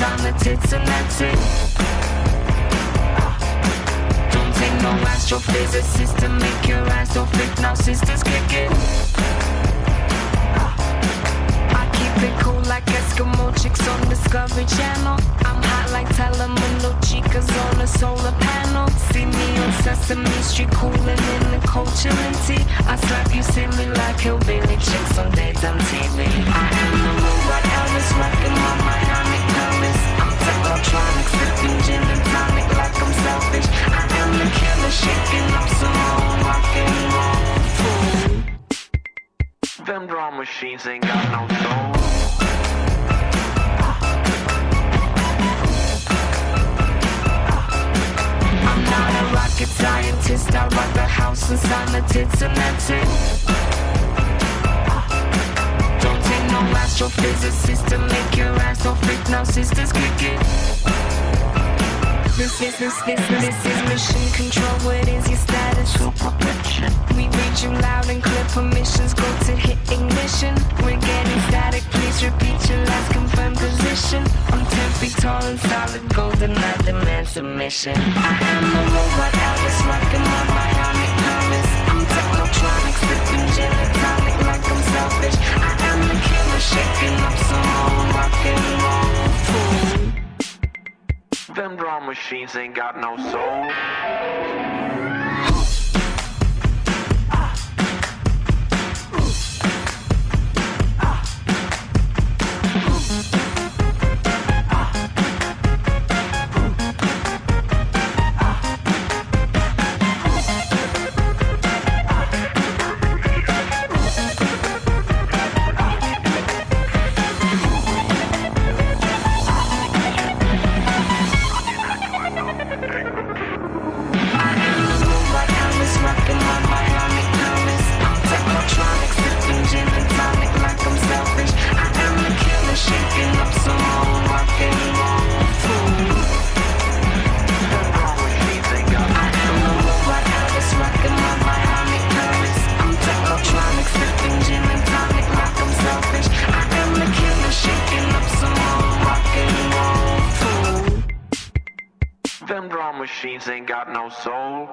on the tits and that's it. Don't take no astrophysicist to make your ass don't fit. Now sisters kick it. I keep it cool like Eskimo chicks on Discovery Channel. I'm hot like Telemundo chicas on a solar panel. See me on Sesame Street cooling in the culture and tea. I slap you silly like hillbilly chicks on daytime TV. I am the robot Elvis rocking my Miami Palace. I'm technotronic, sipping gin and tonic like I'm selfish. I am the killer shaking up some more rock and roll fool. Them drum machines ain't got no soul. I'm not a rocket scientist, I rock the house and sign the tits and that's it. Don't take no astrophysicist to make your ass don't freak. Now sisters kick it. This is mission control. What is your status? We read you loud and clear. Permissions go to hit ignition. We're getting static. Please repeat your last confirmed position. I'm 10 feet tall and solid gold and I demand submission. I am the robot Elvis rocking my Miami Palace. I'm technotronic, sipping gin and tonic like I'm selfish. I am the killer shaking up some old rock and roll fool. Them drum machines ain't got no soul. Them drum machines ain't got no soul.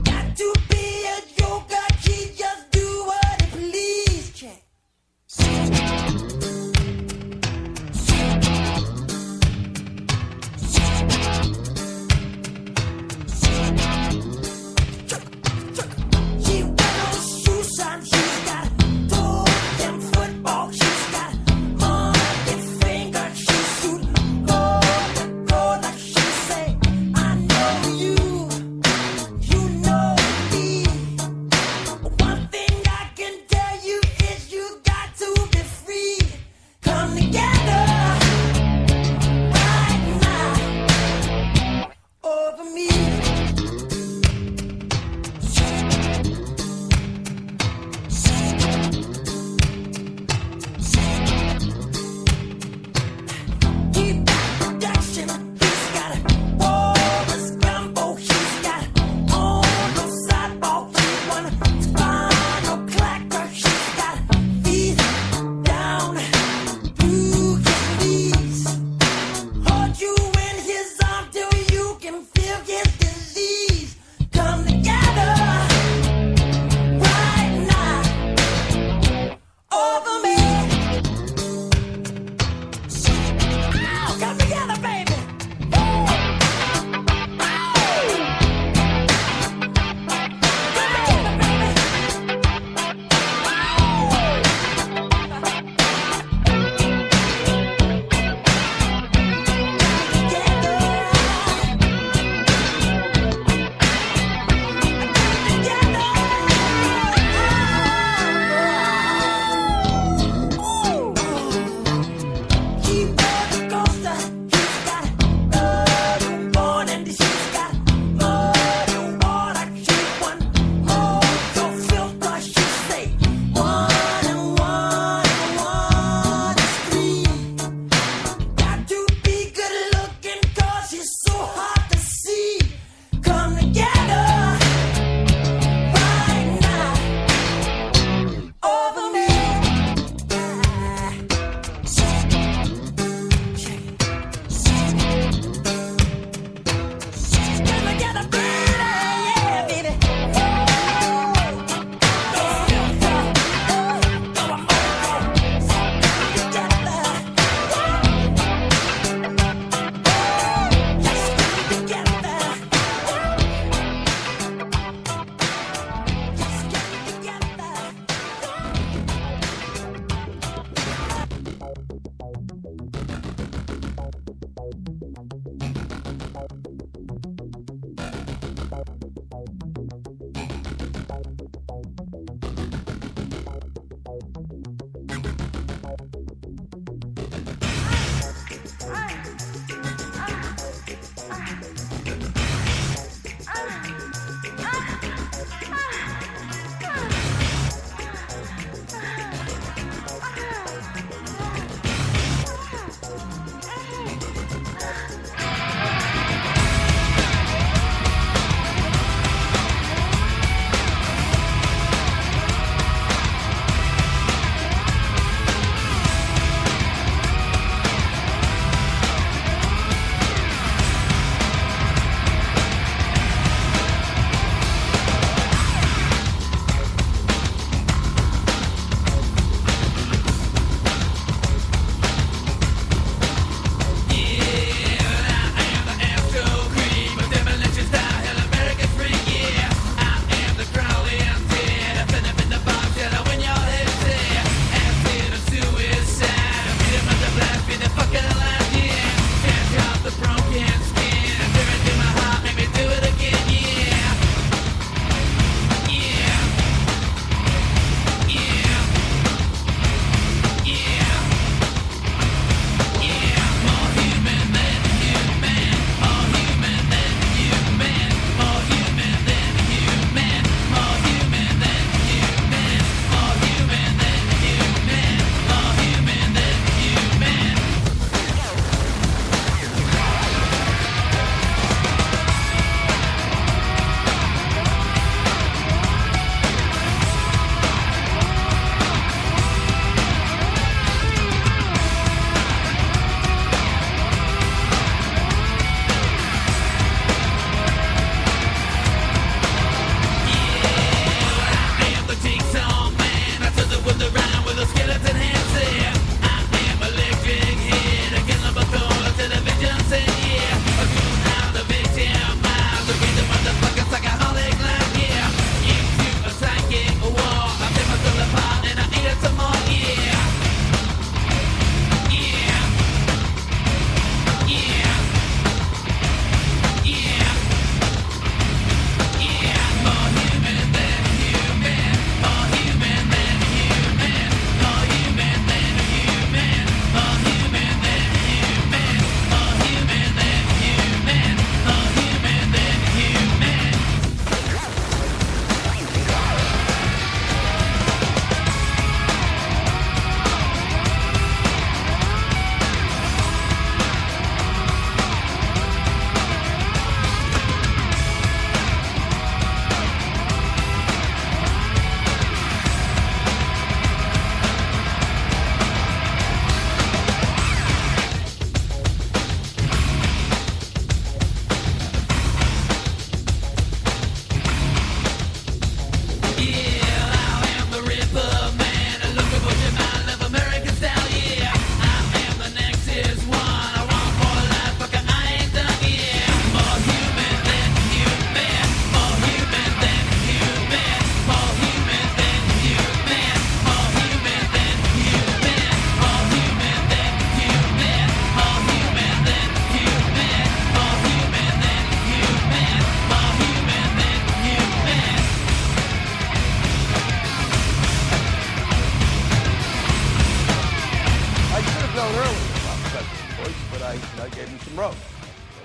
Got to be a yoga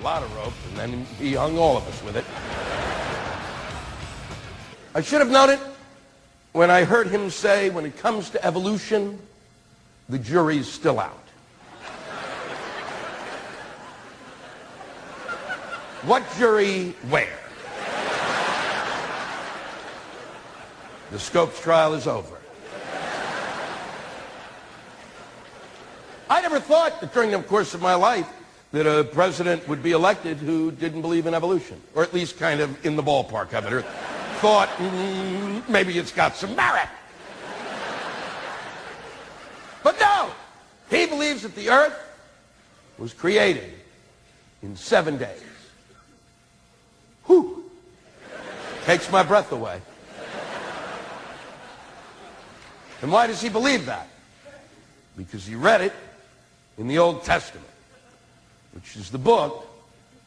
lot of rope, and then he hung all of us with it. I should have known it when I heard him say, when it comes to evolution, the jury's still out. What jury where? The Scopes trial is over. I never thought that during the course of my life that a president would be elected who didn't believe in evolution, or at least kind of in the ballpark of it, or thought maybe it's got some merit. But no, he believes that the earth was created in 7 days. Whew. Takes my breath away. And why does he believe that? Because he read it in the Old Testament, which is the book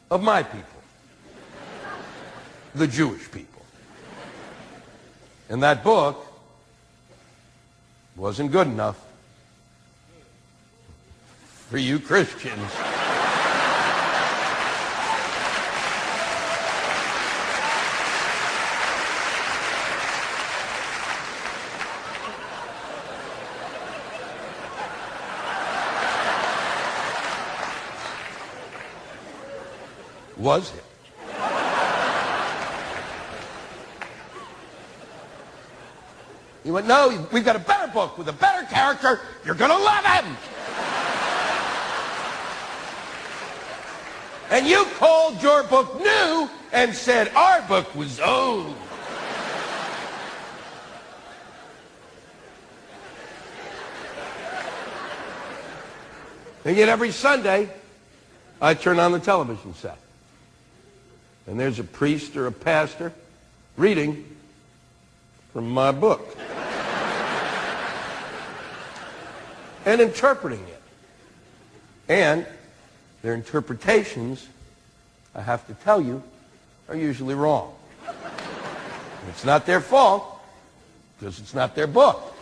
of my people, the Jewish people. And that book wasn't good enough for you Christians. Was it? He went, no, we've got a better book with a better character. You're going to love him. And you called your book new and said our book was old. And yet every Sunday, I turn on the television set. And there's a priest or a pastor reading from my book and interpreting it. And their interpretations, I have to tell you, are usually wrong. And it's not their fault, because it's not their book.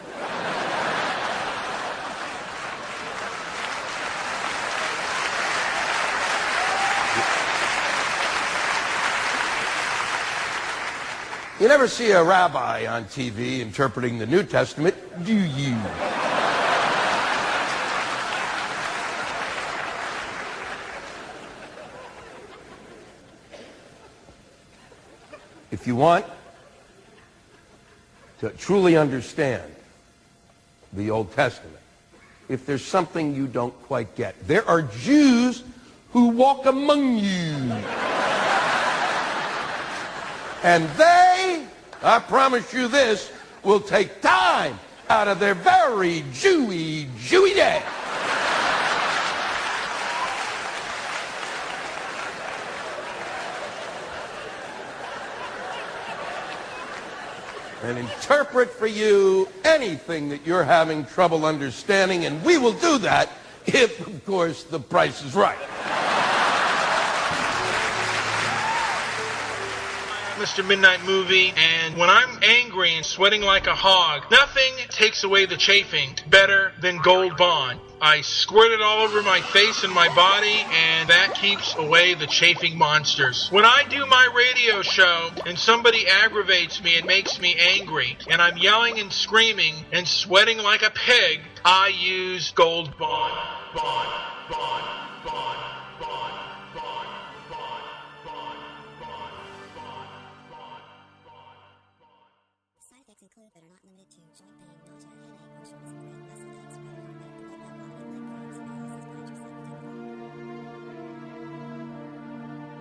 You never see a rabbi on TV interpreting the New Testament, do you? If you want to truly understand the Old Testament, if there's something you don't quite get, there are Jews who walk among you. And they, I promise you this, will take time out of their very Jewy day and interpret for you anything that you're having trouble understanding, and we will do that if, of course, the price is right. Mr. Midnight Movie, and when I'm angry and sweating like a hog, nothing takes away the chafing better than Gold Bond. I squirt it all over my face and my body, and that keeps away the chafing monsters. When I do my radio show and somebody aggravates me and makes me angry, and I'm yelling and screaming and sweating like a pig, I use Gold Bond. Bond. Side effects include, but are not limited to, joint pain, nausea, headache, or shortness of breath, muscle aches, rapid heart rate, blood vomiting, leg cramps, paralysis, paralysis, typical.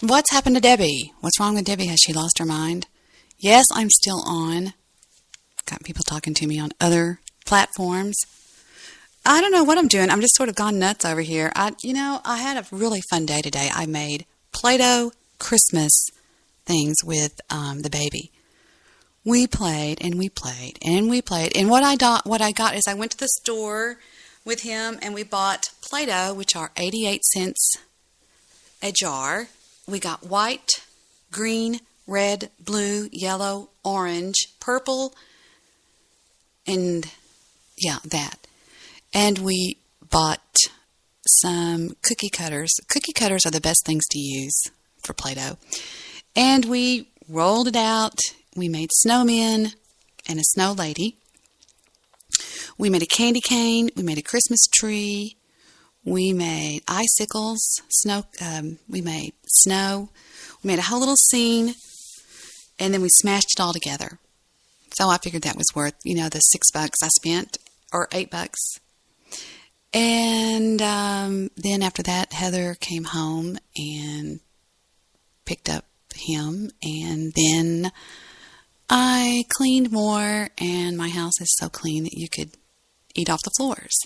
What's happened to Debbie? What's wrong with Debbie? Has she lost her mind? Yes, I'm still on. Got people talking to me on other platforms. I don't know what I'm doing. I'm just sort of gone nuts over here. I had a really fun day today. I made Play-Doh Christmas things with the baby. We played and we played and we played. And what I got is I went to the store with him and we bought Play-Doh, which are 88 cents a jar. We got white, green, red, blue, yellow, orange, purple, and that. And we bought some cookie cutters. Cookie cutters are the best things to use for Play-Doh. And we rolled it out. We made snowmen and a snow lady. We made a candy cane. We made a Christmas tree. We made icicles. We made snow. We made a whole little scene. And then we smashed it all together. So I figured that was worth, the $6 I spent, or $8. And then after that, Heather came home and picked up him. And then I cleaned more, and my house is so clean that you could eat off the floors.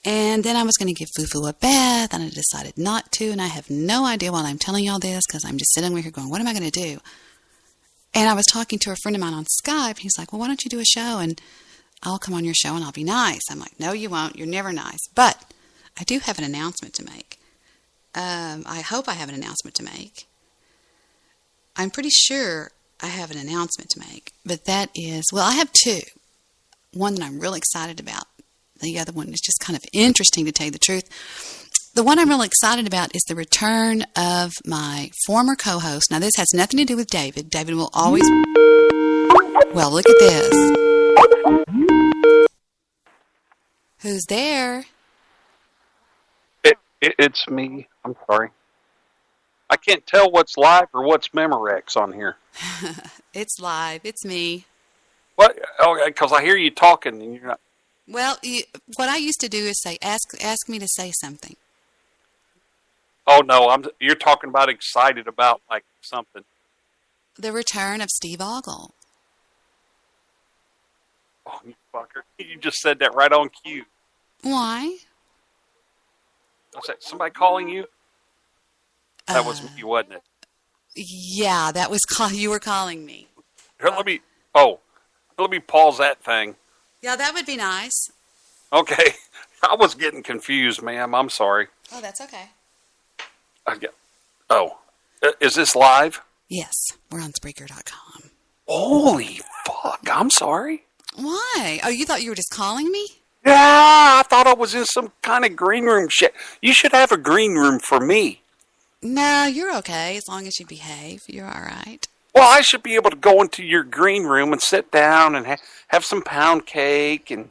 And then I was going to give Fufu a bath, and I decided not to. And I have no idea why I'm telling y'all this, because I'm just sitting over here going, what am I going to do? And I was talking to a friend of mine on Skype. He's like, well, why don't you do a show, and I'll come on your show, and I'll be nice. I'm like, no, you won't. You're never nice. But I do have an announcement to make. I hope I have an announcement to make. I'm pretty sure I have an announcement to make. But that is, well, I have two. One that I'm really excited about. The other one is just kind of interesting, to tell you the truth. The one I'm really excited about is the return of my former co-host. Now, this has nothing to do with David. David will always... Well, look at this. Who's there? It's me. I'm sorry. I can't tell what's live or what's Memorex on here. It's live. It's me. What? Oh, because I hear you talking and you're not... Well, what I used to do is say, ask me to say something. Oh, no, you're talking about excited about, like, something. The return of Steve Ogle. Oh, you fucker. You just said that right on cue. Why? Was that somebody calling you? That was me, wasn't it? Yeah, that was you were calling me. Here, let me pause that thing. Yeah, that would be nice. Okay. I was getting confused, ma'am. I'm sorry. Oh, that's okay. Is this live? Yes, we're on Spreaker.com. Holy fuck, I'm sorry. Why? Oh, you thought you were just calling me? Yeah, I thought I was in some kind of green room shit. You should have a green room for me. No, you're okay, as long as you behave. You're all right. Well, I should be able to go into your green room and sit down and have some pound cake and,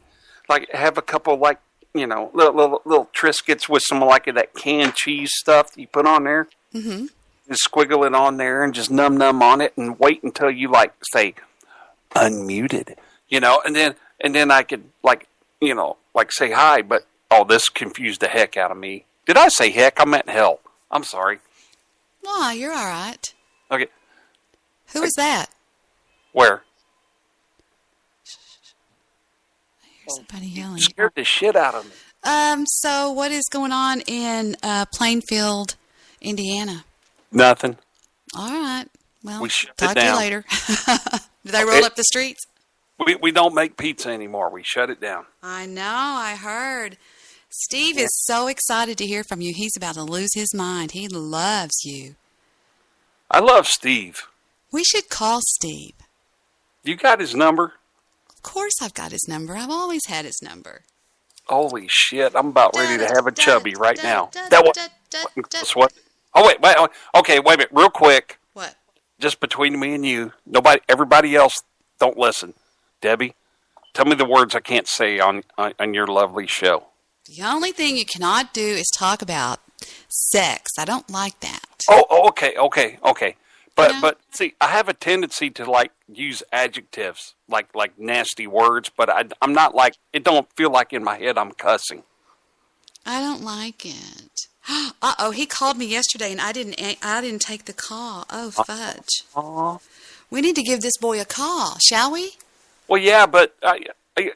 like, have a couple, like, little Triscuits with some, like, that canned cheese stuff that you put on there. Mm-hmm. Just squiggle it on there and just num on it and wait until you, like, say, unmuted, and then I could, like, say hi, but, this confused the heck out of me. Did I say heck? I meant hell. I'm sorry. Why, you're all right. Okay. Who is that? Where? I hear somebody yelling. You scared the shit out of me. So what is going on in Plainfield, Indiana? Nothing. All right. Well, we shut talk it to down. you later. Do they roll up the streets? We don't make pizza anymore. We shut it down. I know. I heard. Steve is so excited to hear from you. He's about to lose his mind. He loves you. I love Steve. We should call Steve. You got his number? Of course I've got his number. I've always had his number. Holy shit. I'm about ready to have a chubby right now. That's what? Oh, wait. Okay, wait a minute. Real quick. What? Just between me and you. Everybody else, don't listen. Debbie, tell me the words I can't say on your lovely show. The only thing you cannot do is talk about sex. I don't like that. Oh, okay. But see, I have a tendency to, like, use adjectives, like nasty words, but I'm not, like, it don't feel like in my head I'm cussing. I don't like it. Uh-oh, he called me yesterday and I didn't take the call. Oh, fudge. Aw. We need to give this boy a call, shall we? Well, yeah, but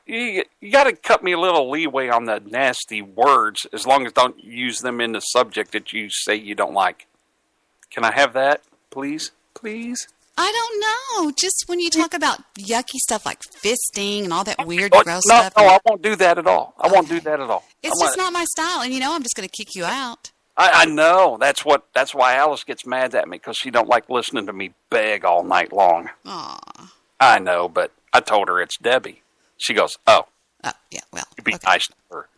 you got to cut me a little leeway on the nasty words, as long as don't use them in the subject that you say you don't like. Can I have that, please? Please? I don't know. Just when you talk about yucky stuff like fisting and all that weird, Oh, gross no, stuff. no, I won't do that at all. I won't do that at all. It's just not my style, and I'm just going to kick you out. I know. That's why Alice gets mad at me, because she don't like listening to me beg all night long. Aw. I know, but I told her it's Debbie. She goes, oh. Oh, yeah, well. You be okay. nice to her.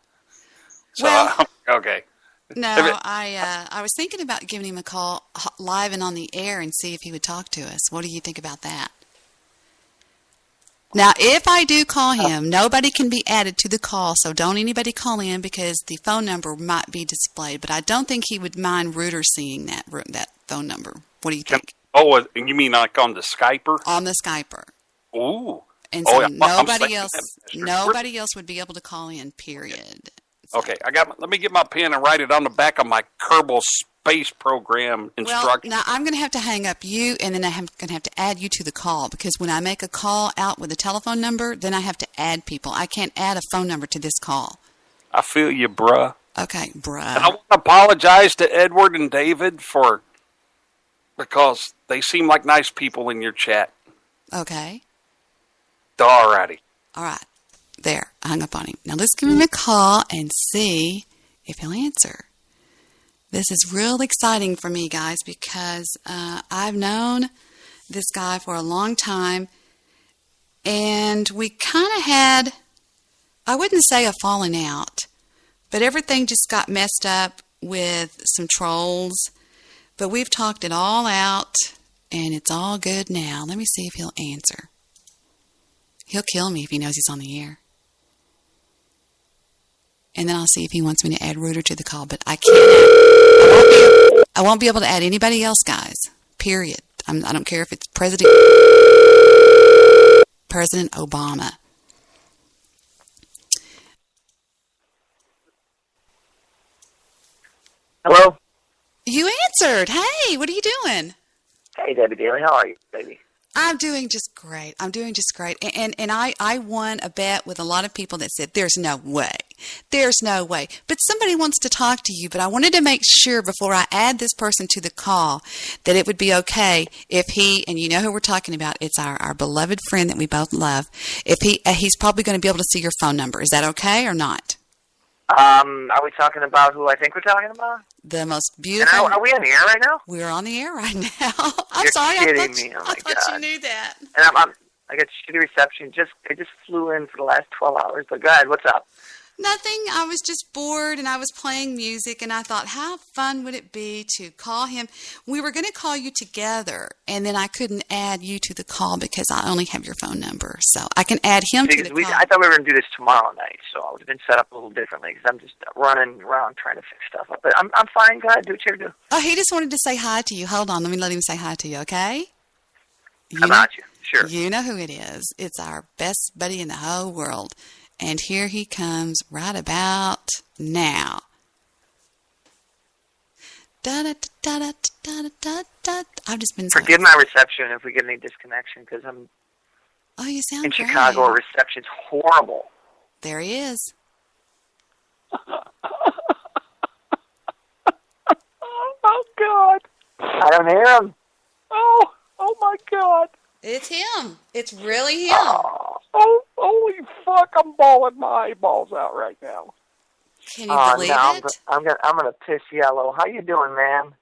So, Well, okay. No, I was thinking about giving him a call live and on the air and see if he would talk to us. What do you think about that? Now, if I do call him, nobody can be added to the call, so don't anybody call in because the phone number might be displayed. But I don't think he would mind Reuter seeing that phone number. What do you think? Oh, you mean like on the Skyper? On the Skyper. Ooh. And so yeah. nobody else would be able to call in, period. So. Okay, let me get my pen and write it on the back of my Kerbal Space Program instructions. Well, now I'm going to have to hang up you, and then I'm going to have to add you to the call, because when I make a call out with a telephone number, then I have to add people. I can't add a phone number to this call. I feel you, bruh. Okay, bruh. And I want to apologize to Edward and David because they seem like nice people in your chat. Okay. Alrighty. All right. There, I hung up on him. Now let's give him a call and see if he'll answer. This is real exciting for me, guys, because I've known this guy for a long time, and we kind of had, I wouldn't say a falling out, but everything just got messed up with some trolls. But we've talked it all out, and it's all good now. Let me see if he'll answer. He'll kill me if he knows he's on the air. And then I'll see if he wants me to add Reuter to the call. But I can't. I won't be able to add anybody else, guys. Period. I don't care if it's President Obama. Hello? You answered. Hey, what are you doing? Hey, Debbie Daly. How are you, baby? I'm doing just great. And I won a bet with a lot of people that said, there's no way. There's no way. But somebody wants to talk to you. But I wanted to make sure before I add this person to the call that it would be okay if he, and you know who we're talking about, it's our beloved friend that we both love, if he's probably going to be able to see your phone number. Is that okay or not? Are we talking about who I think we're talking about? The most beautiful. And are we on the air right now? We're on the air right now. I'm You're sorry. kidding me. Oh, my I thought God. you knew that. And I got shitty reception. I just flew in for the last 12 hours. But go ahead. What's up? Nothing. I was just bored, and I was playing music, and I thought, how fun would it be to call him? We were going to call you together, and then I couldn't add you to the call because I only have your phone number. So I can add him to the call. I thought we were going to do this tomorrow night, so I would have been set up a little differently because I'm just running around trying to fix stuff up. But I'm fine. Go ahead. Do what you do. Oh, he just wanted to say hi to you. Hold on. Let me let him say hi to you, okay? How about you? Sure. You know who it is. It's our best buddy in the whole world. And here he comes right about now. I've just been Forgive my reception if we get any disconnection because I'm you sound in great. Chicago. Our reception's horrible. There he is. Oh, God. I don't hear him. Oh my God. It's him. It's really him. Oh, holy fuck, I'm bawling my eyeballs out right now. Can you believe it? I'm gonna piss yellow. How you doing, man?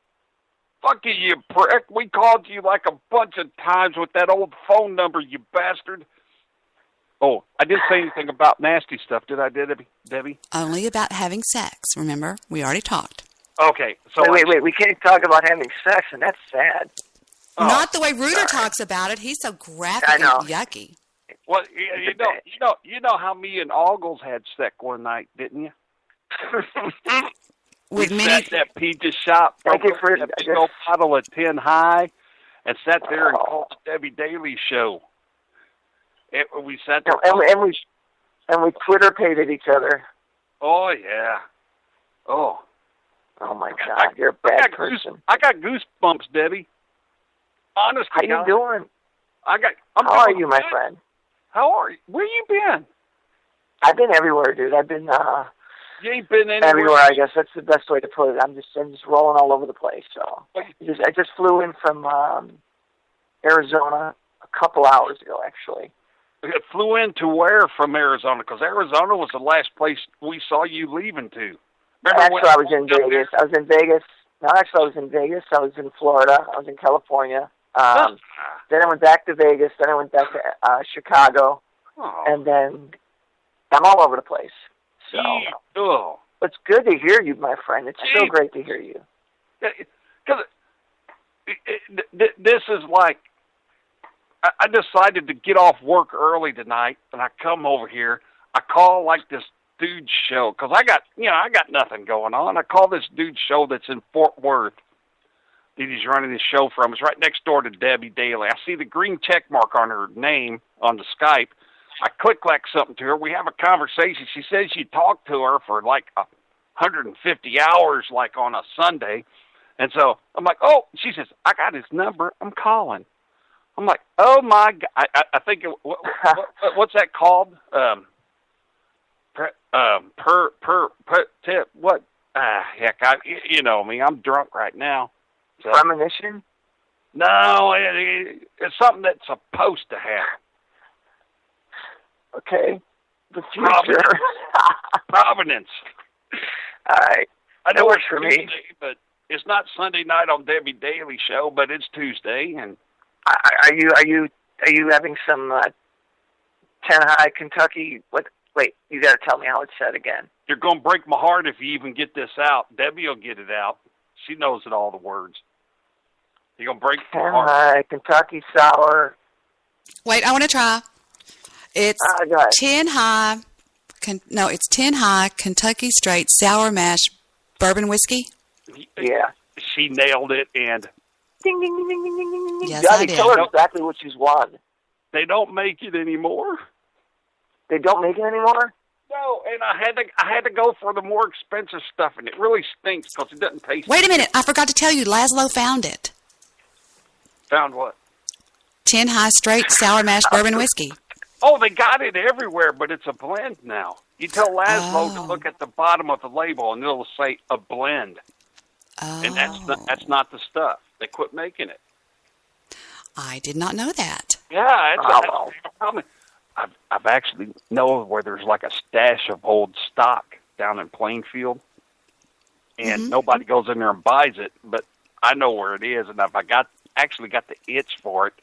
Fuck you prick. We called you like a bunch of times with that old phone number, you bastard. Oh, I didn't say anything about nasty stuff, did I, Debbie? Only about having sex, remember? We already talked. Okay, so... Wait, we can't talk about having sex, and that's sad. Oh, not the way Reuter talks about it. He's so graphic I know. and yucky. Well, you know how me and Ogles had sex one night, didn't you? With we many... sat at that pizza shop, Thank you for a big old bottle of 10 High, and sat there and called the Debbie Daly Show. We sat there... And we Twitter pated each other. Oh, yeah. Oh. Oh my God, you're a bad person. I got goosebumps, Debbie. Honestly, How you doing? I'm How are doing you, my good. friend? How are you? Where you been? I've been everywhere, dude. I've been You ain't been anywhere. everywhere. I guess that's the best way to put it. I'm just rolling all over the place. So I just flew in from Arizona a couple hours ago, actually. It flew into where from Arizona? Because Arizona was the last place we saw you leaving to. Remember Actually, I was in Vegas. I was in Vegas. No, actually, I was in Vegas. I was in Florida. I was in California. Then I went back to Vegas. Then I went back to Chicago. Oh. And then I'm all over the place. So, Oh. it's good to hear you, my friend. It's so great to hear you. Because this is like, I decided to get off work early tonight, and I come over here. I call like this dude's show because I got nothing going on. I call this dude's show that's in Fort Worth. That he's running his show from. It's right next door to Debbie Daly. I see the green check mark on her name on the Skype. I click something to her. We have a conversation. She says you talked to her for like 150 hours, like on a Sunday. And so I'm like, oh, she says, I got his number. I'm calling. I'm like, oh my God. I think, what's that called? What? Heck, you know me. I'm drunk right now. So. Premonition? No, it's something that's supposed to happen. Okay. The future. Providence. All right. I know That works it's for Tuesday, me. but it's not Sunday night on Debbie Daly show, but it's Tuesday, and Are you having some 10 High Kentucky? What? Wait, you got to tell me how it's said again. you're gonna break my heart if you even get this out. Debbie will get it out. She knows it all the words. You're gonna break my 10 heart. High Kentucky Sour. Wait, I want to try. It's Go ahead. 10 High. It's 10 High Kentucky Straight Sour Mash Bourbon Whiskey. Yeah. She nailed it, and Ding, ding, ding, ding, ding, ding, ding, ding. Yes, Yeah, I they did. tell her exactly what she's won. they don't make it anymore. They don't make it anymore? No, and I had to go for the more expensive stuff, and it really stinks because it doesn't taste. Wait a minute. I forgot to tell you, Laszlo found it. Found what? 10 High Straight Sour Mash Bourbon Whiskey. Oh, they got it everywhere, but it's a blend now. You tell Laszlo to look at the bottom of the label, and it'll say a blend. Oh. And that's not the stuff. They quit making it. I did not know that. Yeah, that's a problem. I've actually know where there's like a stash of old stock down in Plainfield, and nobody goes in there and buys it, but I know where it is, and if I actually got the itch for it,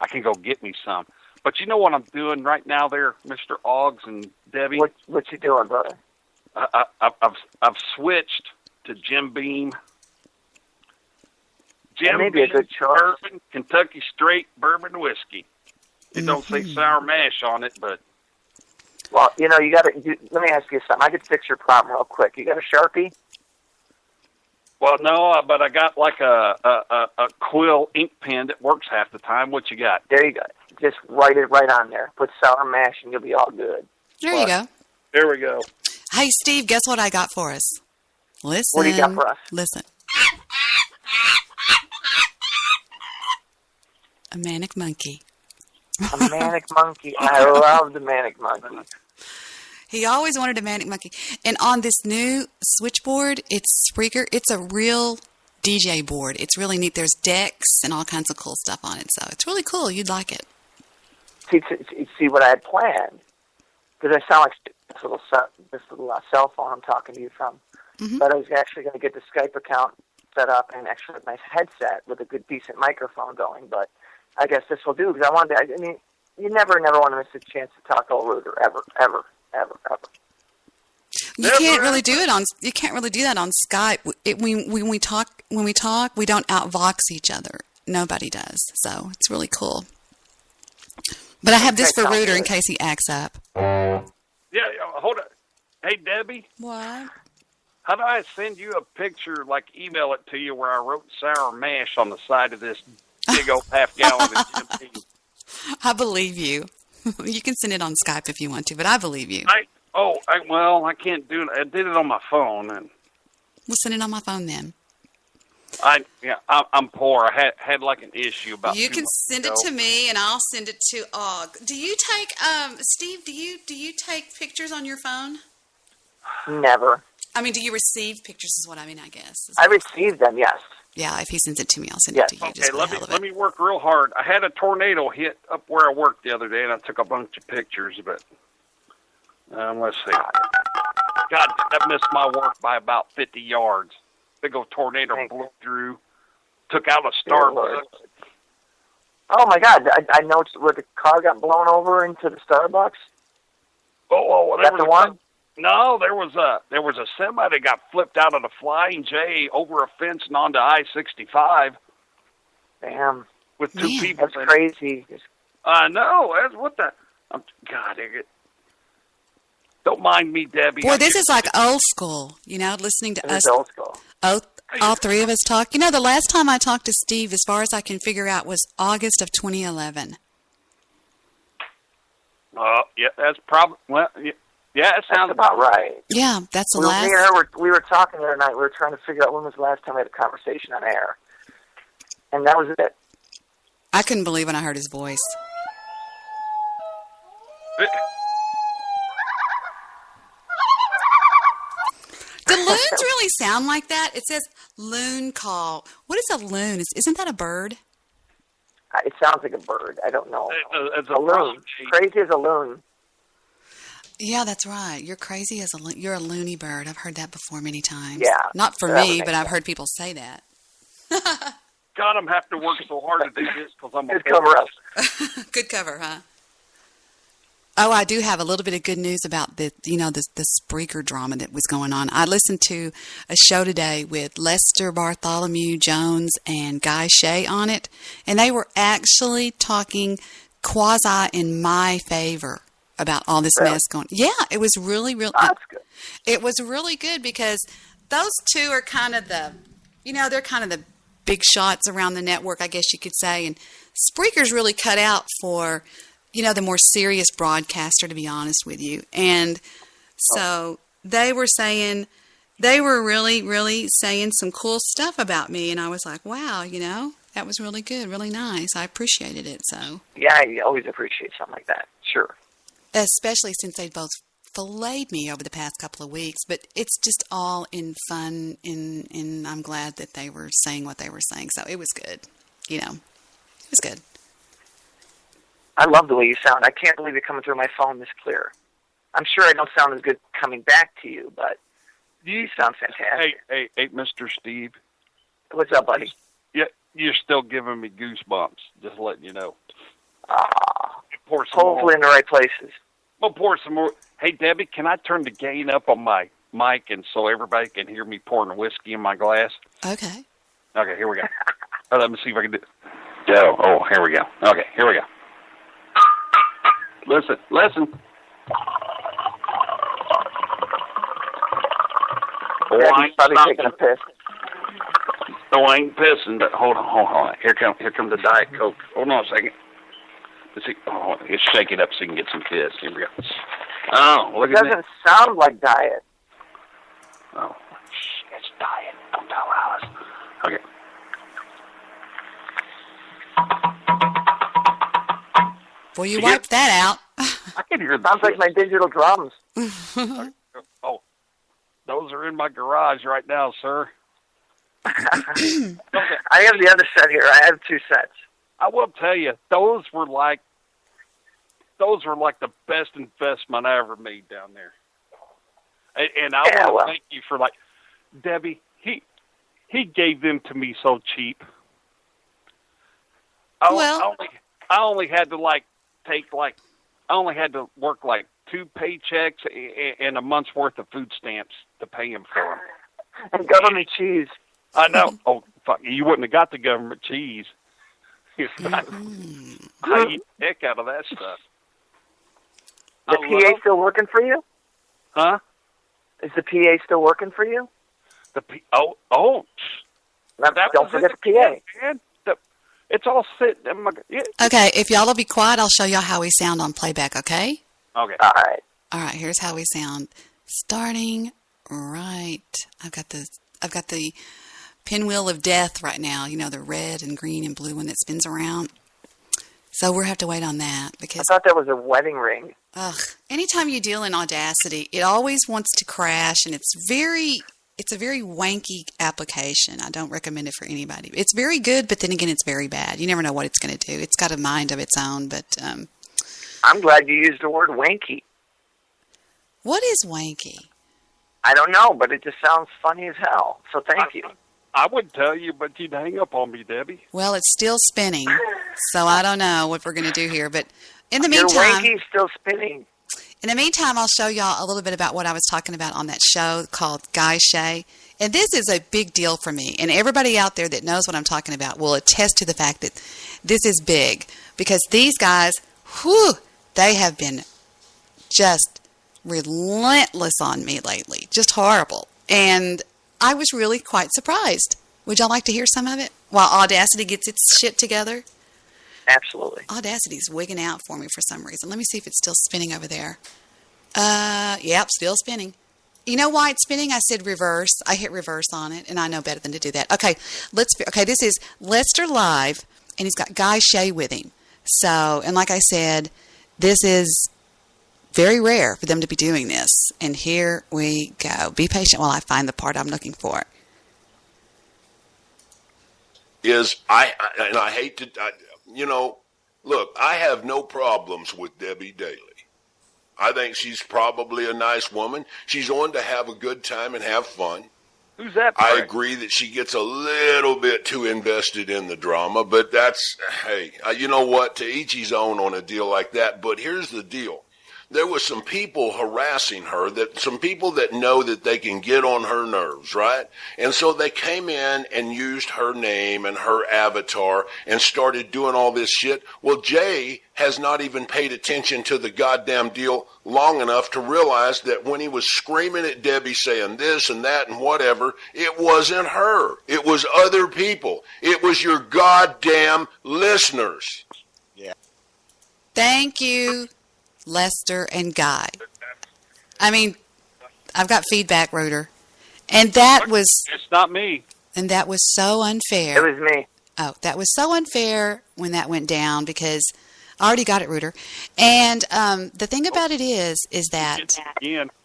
I can go get me some. But you know what I'm doing right now there, Mr. Oggs and Debbie? What you doing, brother? I've switched to Jim Beam. Jim That may be a Beam good choice. Bourbon, Kentucky Straight Bourbon Whiskey. It don't say sour mash on it, but... Well, you know, let me ask you something. I could fix your problem real quick. You got a Sharpie? Well, no, but I got like a quill ink pen that works half the time. What you got? There you go. Just write it right on there. Put sour mash and you'll be all good. There you go. There we go. Hey, Steve, guess what I got for us? Listen. What do you got for us? Listen. A manic monkey. A manic monkey. I love the manic monkey. He always wanted a manic monkey. And on this new switchboard, it's Spreaker. It's a real DJ board. It's really neat. There's decks and all kinds of cool stuff on it. So it's really cool. You'd like it. See what I had planned. Because I sound like this little cell phone I'm talking to you from. Mm-hmm. But I was actually going to get the Skype account set up and actually have a nice headset with a good, decent microphone going. But I guess this will do, because I mean, you never want to miss a chance to talk all Rooter, ever. You can't really do it on. You can't really do that on Skype. When we talk, we don't outvox each other. Nobody does. So it's really cool. But I have this for Rooter in case he acts up. Yeah, hold on. Hey, Debbie. What? How do I send you a picture, like email it to you, where I wrote sour mash on the side of this big old half-gallon of Jim Beam? I believe you. You can send it on Skype if you want to, but I believe you. I can't do it. I did it on my phone, and We'll send it on my phone then. I'm poor. I had like an issue about. You 2 can months send ago. it to me, and I'll send it to Og. Do you take Steve? Do you take pictures on your phone? Never. I mean, do you receive pictures? Is what I mean. I guess. I received them, yes. Yeah, if he sends it to me, I'll send Yes. it to you. Okay, Just for the let hell of me it. let me work real hard. I had a tornado hit up where I worked the other day, and I took a bunch of pictures. But let's see. God, that missed my work by about 50 yards. Big old tornado blew through, took out a Starbucks. Oh my God! I noticed where the car got blown over into the Starbucks. Oh, Is that the one? No, there was a semi that got flipped out of the Flying J over a fence and onto I-65 Damn, with 2 Man. people. that's crazy. I know. That's what the. God, don't mind me, Debbie. Boy, this is like old school. You know, listening to It us. is old school. All three of us talk. You know, the last time I talked to Steve, as far as I can figure out, was August of 2011. Yeah, that's probably. Well, yeah, it That's sounds about right. Yeah, that's the Me last. and her we were talking the other night. We were trying to figure out when was the last time we had a conversation on air, and that was it. I couldn't believe when I heard his voice. Do loons really sound like that? It says loon call. What is a loon? Isn't that a bird? It sounds like a bird. I don't know. It's A loon. Crazy as a loon. Yeah, that's right. You're crazy as a loon. You're a loony bird. I've heard that before many times. Yeah, Not for that would me, make but I've sense. heard people say that. God, I'm having to work so hard to do this because I'm a Good cover up. Good cover, huh? Oh, I do have a little bit of good news about the Spreaker drama that was going on. I listened to a show today with Lester Bartholomew Jones and Guy Shea on it, and they were actually talking quasi in my favor about all this Really? mess going. Yeah, it was really. That's good. It was really good because those two are kind of they're kind of the big shots around the network, I guess you could say. And Spreaker's really cut out for, the more serious broadcaster, to be honest with you. And so they were really, really saying some cool stuff about me. And I was like, wow, that was really good, really nice. I appreciated it. So, Yeah, I always appreciate something like that. Sure. especially since they both filleted me over the past couple of weeks, but it's just all in fun, and I'm glad that they were saying what they were saying. So it was good. It was good. I love the way you sound. I can't believe you're coming through my phone this clear. I'm sure I don't sound as good coming back to you, but you sound fantastic. Hey, Mr. Steve. What's up, buddy? Yeah, you're still giving me goosebumps. Just letting you know. Pour some Hopefully in the right places. We'll pour some more. Hey, Debbie, can I turn the gain up on my mic and so everybody can hear me pouring whiskey in my glass? Okay. Okay, here we go. Let me see if I can do. Oh, here we go. Okay, here we go. Listen. Oh, Yeah, I he's probably taking a piss. No, I ain't pissing. But hold on. Here comes the Diet Coke. Hold on a second. Let's see. Oh, let's shake it up so you can get some piss. Here we go. Oh, look It at doesn't that. sound like diet. Oh, it's Diet. Don't tell Alice. Okay. Well, you wiped that out. I can hear the Sounds like my digital drums. Oh, those are in my garage right now, sir. I have the other set here. I have 2 sets. I will tell you, those were like the best investment I ever made down there. And I want to thank you for Debbie. He gave them to me so cheap. I only had to I only had to work 2 paychecks and a month's worth of food stamps to pay him for them. And government cheese. I know. Oh, fuck! You wouldn't have got the government cheese. I eat the heck out of that stuff. The PA still working for you? Huh? Is the PA still working for you? Oh! Don't forget the PA. Man. It's all sitting in my. Yeah. Okay, if y'all will be quiet, I'll show y'all how we sound on playback, okay? Okay. All right. All right, here's how we sound. Starting right. I've got the I've got the pinwheel of death right now. You know, the red and green and blue one that spins around. So we'll have to wait on that because I thought that was a wedding ring. Anytime you deal in Audacity, it always wants to crash, and it's a very wanky application. I don't recommend it for anybody. It's very good, but then again, it's very bad. You never know what it's going to do. It's got a mind of its own, but I'm glad you used the word wanky. what is wanky? I don't know, but it just sounds funny as hell. So thank you. I would tell you, but you'd hang up on me, Debbie. Well, it's still spinning, so I don't know what we're going to do here. But in the Your meantime, wanky's still spinning. In the meantime, I'll show y'all a little bit about what I was talking about on that show called Guy Shay. And this is a big deal for me. And everybody out there that knows what I'm talking about will attest to the fact that this is big. Because these guys, they have been just relentless on me lately. Just horrible. And I was really quite surprised. Would y'all like to hear some of it while Audacity gets its shit together? Absolutely. Audacity's wigging out for me for some reason. Let me see if it's still spinning over there. Yep, still spinning. You know why it's spinning? I said reverse. I hit reverse on it, and I know better than to do that. Okay, this is Lester Live, and he's got Guy Shay with him. So, and like I said, this is very rare for them to be doing this. And here we go. Be patient while I find the part I'm looking for. I hate to, look, I have no problems with Debbie Daly. I think she's probably a nice woman. She's on to have a good time and have fun. Who's that? I agree that she gets a little bit too invested in the drama, but that's, hey, you know what? To each his own on a deal like that. But here's the deal. There was some people harassing her, some people that know that they can get on her nerves, right? And so they came in and used her name and her avatar and started doing all this shit. Well, Jay has not even paid attention to the goddamn deal long enough to realize that when he was screaming at Debbie saying this and that and whatever, it wasn't her. It was other people. It was your goddamn listeners. Yeah. Thank you, Lester and Guy. I mean, I've got feedback, Rooter. And that was... It's not me. And that was so unfair. It was me. Oh, that was so unfair when that went down because I already got it, Rooter. And the thing about it is that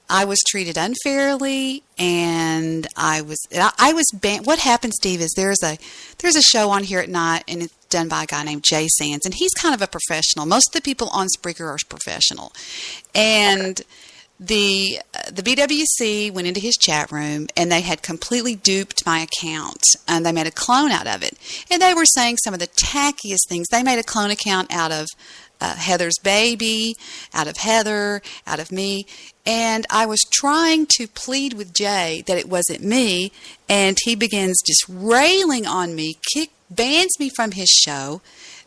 I was treated unfairly, and I was banned. What happened, Steve, is there's a show on here at night, and it's done by a guy named Jay Sands, and he's kind of a professional. Most of the people on Spreaker are professional, and the BWC went into his chat room, and they had completely duped my account, and they made a clone out of it, and they were saying some of the tackiest things. They made a clone account out of Heather's baby, out of Heather, out of me. And I was trying to plead with Jay that it wasn't me, and he begins just railing on me, bans me from his show,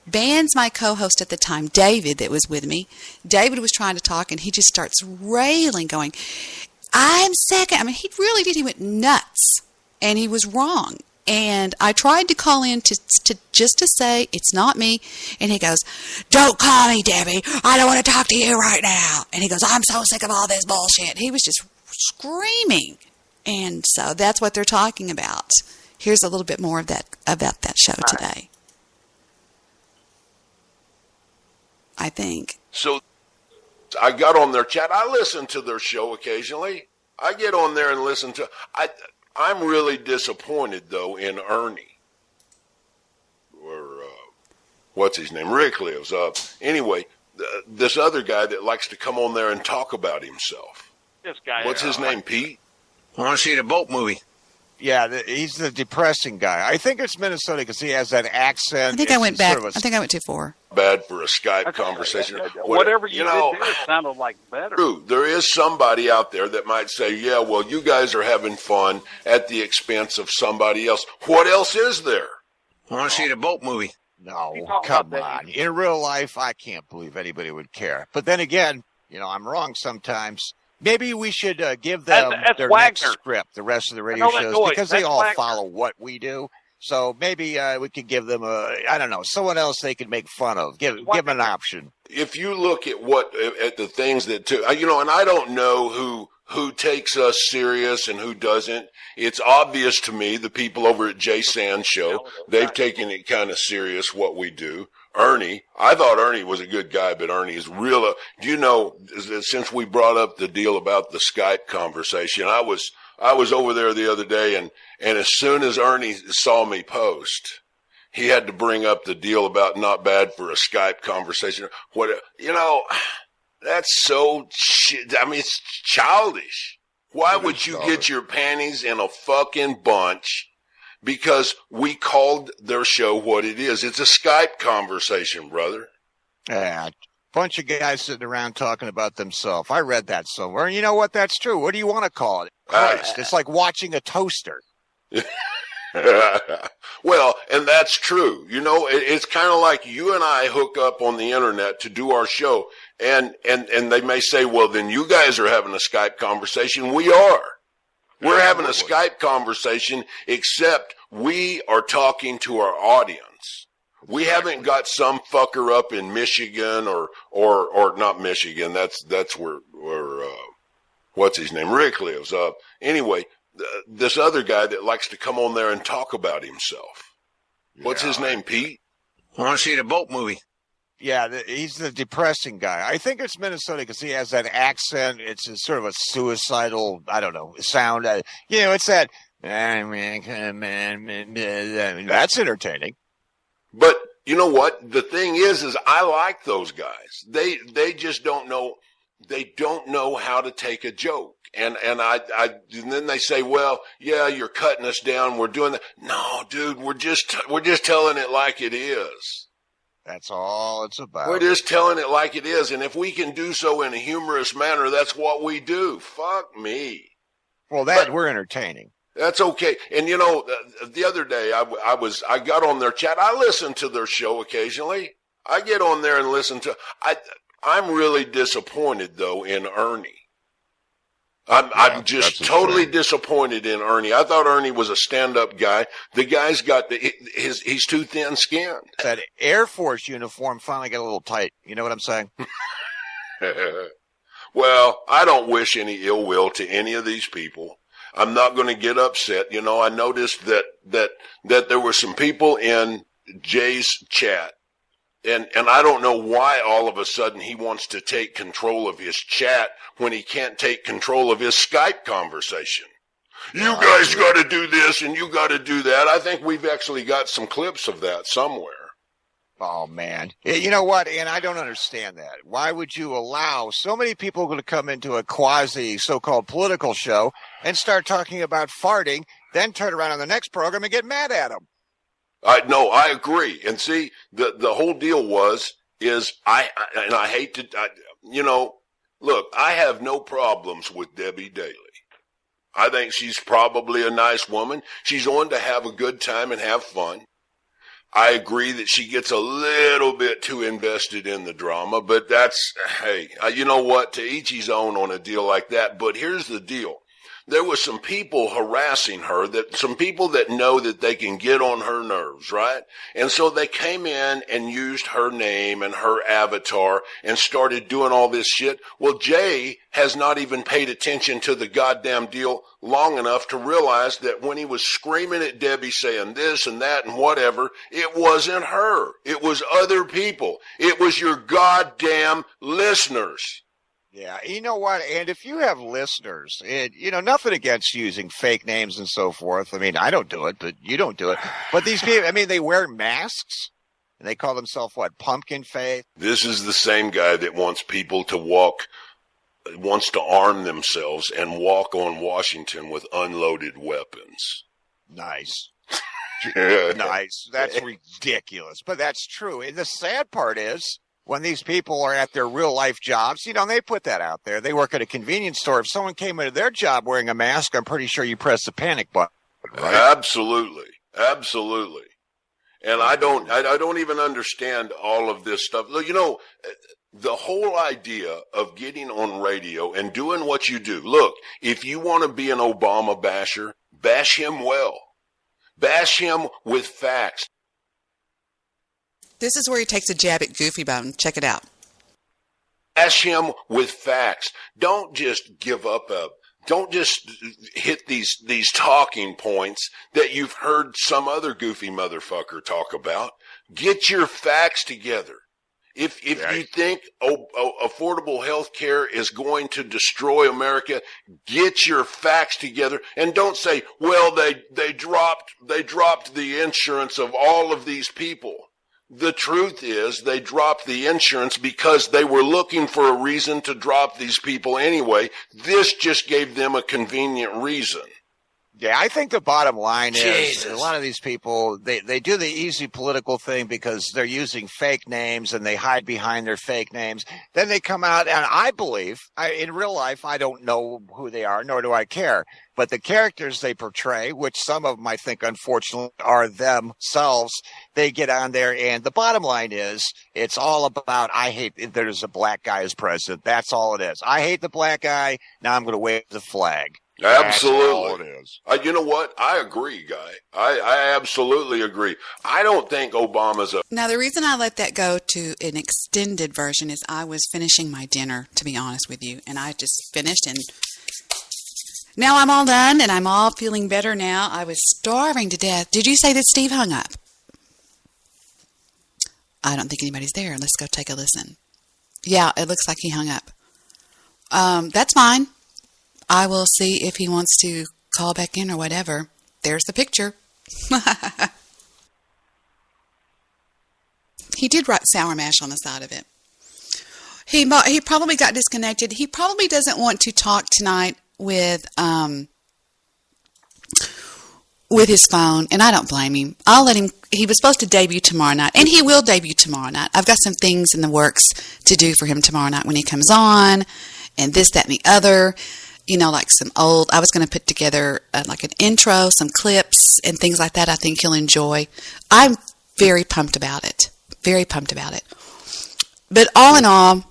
bans my co-host at the time, David, that was with me. David was trying to talk, and he just starts railing, going, I'm second. I mean, he really did. He went nuts, and he was wrong. And I tried to call in to just to say it's not me. And he goes, don't call me, Debbie. I don't want to talk to you right now. And he goes, I'm so sick of all this bullshit. He was just screaming. And so that's what they're talking about. Here's a little bit more of that about that show today. I think. So I got on their chat. I listen to their show occasionally. I get on there and listen to. I'm really disappointed, though, in Ernie, or what's his name? Rick lives up. Anyway, this other guy that likes to come on there and talk about himself. This guy. What's his name, Pete? I want to see the boat movie. Yeah, he's the depressing guy. I think it's Minnesota because he has that accent. I think I went back. I think I went too far. Bad for a Skype conversation. Whatever you did there sounded like better. True. There is somebody out there that might say, yeah, well, you guys are having fun at the expense of somebody else. What else is there? I want to see the boat movie. No, come on. In real life, I can't believe anybody would care. But then again, I'm wrong sometimes. Maybe we should give them their next script, the rest of the radio shows, because they all follow what we do. So maybe we could give them someone else they could make fun of. Give them an option. If you look at the things that, and I don't know who takes us serious and who doesn't. It's obvious to me, the people over at Jay Sand's show, they've taken it kind of serious, what we do. Ernie, I thought Ernie was a good guy, but Ernie is real. Do you know, since we brought up the deal about the Skype conversation, I was over there the other day, and as soon as Ernie saw me post, he had to bring up the deal about not bad for a Skype conversation. That's so shit. I mean, it's childish. Why would you get your panties in a fucking bunch because we called their show what it is? It's a Skype conversation, brother. Yeah, bunch of guys sitting around talking about themselves. I read that somewhere. And you know what? That's true. What do you want to call it? Christ, it's like watching a toaster. Well, and that's true. You know, it's kind of like you and I hook up on the internet to do our show, and they may say, well, then you guys are having a Skype conversation. We are. We're having a Skype conversation, except we are talking to our audience. We haven't got some fucker up in Michigan or not Michigan. That's where what's his name? Rick lives. Anyway, this other guy that likes to come on there and talk about himself. What's his name, Pete? I want to see the boat movie. Yeah, he's the depressing guy. I think it's Minnesota because he has that accent. It's sort of a suicidal, I don't know, sound. It's that. That's entertaining. But you know what? The thing is I like those guys. They just don't know. They don't know how to take a joke. And then they say, well, yeah, you're cutting us down. We're doing that. No, dude, we're just telling it like it is. That's all it's about. We're just telling it like it is. And if we can do so in a humorous manner, that's what we do. Fuck me. Well, we're entertaining. That's okay. And you know, the other day I got on their chat. I listen to their show occasionally. I get on there and listen to, I'm really disappointed though in Ernie. I'm just totally disappointed in Ernie. I thought Ernie was a stand-up guy. The guy's got he's too thin-skinned. That Air Force uniform finally got a little tight. You know what I'm saying? Well, I don't wish any ill will to any of these people. I'm not going to get upset. You know, I noticed that there were some people in Jay's chat. And I don't know why all of a sudden he wants to take control of his chat when he can't take control of his Skype conversation. You guys got to do this and you got to do that. I think we've actually got some clips of that somewhere. Oh, man. You know what? And I don't understand that. Why would you allow so many people to come into a quasi so-called political show and start talking about farting, then turn around on the next program and get mad at them? No, I agree. And see, the whole deal is I hate to, look, I have no problems with Debbie Daly. I think she's probably a nice woman. She's on to have a good time and have fun. I agree that she gets a little bit too invested in the drama, but hey, you know what? To each his own on a deal like that. But here's the deal. There was some people harassing her, some people that know that they can get on her nerves, right? And so they came in and used her name and her avatar and started doing all this shit. Well, Jay has not even paid attention to the goddamn deal long enough to realize that when he was screaming at Debbie saying this and that and whatever, it wasn't her. It was other people. It was your goddamn listeners. Yeah, you know what? And if you have listeners, nothing against using fake names and so forth. I mean, I don't do it, but you don't do it. But these people, I mean, they wear masks and they call themselves, pumpkin face? This is the same guy that wants people to wants to arm themselves and walk on Washington with unloaded weapons. Nice. Nice. That's ridiculous. But that's true. And the sad part is, when these people are at their real life jobs, they put that out there. They work at a convenience store. If someone came into their job wearing a mask, I'm pretty sure you press the panic button. Right? Absolutely. Absolutely. And I don't even understand all of this stuff. Look, the whole idea of getting on radio and doing what you do. Look, if you want to be an Obama basher, bash him well. Bash him with facts. This is where he takes a jab at Goofy Bone. Check it out. Bash him with facts. Don't just don't just hit these talking points that you've heard some other goofy motherfucker talk about. Get your facts together. If you think affordable health care is going to destroy America, get your facts together and don't say, well, they dropped the insurance of all of these people. The truth is they dropped the insurance because they were looking for a reason to drop these people anyway. This just gave them a convenient reason. Yeah, I think the bottom line is a lot of these people, they do the easy political thing because they're using fake names and they hide behind their fake names. Then they come out, and I believe, in real life, I don't know who they are, nor do I care. But the characters they portray, which some of them I think unfortunately are themselves, they get on there, and the bottom line is it's all about, I hate there's a black guy as president. That's all it is. I hate the black guy. Now I'm going to wave the flag. Absolutely. That's all it is. You know what? I agree, Guy. I absolutely agree. I don't think Obama's Now, the reason I let that go to an extended version is I was finishing my dinner, to be honest with you, and I just finished, and now I'm all done, and I'm all feeling better now. I was starving to death. Did you say that Steve hung up? I don't think anybody's there. Let's go take a listen. Yeah, it looks like he hung up. That's fine. I will see if he wants to call back in or whatever. There's the picture. He did write sour mash on the side of it. He probably got disconnected. He probably doesn't want to talk tonight with his phone, and I don't blame him. I'll let him. He was supposed to debut tomorrow night, and he will debut tomorrow night. I've got some things in the works to do for him tomorrow night when he comes on, and this, that, and the other. You know, like I was going to put together like an intro, some clips and things like that I think he'll enjoy. I'm very pumped about it. Very pumped about it. But all in all,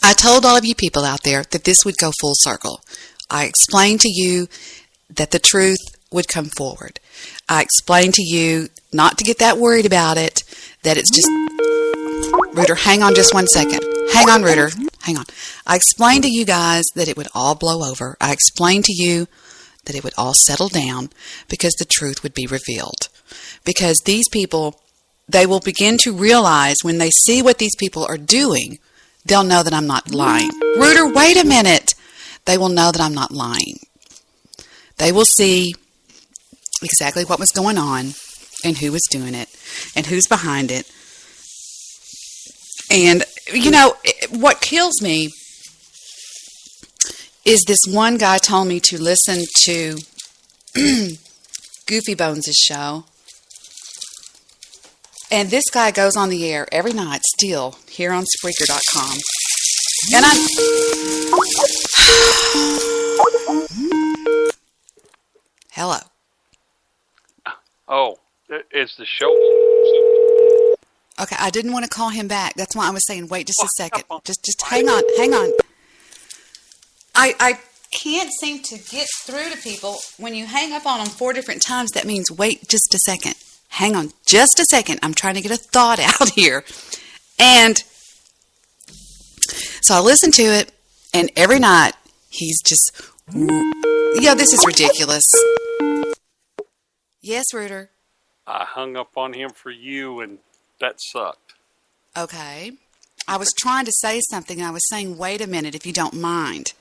I told all of you people out there that this would go full circle. I explained to you that the truth would come forward. I explained to you not to get that worried about it, that it's just... Rooter, hang on just one second. Hang on, Rooter. Hang on. I explained to you guys that it would all blow over. I explained to you that it would all settle down because the truth would be revealed. Because these people, they will begin to realize when they see what these people are doing, they'll know that I'm not lying. Rooter, wait a minute. They will know that I'm not lying. They will see exactly what was going on and who was doing it and who's behind it. And, you know, what kills me is this one guy told me to listen to Goofy Bones' show. And this guy goes on the air every night still here on Spreaker.com. And Hello. Oh, it's the show. Okay, I didn't want to call him back. That's why I was saying, wait just a second. Just hang on, hang on. I can't seem to get through to people. When you hang up on them 4 different times, that means wait just a second. Hang on just a second. I'm trying to get a thought out here. And so I listen to it, and every night he's just, yeah, this is ridiculous. Yes, Rooter? I hung up on him for you, and that sucked. Okay. I was trying to say something, and I was saying, wait a minute, if you don't mind.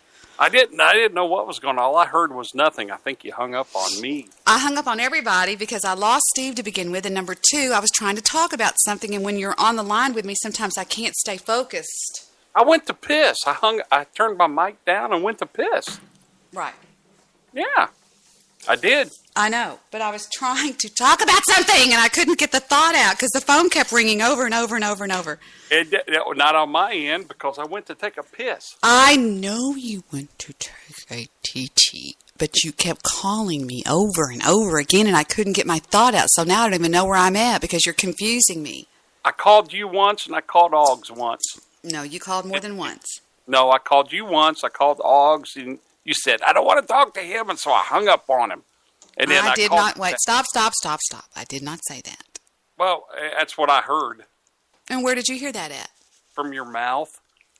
I didn't know what was going on. All I heard was nothing. I think you hung up on me. I hung up on everybody because I lost Steve to begin with, and number 2, I was trying to talk about something, and when you're on the line with me, sometimes I can't stay focused. I went to piss. I turned my mic down and went to piss. Right. Yeah, I did. I know, but I was trying to talk about something, and I couldn't get the thought out because the phone kept ringing over and over and over and over. Not on my end because I went to take a piss. I know you went to take a TT, but you kept calling me over and over again, and I couldn't get my thought out, so now I don't even know where I'm at because you're confusing me. I called you once, and I called Oggs once. No, you called more than once. No, I called you once, I called Oggs, and you said, I don't want to talk to him, and so I hung up on him. And then I did not. Wait, stop. I did not say that. Well, that's what I heard. And where did you hear that at? From your mouth.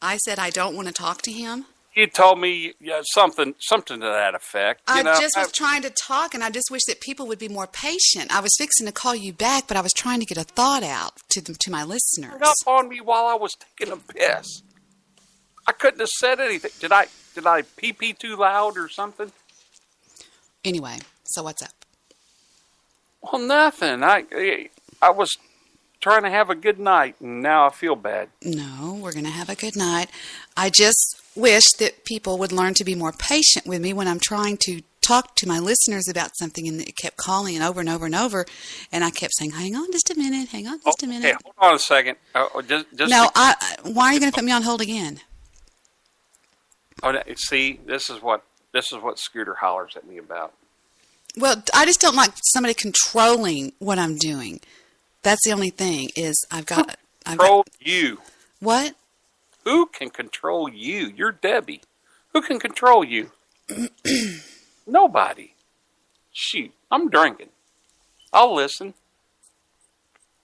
I said I don't want to talk to him. You told me something to that effect. I just was trying to talk, and I just wish that people would be more patient. I was fixing to call you back, but I was trying to get a thought out to my listeners. Turn up on me while I was taking a piss. I couldn't have said anything. Did I pee too loud or something? Anyway, so what's up? Well, nothing. I was trying to have a good night, and now I feel bad. No, we're going to have a good night. I just wish that people would learn to be more patient with me when I'm trying to talk to my listeners about something, and it kept calling and over and over and over, and I kept saying, hang on just a minute, hang on just a minute. Okay, hold on a second. No, why are you going to put me on hold again? Oh, see, this is what Scooter hollers at me about. Well, I just don't like somebody controlling what I'm doing. That's the only thing is control you. What? Who can control you? You're Debbie. Who can control you? Nobody. Shoot, I'm drinking. I'll listen.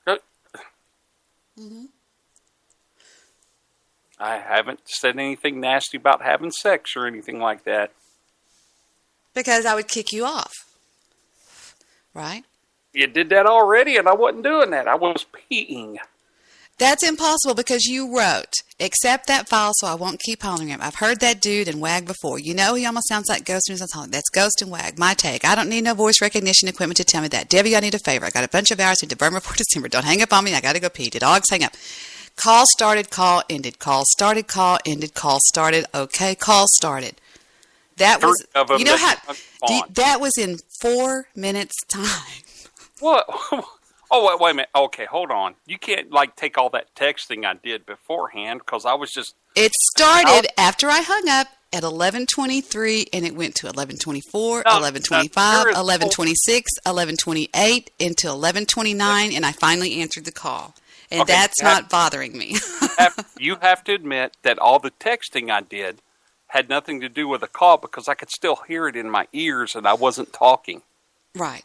Mm-hmm. I haven't said anything nasty about having sex or anything like that. Because I would kick you off. Right? You did that already, and I wasn't doing that. I was peeing. That's impossible because you wrote, accept that file so I won't keep hollering him. I've heard that dude and Wag before. You know he almost sounds like Ghost when he sounds hollering. That's Ghost and Wag. My take. I don't need no voice recognition equipment to tell me that. Debbie, I need a favor. I got a bunch of hours to burn before December. Don't hang up on me. I got to go pee. The dogs hang up. Call started, call ended. Call started, call ended. Call started. Okay, call started. That was, you know how, that was in 4 minutes time. What? Oh, wait a minute. Okay, hold on. You can't, take all that texting I did beforehand, because I was just... It started after I hung up at 11:23, and it went to 11:24, 11:25, 11:26, 11:28, until 11:29, and I finally answered the call. And okay, that's not bothering me. You have to admit that all the texting I did had nothing to do with the call, because I could still hear it in my ears, and I wasn't talking. Right.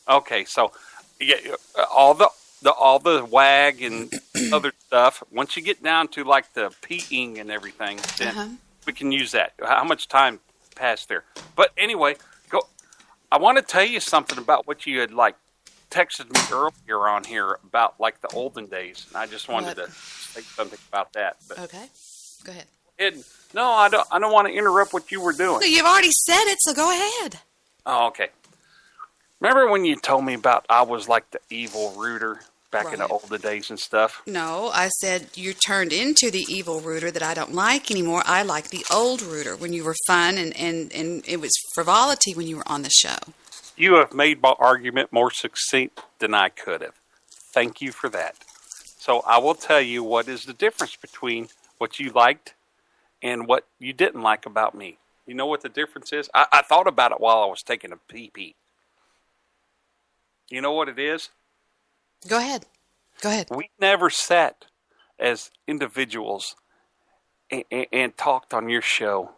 Okay, so yeah, all the Wag and other stuff. Once you get down to the peeing and everything, then we can use that. How much time passed there? But anyway, go. I want to tell you something about what you had texted me earlier on here about the olden days, and I just wanted to say something about that. But okay, go ahead. No, I don't want to interrupt what you were doing. No, you've already said it, so go ahead. Oh, okay. Remember when you told me about I was like the evil Rooter back in the olden days and stuff? No, I said you turned into the evil Rooter that I don't like anymore. I like the old Rooter when you were fun and it was frivolity when you were on the show. You have made my argument more succinct than I could have. Thank you for that. So I will tell you what is the difference between what you liked and what you didn't like about me. You know what the difference is? I thought about it while I was taking a pee-pee. You know what it is? Go ahead. Go ahead. We never sat as individuals and talked on your show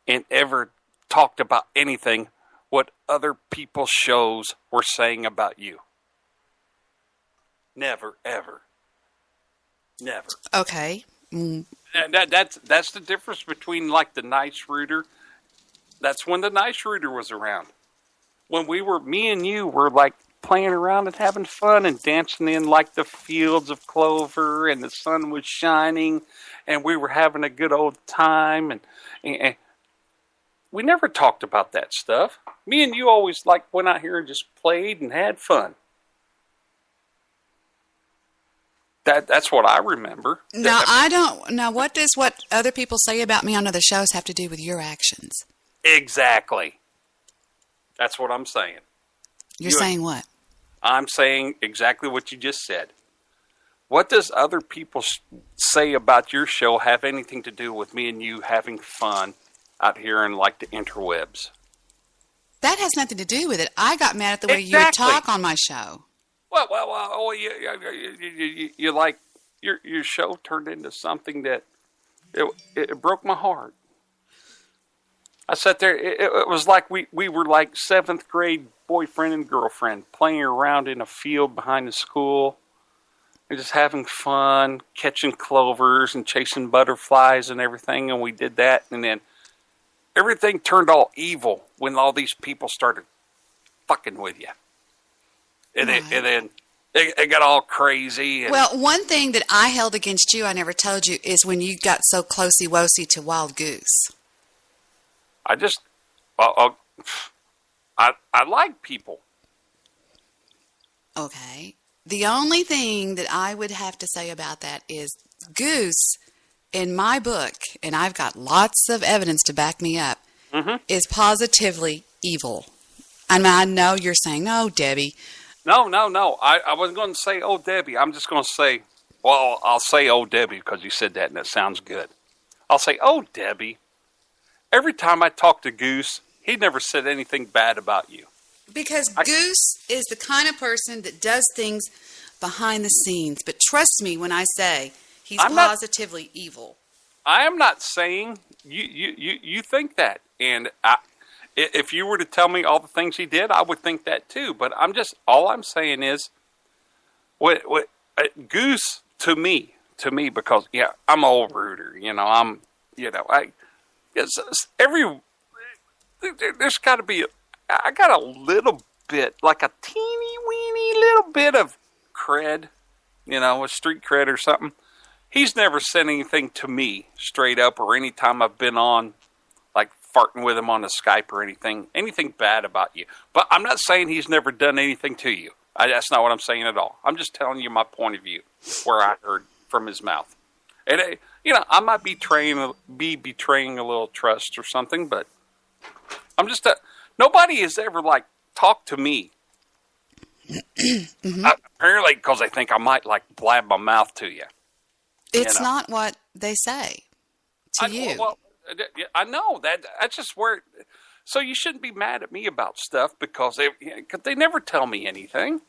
and ever talked about anything what other people's shows were saying about you. Never, ever. Never. Okay. Mm. That's the difference between the nice Rooter. That's when the nice Rooter was around. When me and you were playing around and having fun and dancing in the fields of clover and the sun was shining and we were having a good old time and we never talked about that stuff. Me and you always went out here and just played and had fun. That's what I remember. Now I don't. Now what does what other people say about me on other shows have to do with your actions? Exactly. That's what I'm saying. You're saying what? I'm saying exactly what you just said. What does other people say about your show have anything to do with me and you having fun out here in the interwebs? That has nothing to do with it. I got mad at the way you would talk on my show. Well, your show turned into something that it broke my heart. I sat there. It was like we were 7th grade boyfriend and girlfriend playing around in a field behind the school, and just having fun, catching clovers and chasing butterflies and everything. And we did that. And then everything turned all evil when all these people started fucking with you. And then it got all crazy. And well, one thing that I held against you, I never told you, is when you got so closey-wosey to Wild Goose. I like people. Okay. The only thing that I would have to say about that is Goose, in my book, and I've got lots of evidence to back me up, is positively evil. I mean, I know you're saying, no, Debbie. No. I wasn't going to say, oh, Debbie. I'm just going to say, well, I'll say, oh, Debbie, because you said that and it sounds good. I'll say, oh, Debbie. Every time I talk to Goose, he never said anything bad about you. Because Goose is the kind of person that does things behind the scenes. But trust me when I say he's positively evil. I am not saying you think that. And if you were to tell me all the things he did, I would think that too. But all I'm saying is, Goose to me, because I'm an old rooter. There's got to be. I got a little bit, like a teeny weeny little bit of cred, a street cred or something. He's never said anything to me straight up, or any time I've been on, like farting with him on the Skype or anything bad about you. But I'm not saying he's never done anything to you. That's not what I'm saying at all. I'm just telling you my point of view, where I heard from his mouth. And I might be betraying a little trust or something, but I'm just nobody has ever talked to me. Apparently, because they think I might blab my mouth to you. It's not what they say to you. Well, I know that. That's just where. So you shouldn't be mad at me about stuff because they never tell me anything.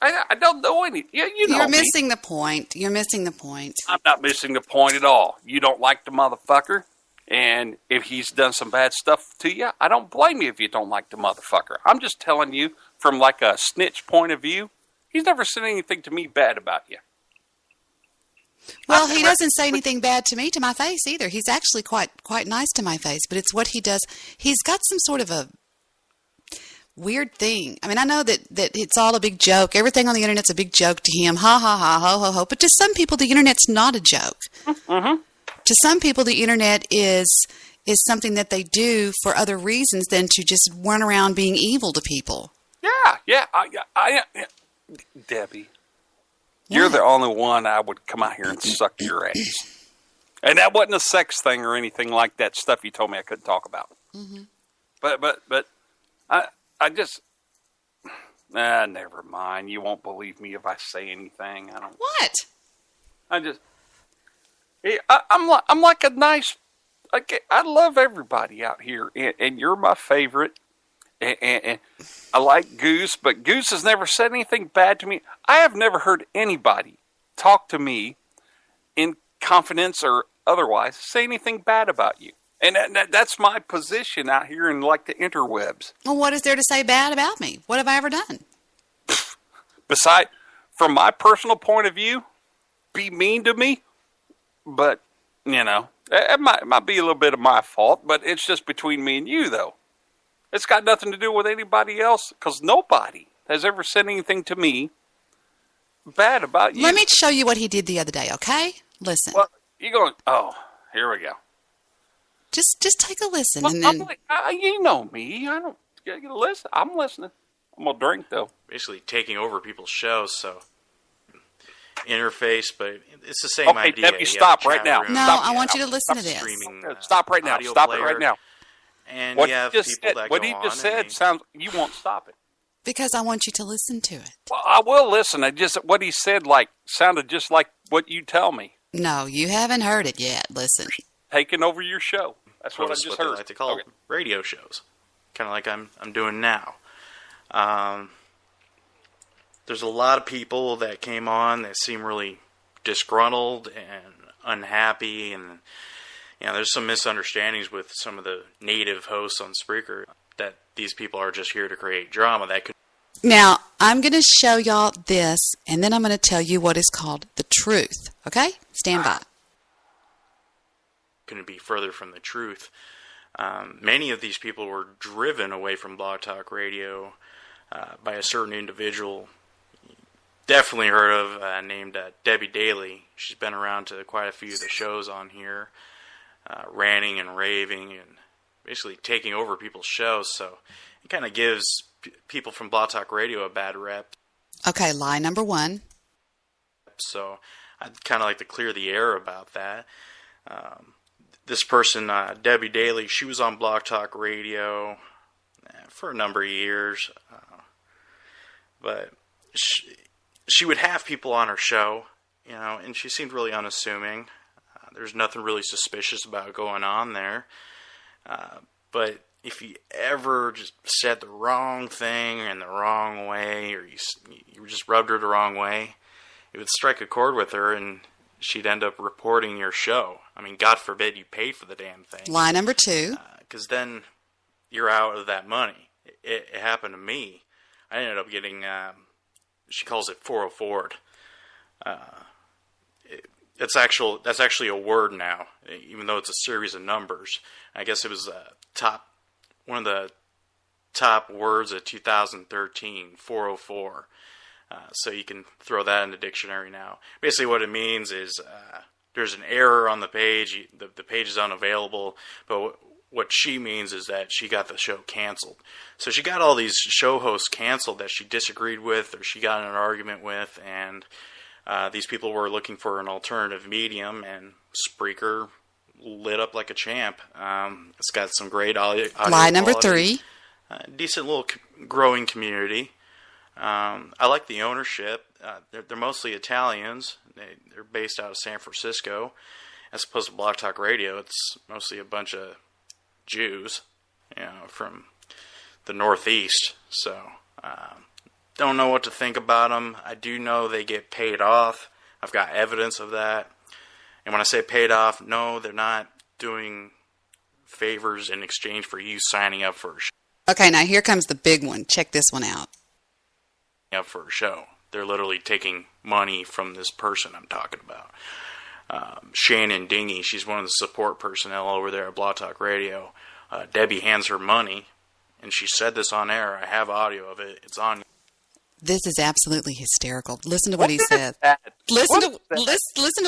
I don't know any. You're missing the point. You're missing the point. I'm not missing the point at all. You don't like the motherfucker. And if he's done some bad stuff to you, I don't blame you if you don't like the motherfucker. I'm just telling you from a snitch point of view, he's never said anything to me bad about you. Well, he doesn't say anything bad to me to my face either. He's actually quite nice to my face, but it's what he does. He's got some sort of a weird thing. I mean, I know that it's all a big joke. Everything on the internet's a big joke to him. Ha, ha, ha, ho, ho, ho. But to some people, the internet's not a joke. Mm-hmm. To some people, the internet is something that they do for other reasons than to just run around being evil to people. Yeah. Debbie, you're the only one I would come out here and suck your ass. And that wasn't a sex thing or anything like that stuff you told me I couldn't talk about. Mm-hmm. But I just never mind. You won't believe me if I say anything. I don't. What? I'm like a nice. I love everybody out here, and you're my favorite. And I like Goose, but Goose has never said anything bad to me. I have never heard anybody talk to me in confidence or otherwise say anything bad about you. And that's my position out here in the interwebs. Well, what is there to say bad about me? What have I ever done? Besides, from my personal point of view, be mean to me. But, it might be a little bit of my fault, but it's just between me and you, though. It's got nothing to do with anybody else, because nobody has ever said anything to me bad about you. Let me show you what he did the other day, okay? Listen. Well, you're going, here we go. Just take a listen. Well, and then you know me. I don't get to listen. I'm listening. I'm going to drink, though. Basically taking over people's shows, so interface, but it's the same idea. Okay, Debbie, stop right now. No, I want you to listen to this. Stop right now. Stop it right now. And what you have he people that what go he on just said sounds. You won't stop it. Because I want you to listen to it. Well, I will listen. What he said sounded just like what you tell me. No, you haven't heard it yet. Listen. Taking over your show. That's what I just heard. They like to call radio shows, kind of like I'm doing now. There's a lot of people that came on that seem really disgruntled and unhappy, and there's some misunderstandings with some of the native hosts on Spreaker that these people are just here to create drama. That could Now, I'm going to show y'all this, and then I'm going to tell you what is called the truth. Okay? Stand by. Couldn't be further from the truth. Many of these people were driven away from Blog Talk Radio by a certain individual. Definitely heard of, named Debbie Daly. She's been around to quite a few of the shows on here, ranting and raving and basically taking over people's shows. So it kind of gives people from Blog Talk Radio a bad rep. Okay, lie number 1. So I'd kind of like to clear the air about that. This person, Debbie Daly, she was on Blog Talk Radio for a number of years. But she would have people on her show, you know, and she seemed really unassuming. There's nothing really suspicious about going on there. But if you ever just said the wrong thing in the wrong way, or you just rubbed her the wrong way, it would strike a chord with her, and she'd end up reporting your show. I mean, God forbid you paid for the damn thing. Lie number 2. Because then you're out of that money. It happened to me. I ended up getting, she calls it 404'd. That's actually a word now, even though it's a series of numbers. I guess it was one of the top words of 2013, 404. So you can throw that in the dictionary now. Basically what it means is there's an error on the page, the page is unavailable, but what she means is that she got the show canceled. So she got all these show hosts canceled that she disagreed with or she got in an argument with, and these people were looking for an alternative medium, and Spreaker lit up like a champ. It's got some great audio Lie number quality, 3. Decent little growing community. I like the ownership. They're mostly Italians. They're based out of San Francisco. As opposed to Blog Talk Radio, it's mostly a bunch of Jews, you know, from the Northeast. So, don't know what to think about them. I do know they get paid off. I've got evidence of that. And when I say paid off, no, they're not doing favors in exchange for you signing up for a show. Okay, now here comes the big one. Check this one out. Up for a show. They're literally taking money from this person I'm talking about. Shannon Dingy, she's one of the support personnel over there at Blog Talk Radio. Debbie hands her money, and she said this on air. I have audio of it. It's on. This is absolutely hysterical. Listen to what he said. Listen to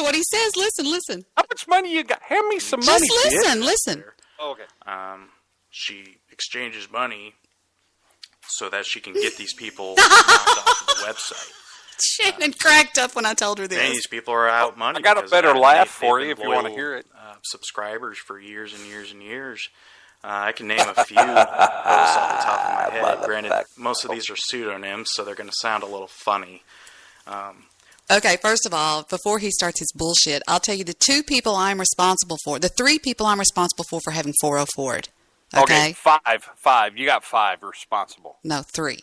what he says. Listen. How much money you got? Hand me some money. Just listen. Oh, okay. She exchanges money so that she can get these people off the website. Shannon cracked up when I told her this. Many of these people are out money. I got a better laugh for you if you want to hear it. Subscribers for years and years and years. I can name a few posts off the top of my head. Granted, most of these are pseudonyms, so they're going to sound a little funny. Okay, first of all, before he starts his bullshit, I'll tell you the 2 people I'm responsible for, the 3 people I'm responsible for having 404'd. Okay, 5. You got 5 responsible. No, 3.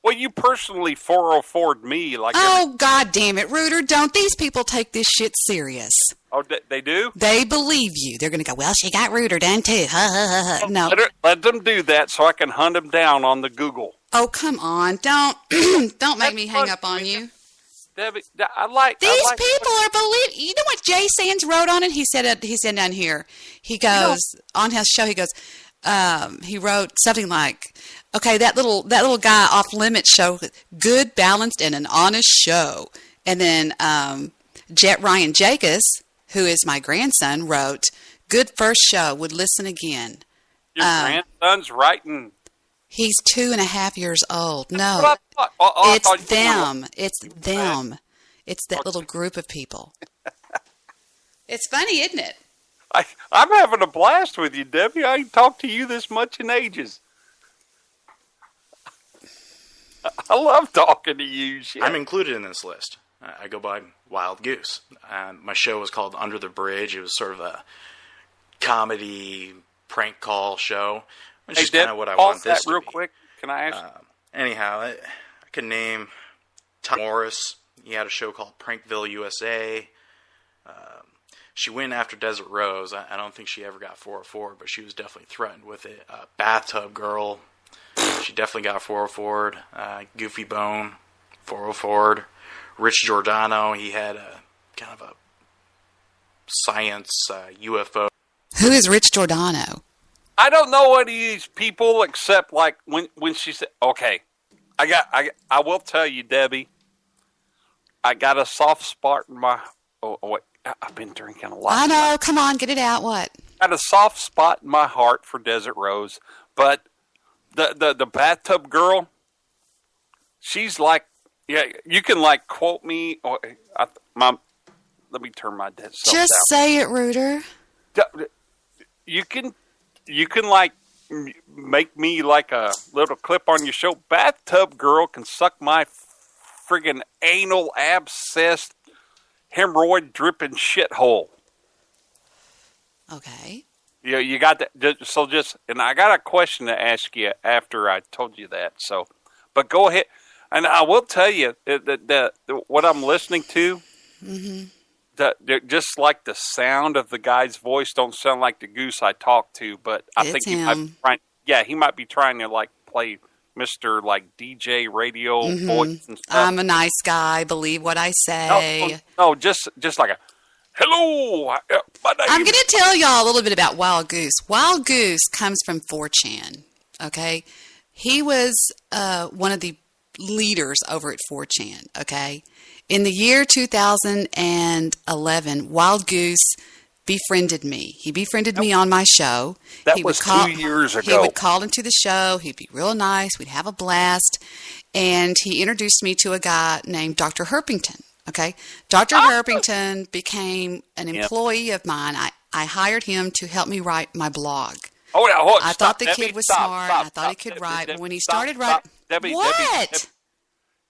Well, you personally 404'd me like. Oh, God damn it, Reuter! Don't these people take this shit serious? Oh, they do? They believe you. They're going to go, well, she got Reuter done too. Ha, ha, ha. No. Let them do that so I can hunt them down on the Google. Oh, come on. Don't make me hang up on you. Debbie, These people are believing. You know what Jay Sands wrote on it? He said down here. He goes, on his show, he goes, he wrote something like, okay, that little guy off limits show, good, balanced, and an honest show. And then Ryan Jacobs, who is my grandson, wrote, good first show, would listen again. Your grandson's writing. He's 2.5 years old. No, I it's them. It's them. It's that little group of people. It's funny, isn't it? I'm having a blast with you, Debbie. I ain't talked to you this much in ages. I love talking to you. Shit. I'm included in this list. I go by Wild Goose. My show was called Under the Bridge. It was sort of a comedy prank call show, which is kind of what I want this to be. Real quick, can I ask? Anyhow, I can name Tom Morris. He had a show called Prankville USA. She went after Desert Rose. I don't think she ever got 404, but she was definitely threatened with it. Bathtub Girl. She definitely got 404'd. Goofy Bone, 404'd. Rich Giordano, he had a kind of a science UFO. Who is Rich Giordano? I don't know any of these people except like when she said, okay, I will tell you, Debbie, I got a soft spot in my, wait, I've been drinking a lot. I know, tonight. Come on, get it out, what? I got a soft spot in my heart for Desert Rose, but the bathtub girl, she's like, yeah, you can like quote me, or let me turn my dead self Just down. say it, Rooter. You can like make me like a little clip on your show. Bathtub girl can suck my friggin' anal abscessed hemorrhoid dripping shithole. Okay. Yeah, you got that. So and I got a question to ask you after I told you that. So, but go ahead, and I will tell you that what I'm listening to. Mm-hmm. Just like the sound of the guy's voice don't sound like the goose I talked to, but I think he might be trying. Yeah, he might be trying to like play Mr. like DJ radio voice and stuff. I'm a nice guy. Believe what I say. No, just like a hello. I'm going to tell y'all a little bit about Wild Goose. Wild Goose comes from 4chan. Okay, he was one of the leaders over at 4chan. Okay. In the year 2011, Wild Goose befriended me. He befriended me on my show. That was 2 years ago. He would call into the show. He'd be real nice. We'd have a blast. And he introduced me to a guy named Dr. Herpington. Okay? Dr. Herpington became an employee of mine. I hired him to help me write my blog. I thought the kid was smart. I thought he could write. But when he started writing... What? Debbie.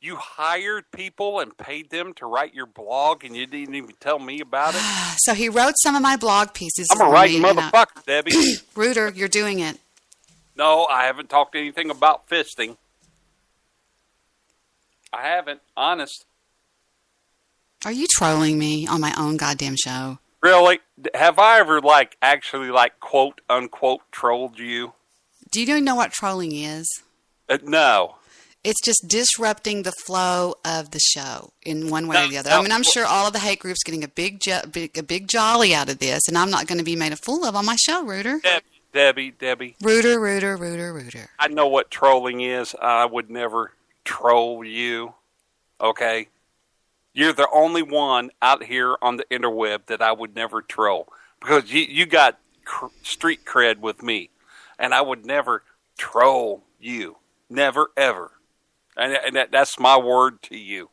You hired people and paid them to write your blog, and you didn't even tell me about it? So he wrote some of my blog pieces. I'm a writing motherfucker, Debbie. Rooter, you're doing it. No, I haven't talked anything about fisting. I haven't, honest. Are you trolling me on my own goddamn show? Really? Have I ever, actually, quote, unquote, trolled you? Do you know what trolling is? No. It's just disrupting the flow of the show in one way or the other. I mean, I'm sure all of the hate groups getting a big jolly out of this, and I'm not going to be made a fool of on my show, Rooter. Debbie. Rooter. I know what trolling is. I would never troll you, okay? You're the only one out here on the interweb that I would never troll, because you got street cred with me, and I would never troll you. Never, ever. And that's my word to you.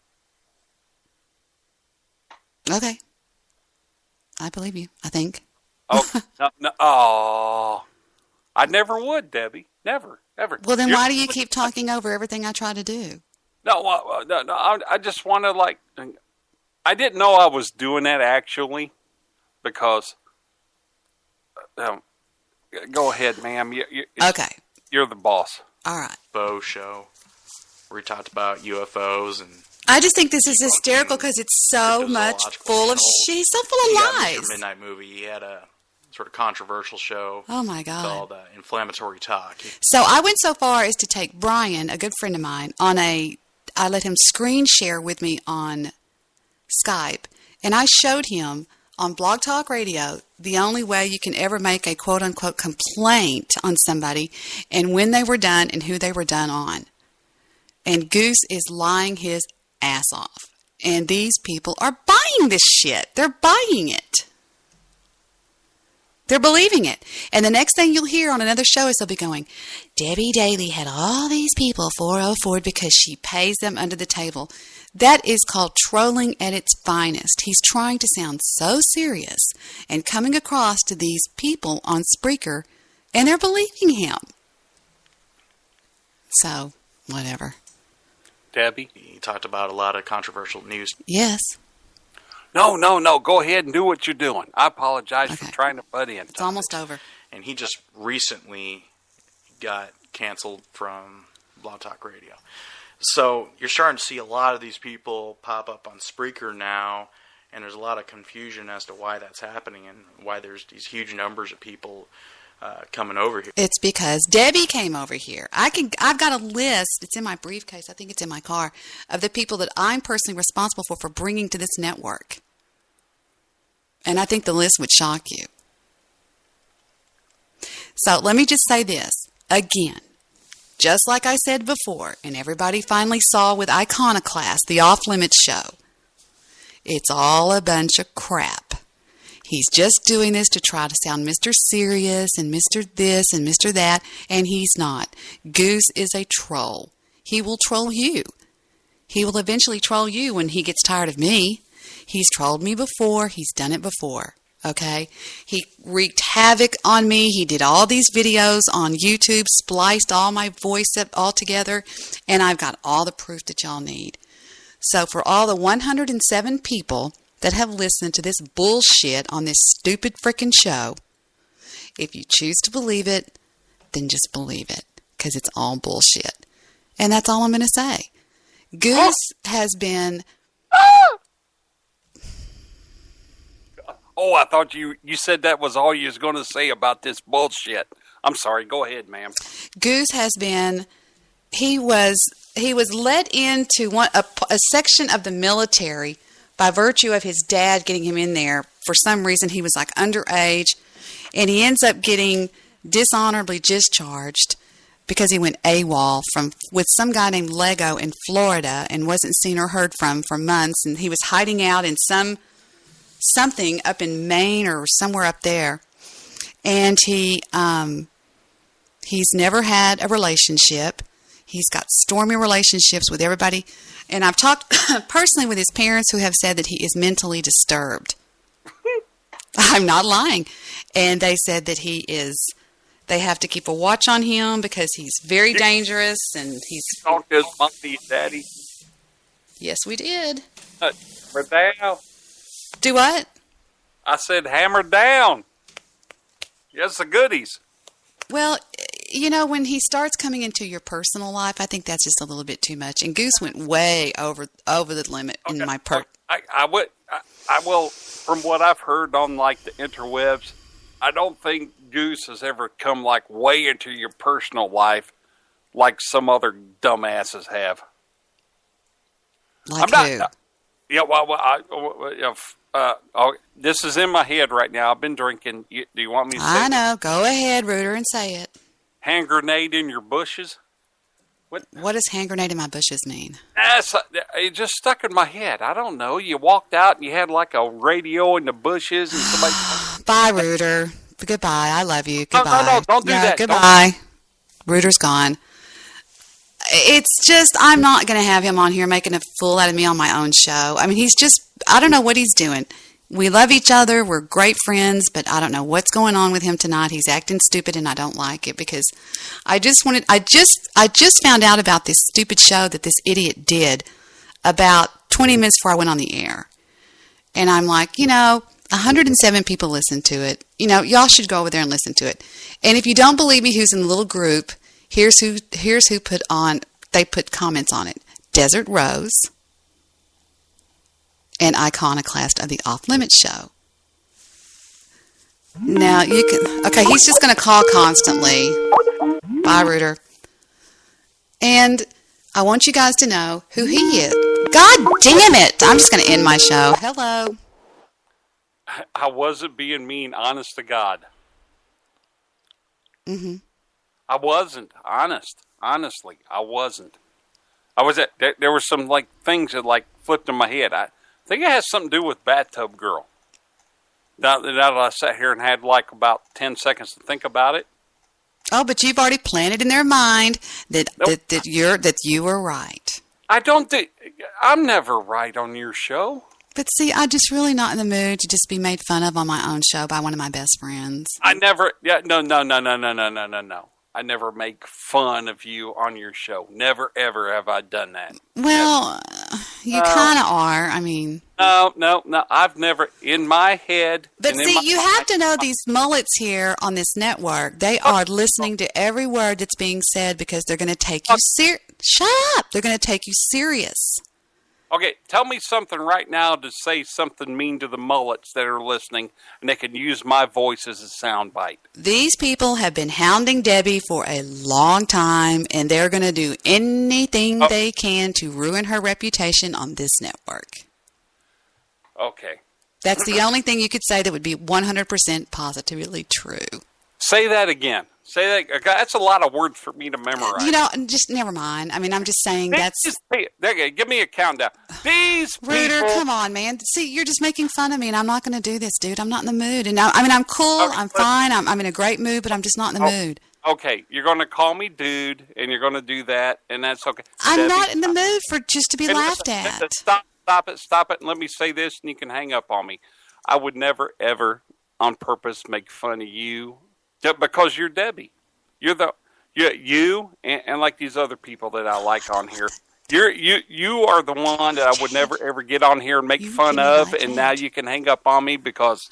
Okay. I believe you, I think. Oh, no. Oh, I never would, Debbie. Never, ever. Well, then why do you keep talking over everything I try to do? No. I just want to, I didn't know I was doing that, actually, because... go ahead, ma'am. Okay. You're the boss. All right. Bo show where he talked about UFOs, and I just think this is hysterical because it's so much full of shit. He's so full of lies. Mr. Midnight Movie, he had a sort of controversial show. Oh my God. Called Inflammatory Talk. So I went so far as to take Brian, a good friend of mine, I let him screen share with me on Skype, and I showed him on Blog Talk Radio the only way you can ever make a quote-unquote complaint on somebody and when they were done and who they were done on. And Goose is lying his ass off. And these people are buying this shit. They're buying it. They're believing it. And the next thing you'll hear on another show is they'll be going, Debbie Daly had all these people 404'd because she pays them under the table. That is called trolling at its finest. He's trying to sound so serious and coming across to these people on Spreaker, and they're believing him. So, whatever. Debbie? He talked about a lot of controversial news. Yes. No. Go ahead and do what you're doing. I apologize for trying to butt in. It's almost over. And he just recently got canceled from Blog Talk Radio. So you're starting to see a lot of these people pop up on Spreaker now, and there's a lot of confusion as to why that's happening and why there's these huge numbers of people coming over here. It's because Debbie came over here. I've got a list. It's in my briefcase. I think it's in my car of the people that I'm personally responsible for bringing to this network. And I think the list would shock you. So let me just say this again. Just like I said before, and everybody finally saw with Iconoclast, the Off Limits show, it's all a bunch of crap. He's just doing this to try to sound Mr. Serious and Mr. This and Mr. That, and he's not. Goose is a troll. He will troll you. He will eventually troll you when he gets tired of me. He's trolled me before. He's done it before. Okay? He wreaked havoc on me. He did all these videos on YouTube, spliced all my voice up all together, and I've got all the proof that y'all need. So for all the 107 people that have listened to this bullshit on this stupid frickin' show, if you choose to believe it, then just believe it, because it's all bullshit. And that's all I'm going to say. Goose has been... Oh, I thought you said that was all you was going to say about this bullshit. I'm sorry. Go ahead, ma'am. Goose has been... He was let into a section of the military by virtue of his dad getting him in there. For some reason, he was like underage, and he ends up getting dishonorably discharged because he went AWOL with some guy named Lego in Florida and wasn't seen or heard from for months, and he was hiding out in something up in Maine or somewhere up there, and he's never had a relationship. He's got stormy relationships with everybody. And I've talked personally with his parents who have said that he is mentally disturbed. I'm not lying. And they said that they have to keep a watch on him because he's very dangerous and he's... Talk to his mommy and daddy. Yes, we did. Hammer down. Do what? I said hammer down. Yes, the goodies. Well, you know, when he starts coming into your personal life, I think that's just a little bit too much. And Goose went way over the limit in my I will, from what I've heard on like the interwebs, I don't think Goose has ever come like way into your personal life like some other dumbasses have. Like who? This is in my head right now. I've been drinking. Do you want me to say I know. Go ahead, Rooter, and say it. Hand grenade in your bushes? What does hand grenade in my bushes mean? It just stuck in my head. I don't know. You walked out and you had like a radio in the bushes and somebody... Bye, Rooter. Goodbye. I love you. Goodbye. No, don't do that. Goodbye. Rooter's gone. It's just, I'm not going to have him on here making a fool out of me on my own show. I mean, he's just, I don't know what he's doing. We love each other. We're great friends, but I don't know what's going on with him tonight. He's acting stupid, and I don't like it because I just found out about this stupid show that this idiot did about 20 minutes before I went on the air. And I'm like, 107 people listened to it. Y'all should go over there and listen to it. And if you don't believe me, who's in the little group, here's who they put comments on it. Desert Rose and Iconoclast of the Off Limits show. Now you can, okay, he's just going to call constantly. Bye, Rooter. And I want you guys to know who he is. God damn it! I'm just going to end my show. Hello. I wasn't being mean, honest to God. Mm-hmm. I wasn't, honestly, I wasn't. There were some, like, things that, like, flipped in my head. I think it has something to do with Bathtub Girl. Now that I sat here and had, like, about 10 seconds to think about it. Oh, but you've already planted in their mind that you were right. I don't think, I'm never right on your show. But see, I'm just really not in the mood to just be made fun of on my own show by one of my best friends. No. I never make fun of you on your show. Never, ever have I done that. Well, you kind of are. I mean... No. I've never, in my head... But see, you have to know these mullets here on this network, they are listening to every word that's being said because they're going to take you Shut up! They're going to take you serious. Okay, tell me something right now to say something mean to the mullets that are listening, and they can use my voice as a soundbite. These people have been hounding Debbie for a long time, and they're going to do anything they can to ruin her reputation on this network. Okay. That's the only thing you could say that would be 100% positively true. Say that again. Say that. That's a lot of words for me to memorize. Just never mind. I mean, I'm just saying give me a countdown. These Ruder, people... come on, man. See, you're just making fun of me, and I'm not going to do this, dude. I'm not in the mood. And I'm cool. Okay, I'm fine. I'm in a great mood, but I'm just not in the mood. Okay, you're going to call me dude, and you're going to do that, and that's okay. I'm Debbie, not in the mood for just to be laughed at. Stop it, and let me say this, and you can hang up on me. I would never, ever, on purpose, make fun of you, because you're Debbie. You and like these other people that I like on here. You are the one that I would never, ever get on here and make fun of, and now you can hang up on me because...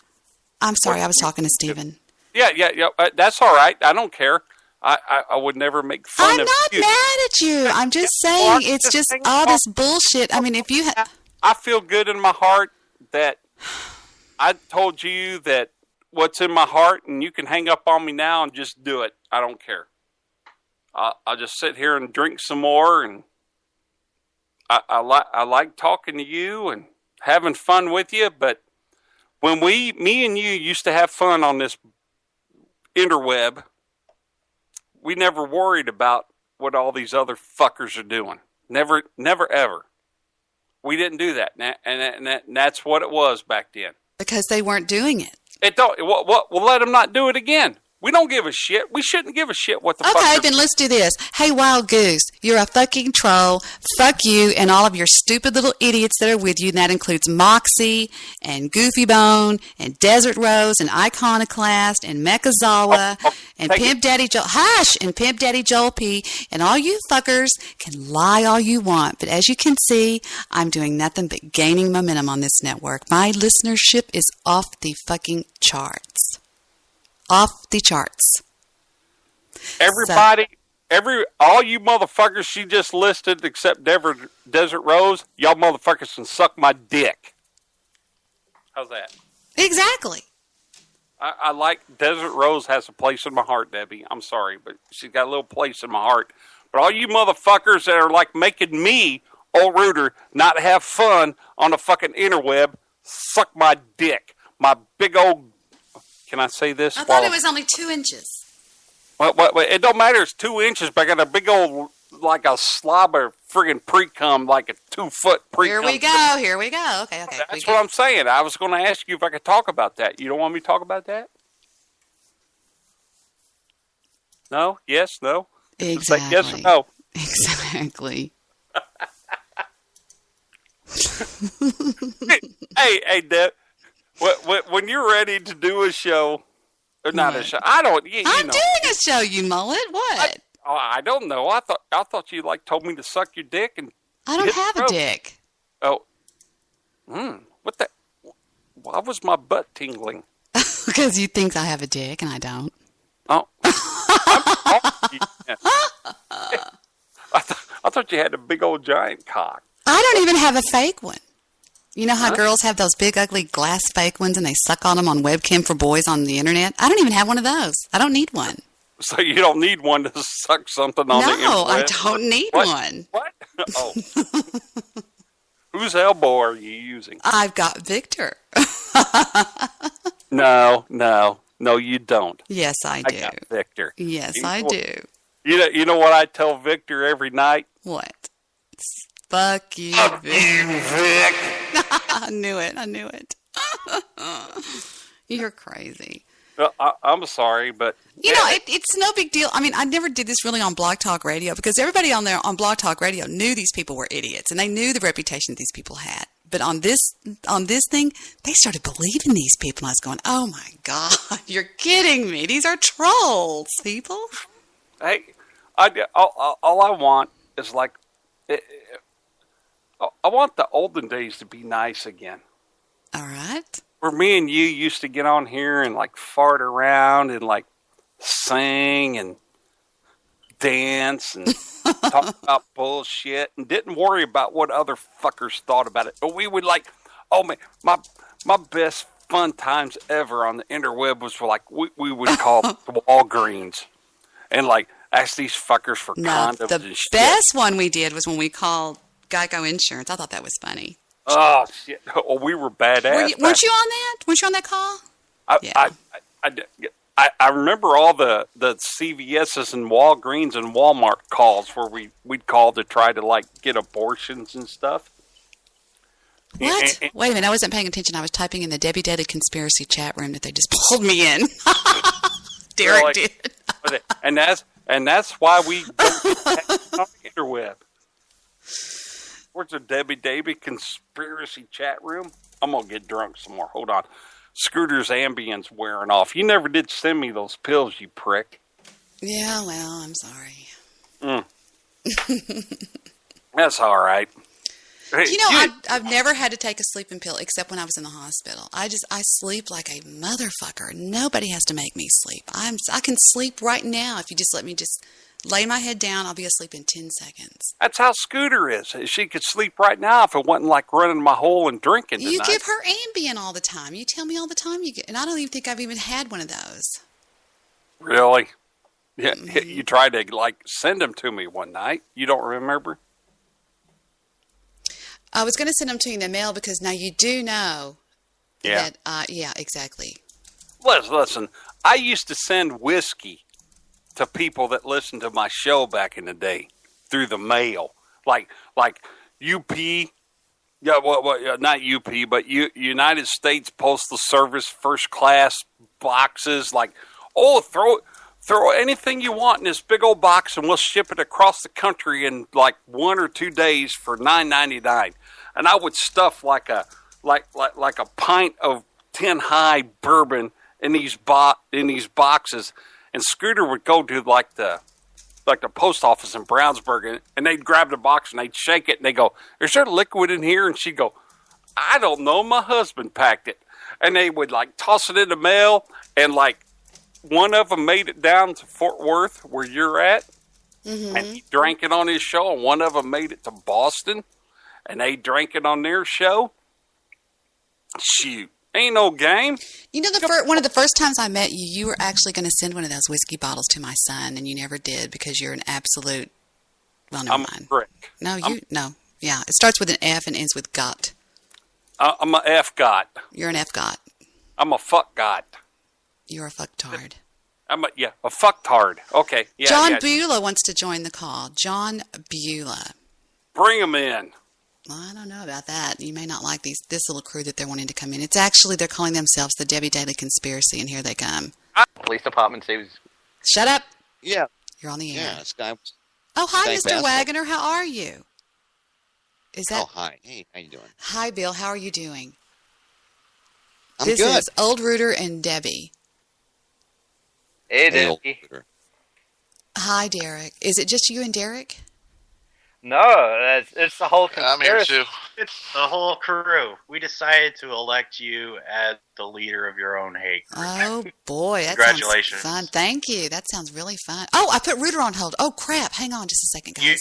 I'm sorry, I was talking to Stephen. Yeah, that's all right. I don't care. I would never make fun of you. I'm not mad at you. I'm just saying it's just all this bullshit. I mean, if you... I feel good in my heart that I told you that what's in my heart, and you can hang up on me now and just do it. I don't care. I'll just sit here and drink some more, and I like talking to you and having fun with you, but when me and you used to have fun on this interweb, we never worried about what all these other fuckers are doing. Never, ever. We didn't do that, and that's what it was back then. Because they weren't doing it. We'll let them not do it again. We don't give a shit. We shouldn't give a shit what the fuck. Okay, then let's do this. Hey, Wild Goose, you're a fucking troll. Fuck you and all of your stupid little idiots that are with you. And that includes Moxie and Goofy Bone and Desert Rose and Iconoclast and Mechazawa and Pimp Daddy Joel. Hush! And Pimp Daddy Joel P. And all you fuckers can lie all you want. But as you can see, I'm doing nothing but gaining momentum on this network. My listenership is off the fucking charts. Off the charts. Everybody, all you motherfuckers she just listed except Desert Rose, y'all motherfuckers can suck my dick. How's that? Exactly. I like Desert Rose has a place in my heart, Debbie. I'm sorry, but she's got a little place in my heart. But all you motherfuckers that are like making me, old Rooter, not have fun on the fucking interweb, suck my dick. My big old... Can I say this? I thought it was only 2 inches. Well, it don't matter. It's 2 inches, but I got a big old, like a slob of friggin' pre-cum, like a 2-foot pre-cum. Here we go. Okay. That's what I'm saying. I was going to ask you if I could talk about that. You don't want me to talk about that? No? Yes? No? Exactly. Like yes or no? Exactly. Hey, Deb. When you're ready to do a show, or not a show, I don't. I'm doing a show, you mullet. What? I don't know. I thought you told me to suck your dick and. I don't have a dick. Oh. What the? Why was my butt tingling? Because you think I have a dick and I don't. Oh. I thought you had a big old giant cock. I don't even have a fake one. You know how girls have those big, ugly glass fake ones and they suck on them on webcam for boys on the internet? I don't even have one of those. I don't need one. So you don't need one to suck something on the internet? No, I don't need one. What? Oh. Whose elbow are you using? I've got Victor. No, you don't. Yes, I do. I got Victor. Yes, I do. You know what I tell Victor every night? What? Fuck you, Fuck Vic. you, Vic. I knew it. You're crazy. I'm sorry, but... You know, it's no big deal. I mean, I never did this really on Blog Talk Radio because everybody on Blog Talk Radio knew these people were idiots and they knew the reputation these people had. But on this thing, they started believing these people. And I was going, oh my God, you're kidding me. These are trolls, people. Hey, all I want is like... I want the olden days to be nice again. All right. Where me and you used to get on here and like fart around and like sing and dance and talk about bullshit and didn't worry about what other fuckers thought about it. But we would like, oh man, my best fun times ever on the interweb was like we would call Walgreens and like ask these fuckers for condoms the and shit. best one we did was when we called Geico Insurance. I thought that was funny. Oh shit! Oh, we were badass. Weren't you on that? Weren't you on that call? I remember all the CVS's and Walgreens and Walmart calls where we'd call to try to like get abortions and stuff. What? Wait a minute! I wasn't paying attention. I was typing in the Debbie Daily conspiracy chat room that they just pulled me in. Derek did. and that's why we don't have on the interweb. Where's the Debbie Daily conspiracy chat room? I'm gonna get drunk some more. Hold on. Scooter's Ambien's wearing off. You never did send me those pills, you prick. Yeah, well, I'm sorry. That's all right. Hey, you know, I've never had to take a sleeping pill except when I was in the hospital. I sleep like a motherfucker. Nobody has to make me sleep. I can sleep right now if you just let me just lay my head down. I'll be asleep in 10 seconds. That's how Scooter is. She could sleep right now if it wasn't like running my hole and drinking tonight. You give her Ambien all the time. You tell me all the time you get, and I don't even think I've even had one of those. Really? Yeah, you tried to like send them to me one night. You don't remember? I was going to send them to you in the mail because now you do know that, yeah, exactly. Listen, I used to send whiskey to people that listened to my show back in the day through the mail. Like UP, not UP, but United States Postal Service first class boxes. Like, throw anything you want in this big old box and we'll ship it across the country in like 1 or 2 days for $9.99. And I would stuff like a pint of 10 high bourbon in these boxes, and Scooter would go to like the post office in Brownsburg, and they'd grab the box and they'd shake it and they go, "Is there liquid in here?" And she'd go, "I don't know, my husband packed it." And they would like toss it in the mail, and like one of them made it down to Fort Worth where you're at, and he drank it on his show, and one of them made it to Boston, and they drank it on their show. Shoot, ain't no game. You know, one of the first times I met you, you were actually going to send one of those whiskey bottles to my son, and you never did because you're an absolute. Well, never mind. Prick. No, yeah, it starts with an F and ends with got. I'm a F got. You're an F got. I'm a fuck got. You're a fucktard. I'm a fucktard. Okay. Yeah, John Beulah wants to join the call. John Beulah. Bring him in. Well, I don't know about that. You may not like this little crew that they're wanting to come in. It's actually, they're calling themselves the Debbie Daily Conspiracy, and here they come. Police department says. Shut up. Yeah. You're on the air. Yeah, Sky. Oh, hi, Mr. Wagoner. How are you? Is that? Oh, hi. Hey, how you doing? Hi, Bill. How are you doing? I'm this good. Is Old Rooter and Debbie. Hey, Debbie. Hi, Derek. Is it just you and Derek? No, it's the whole conspiracy. I'm here too. It's the whole crew. We decided to elect you as the leader of your own hate group. Oh, boy. That Congratulations. Sounds fun. Thank you. That sounds really fun. Oh, I put Rooter on hold. Oh, crap. Hang on just a second, guys.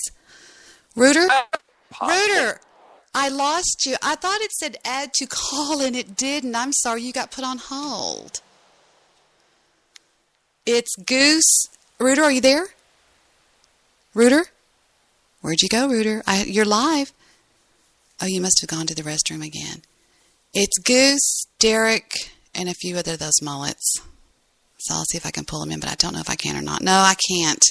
Rooter? Rooter, I lost you. I thought it said add to call, and it didn't. I'm sorry. You got put on hold. It's Goose. Rooter, are you there? Rooter? Where'd you go, Rooter? You're live. Oh, you must have gone to the restroom again. It's Goose, Derek, and a few other those mullets. So I'll see if I can pull them in, but I don't know if I can or not. No, I can't.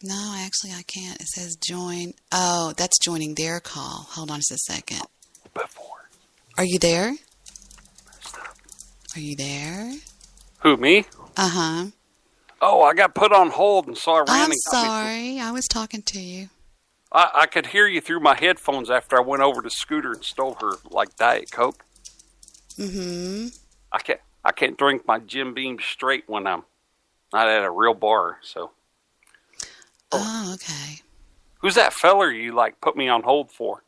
No, actually I can't. It says join. Oh, that's joining their call. Hold on just a second. Are you there? Are you there? Who, me? Uh-huh. Oh, I got put on hold, and so I ran. I'm sorry. I was talking to you. I could hear you through my headphones after I went over to Scooter and stole her, like, Diet Coke. Mm-hmm. I can't drink my Jim Beam straight when I'm not at a real bar, so. Oh, okay. Who's that feller you, like, put me on hold for?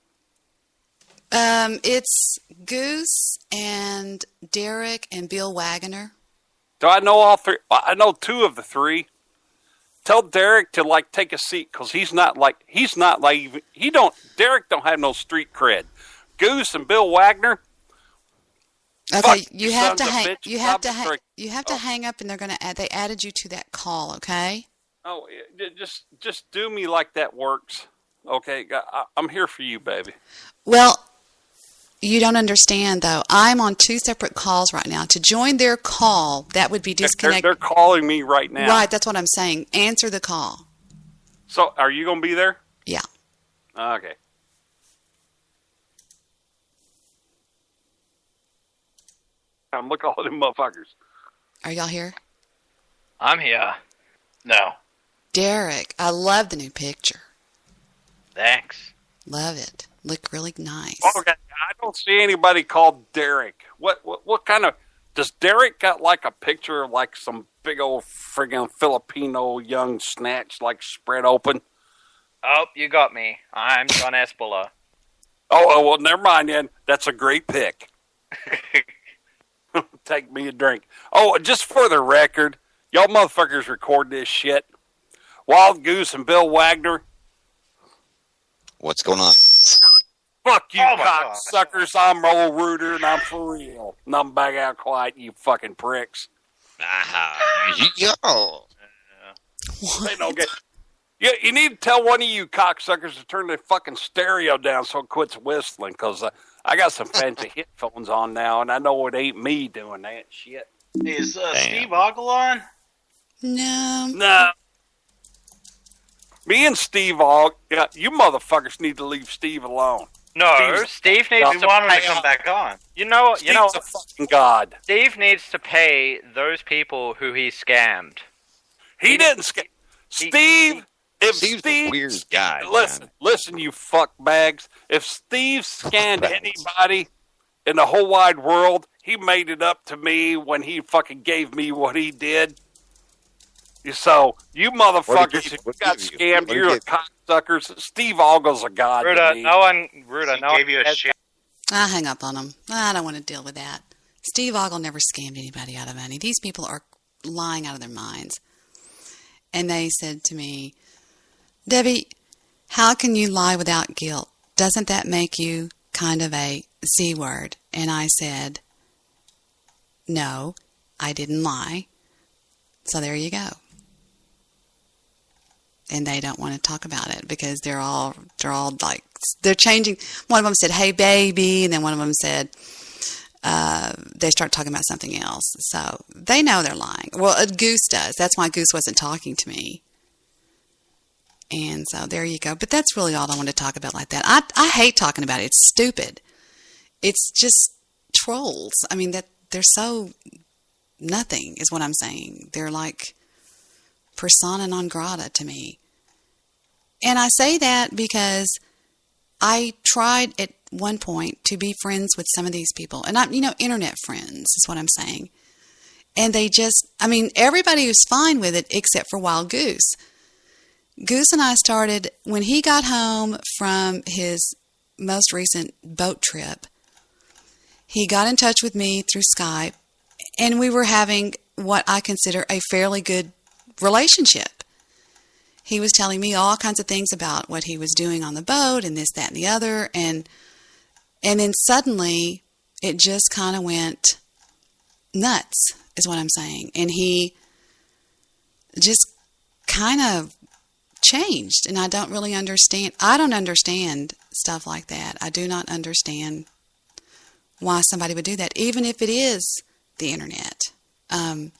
It's Goose and Derek and Bill Wagoner. Do I know all three? I know two of the three. Tell Derek to like take a seat because Derek don't have no street cred. Goose and Bill Wagner. Okay, you have to hang. You have to hang up, and they added you to that call. Okay. Oh, just do me like that works. Okay, I'm here for you, baby. Well, you don't understand though. I'm on two separate calls right now. To join their call, that would be disconnected. They're calling me right now. Right, that's what I'm saying. Answer the call. So, are you gonna be there? Yeah. Okay. Look at all them motherfuckers. Are y'all here? I'm here. No. Derek, I love the new picture. Thanks. Love it. Look really nice. Okay, I don't see anybody called Derek. What kind of... Does Derek got like a picture of like some big old friggin' Filipino young snatch like spread open? Oh, you got me. I'm John Espola. Oh, well, never mind then. That's a great pick. Take me a drink. Oh, just for the record, y'all motherfuckers record this shit. Wild Goose and Bill Wagner. What's going on? Fuck you, cocksuckers. I'm Roll Rooter, and I'm for real. And I'm back out quiet, you fucking pricks. Yo. They don't get... You need to tell one of you cocksuckers to turn their fucking stereo down so it quits whistling, because I got some fancy headphones on now, and I know it ain't me doing that shit. Is Steve Ogle on? No. Me and Steve all... Yeah, you motherfuckers need to leave Steve alone. No, Steve needs to want him to come back on. Steve's a fucking god. Steve needs to pay those people who he scammed. He didn't scam. Steve... Steve's a weird guy. Listen, you fuck bags. If Steve scammed anybody in the whole wide world, he made it up to me when he fucking gave me what he did. So, you motherfuckers who got scammed, you're cocksuckers. Steve Ogle's a god to me. Ruda, gave you a shit. I'll hang up on him. I don't want to deal with that. Steve Ogle never scammed anybody out of money. These people are lying out of their minds. And they said to me, Debbie, how can you lie without guilt? Doesn't that make you kind of a C word? And I said, no, I didn't lie. So there you go. And they don't want to talk about it because they're all like, they're changing. One of them said, hey, baby. And then one of them said, they start talking about something else. So they know they're lying. Well, Goose does. That's why Goose wasn't talking to me. And so there you go. But that's really all I want to talk about like that. I hate talking about it. It's stupid. It's just trolls. I mean, that they're so nothing is what I'm saying. They're like persona non grata to me. And I say that because I tried at one point to be friends with some of these people. And I'm, internet friends is what I'm saying. And they just, everybody was fine with it except for Wild Goose. Goose and I started, when he got home from his most recent boat trip, he got in touch with me through Skype, and we were having what I consider a fairly good relationship. He was telling me all kinds of things about what he was doing on the boat and this, that, and the other, and then suddenly it just kind of went nuts, is what I'm saying. And he just kind of changed, and I don't really understand. I don't understand stuff like that. I do not understand why somebody would do that, even if it is the internet. On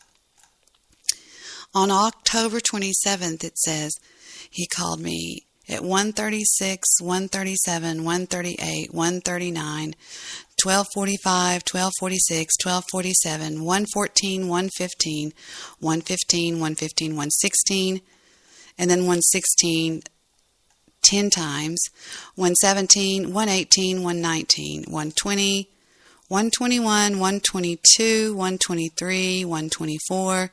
October 27th, it says he called me at 1:36, 1:37, 1:38, 1:39, 12:45, 12:46, 12:47, 1:14, 1:15, 1:15, 1:15, 1:16, and then 1:16 10 times, 1:17, 1:18, 1:19, 1:20, 1:21, 1:22, 1:23, 1:24,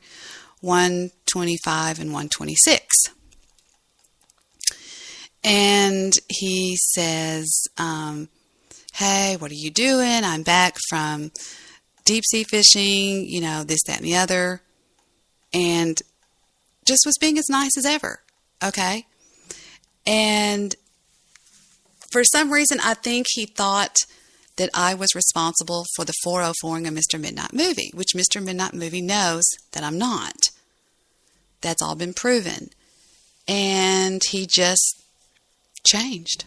1:25, and 1:26. And he says, hey, what are you doing? I'm back from deep sea fishing, you know, this, that, and the other, and just was being as nice as ever, okay? And for some reason, I think he thought that I was responsible for the 404ing of Mr. Midnight Movie, which Mr. Midnight Movie knows that I'm not. That's all been proven. And he just changed.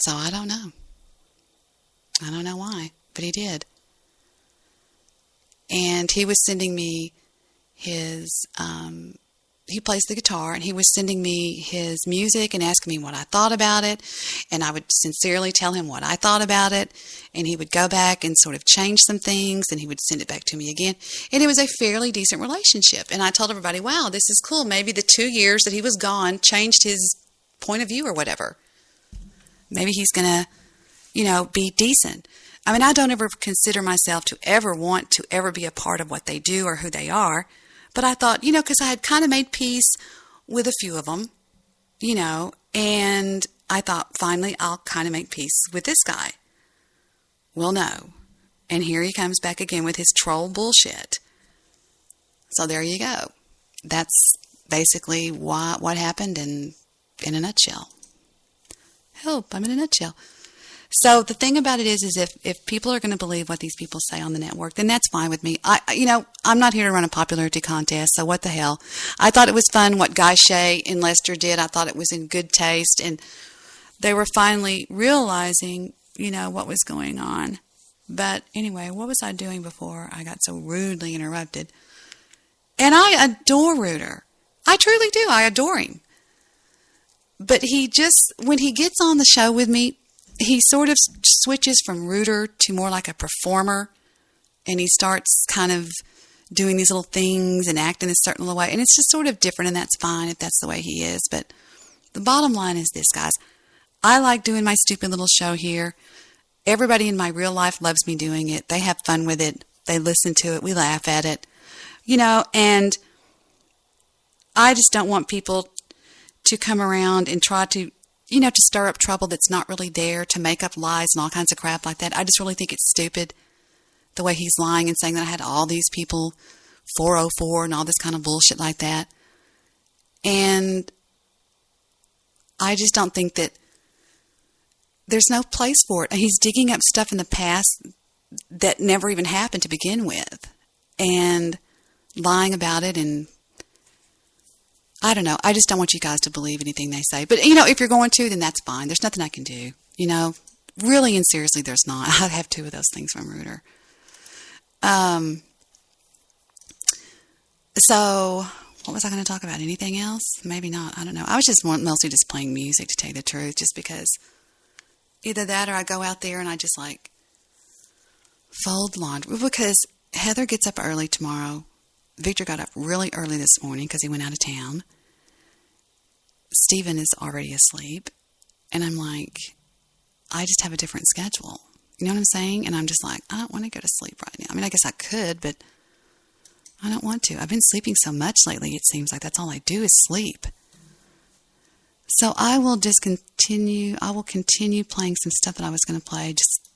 So I don't know. I don't know why, but he did. And he was sending me his, he plays the guitar, and he was sending me his music and asking me what I thought about it, and I would sincerely tell him what I thought about it, and he would go back and sort of change some things, and he would send it back to me again, and it was a fairly decent relationship. And I told everybody, wow, this is cool. Maybe the 2 years that he was gone changed his point of view or whatever. Maybe he's going to, you know, be decent. I mean, I don't ever consider myself to ever want to ever be a part of what they do or who they are. But I thought, you know, because I had kind of made peace with a few of them, you know, and I thought, finally, I'll kind of make peace with this guy. Well, no. And here he comes back again with his troll bullshit. So there you go. That's basically what happened in a nutshell. Help, I'm in a nutshell. So the thing about it is if people are going to believe what these people say on the network, then that's fine with me. I'm not here to run a popularity contest, so what the hell. I thought it was fun what Guy Shea and Lester did. I thought it was in good taste, and they were finally realizing, you know, what was going on. But anyway, what was I doing before I got so rudely interrupted? And I adore Rooter. I truly do. I adore him. But he just, when he gets on the show with me, he sort of switches from Rooter to more like a performer, and he starts kind of doing these little things and acting a certain little way, and it's just sort of different, and that's fine if that's the way he is. But the bottom line is this, guys. I like doing my stupid little show here. Everybody in my real life loves me doing it. They have fun with it. They listen to it. We laugh at it. You know, and I just don't want people to come around and try to, you know, to stir up trouble that's not really there, to make up lies and all kinds of crap like that. I just really think it's stupid the way he's lying and saying that I had all these people 404 and all this kind of bullshit like that. And I just don't think that there's no place for it. He's digging up stuff in the past that never even happened to begin with and lying about it, and I don't know. I just don't want you guys to believe anything they say. But, you know, if you're going to, then that's fine. There's nothing I can do. You know, really and seriously, there's not. I have 2 of those things from Rooter. So, what was I going to talk about? Anything else? Maybe not. I don't know. I was just mostly just playing music, to tell you the truth, just because either that or I go out there and I just, like, fold laundry. Because Heather gets up early tomorrow. Victor got up really early this morning because he went out of town. Stephen is already asleep. And I'm like, I just have a different schedule. You know what I'm saying? And I'm just like, I don't want to go to sleep right now. I mean, I guess I could, but I don't want to. I've been sleeping so much lately, it seems like that's all I do is sleep. So I will just continue playing some stuff that I was going to play just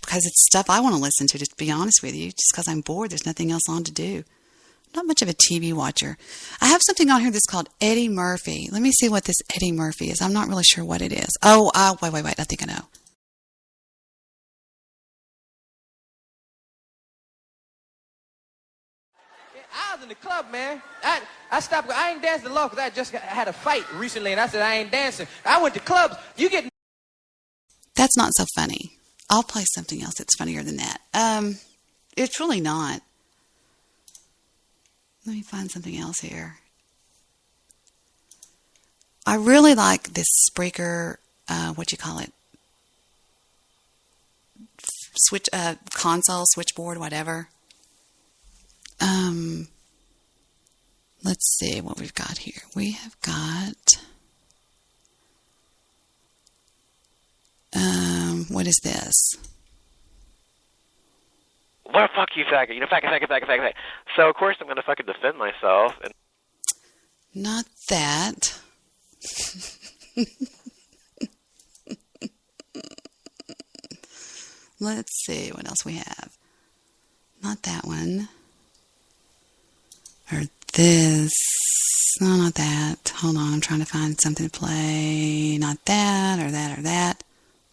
because it's stuff I want to listen to be honest with you, just because I'm bored. There's nothing else on to do. Not much of a TV watcher. I have something on here that's called Eddie Murphy. Let me see what this Eddie Murphy is. I'm not really sure what it is. Oh, wait. I think I know. I was in the club, man. I stopped. I ain't dancing alone because I just had a fight recently, and I said I ain't dancing. I went to clubs. You get. That's not so funny. I'll play something else that's funnier than that. It's really not. Let me find something else here. I really like this Spreaker, console, switchboard, whatever. Let's see what we've got here. We have got, what is this? Well, fuck you, faggot. You know, faggot. So, of course, I'm going to fucking defend myself. And not that. Let's see what else we have. Not that one. Or this. No, not that. Hold on, I'm trying to find something to play. Not that, or that, or that.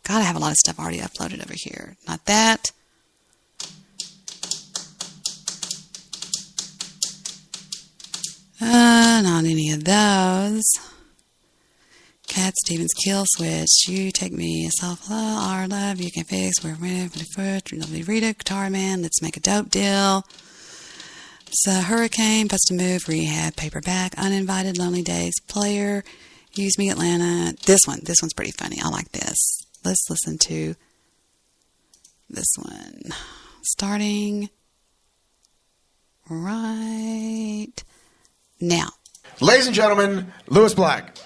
God, I have a lot of stuff already uploaded over here. Not that. Not any of those. Cat Stevens Kill Switch. You take me. Self-love, our love. You can fix. We're ready for the foot. Lovely Rita. Guitar Man. Let's make a dope deal. It's a Hurricane. Bust a Move. Rehab. Paperback. Uninvited. Lonely Days. Player. Use Me Atlanta. This one's pretty funny. I like this. Let's listen to this one. Starting right now. Ladies and gentlemen, Lewis Black.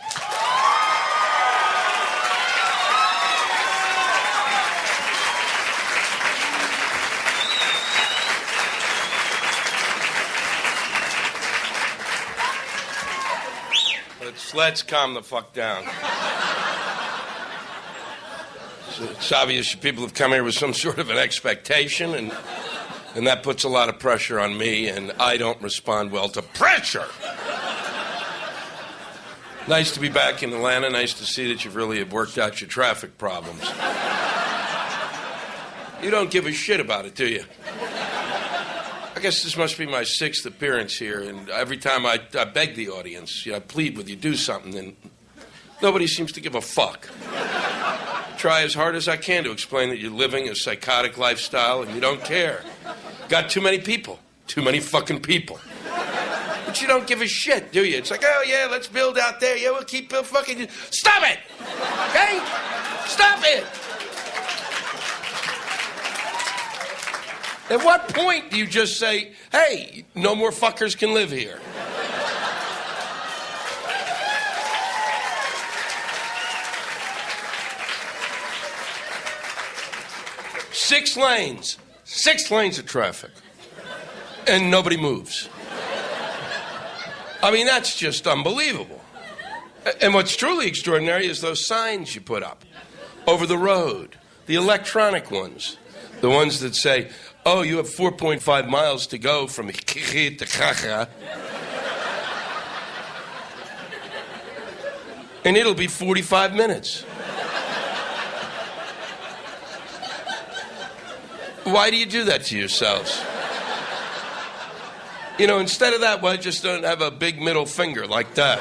Let's calm the fuck down. It's obvious people have come here with some sort of an expectation, and that puts a lot of pressure on me, and I don't respond well to pressure. Nice to be back in Atlanta. Nice to see that you really have worked out your traffic problems. You don't give a shit about it, do you? I guess this must be my 6th appearance here, and every time I beg the audience, I plead with you, do something, and nobody seems to give a fuck. Try as hard as I can to explain that you're living a psychotic lifestyle and you don't care. Got too many people. Too many fucking people. But you don't give a shit, do you? It's like, oh, yeah, let's build out there. Yeah, we'll keep fucking... Stop it! Okay? Stop it! At what point do you just say, hey, no more fuckers can live here? Six lanes of traffic, and nobody moves. I mean, that's just unbelievable. And what's truly extraordinary is those signs you put up over the road, the electronic ones, the ones that say, oh, you have 4.5 miles to go from to Caja, and it'll be 45 minutes. Why do you do that to yourselves? You know, instead of that, why just don't have a big middle finger like that?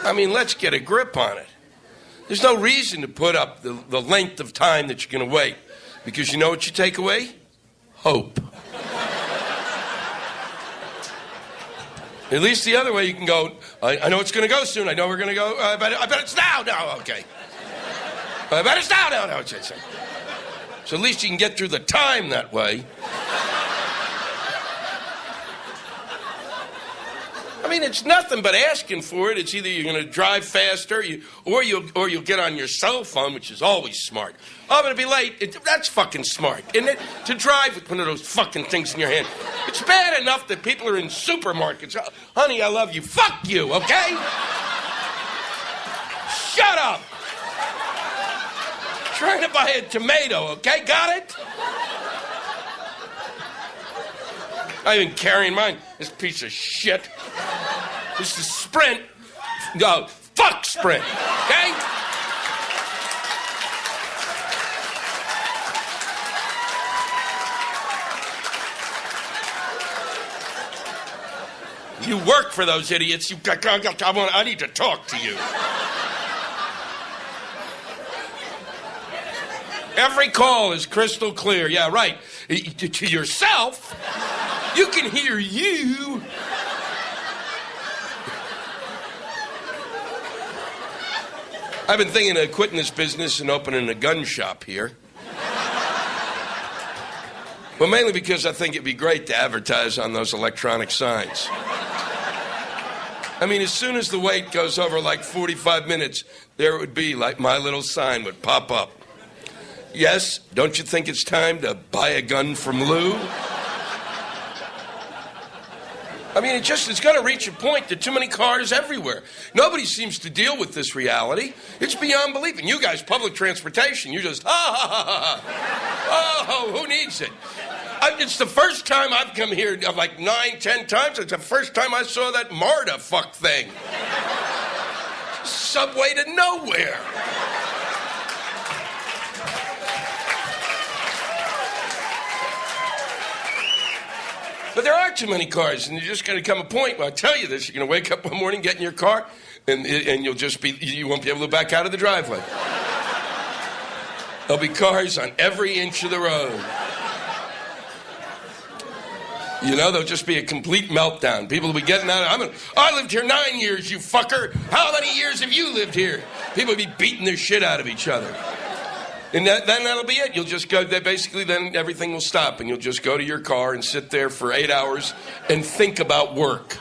I mean, let's get a grip on it. There's no reason to put up the length of time that you're going to wait, because you know what you take away? Hope. At least the other way you can go, I know it's going to go soon. I know we're going to go. I bet it's now. No, okay. I bet it's now. No, okay. So at least you can get through the time that way. I mean, it's nothing but asking for it. It's either you're going to drive faster, or you'll get on your cell phone, which is always smart. Oh, I'm going to be late. That's fucking smart, isn't it? To drive with one of those fucking things in your hand. It's bad enough that people are in supermarkets. Oh, honey, I love you. Fuck you, okay? Shut up. Trying to buy a tomato, okay? Got it? I'm even carrying mine. This piece of shit. This is Sprint. No, fuck Sprint, okay? You work for those idiots. I need to talk to you. Every call is crystal clear. Yeah, right. To yourself, you can hear you. I've been thinking of quitting this business and opening a gun shop here. Well, mainly because I think it'd be great to advertise on those electronic signs. I mean, as soon as the wait goes over like 45 minutes, there it would be like my little sign would pop up. Yes, don't you think it's time to buy a gun from Lou? I mean, it's going to reach a point that too many cars everywhere. Nobody seems to deal with this reality. It's beyond belief. And you guys, public transportation, you just, oh, who needs it? It's the first time I've come here, like 9, 10 times. It's the first time I saw that MARTA fuck thing. Subway to nowhere. But there are too many cars, and there's just going to come a point where I tell you this, you're going to wake up one morning, get in your car, and you won't be able to back out of the driveway. There'll be cars on every inch of the road. You know, there'll just be a complete meltdown. People will be getting out. I lived here 9 years, you fucker. How many years have you lived here? People will be beating their shit out of each other. And then that'll be it. You'll just go, basically then everything will stop, and you'll just go to your car and sit there for 8 hours and think about work.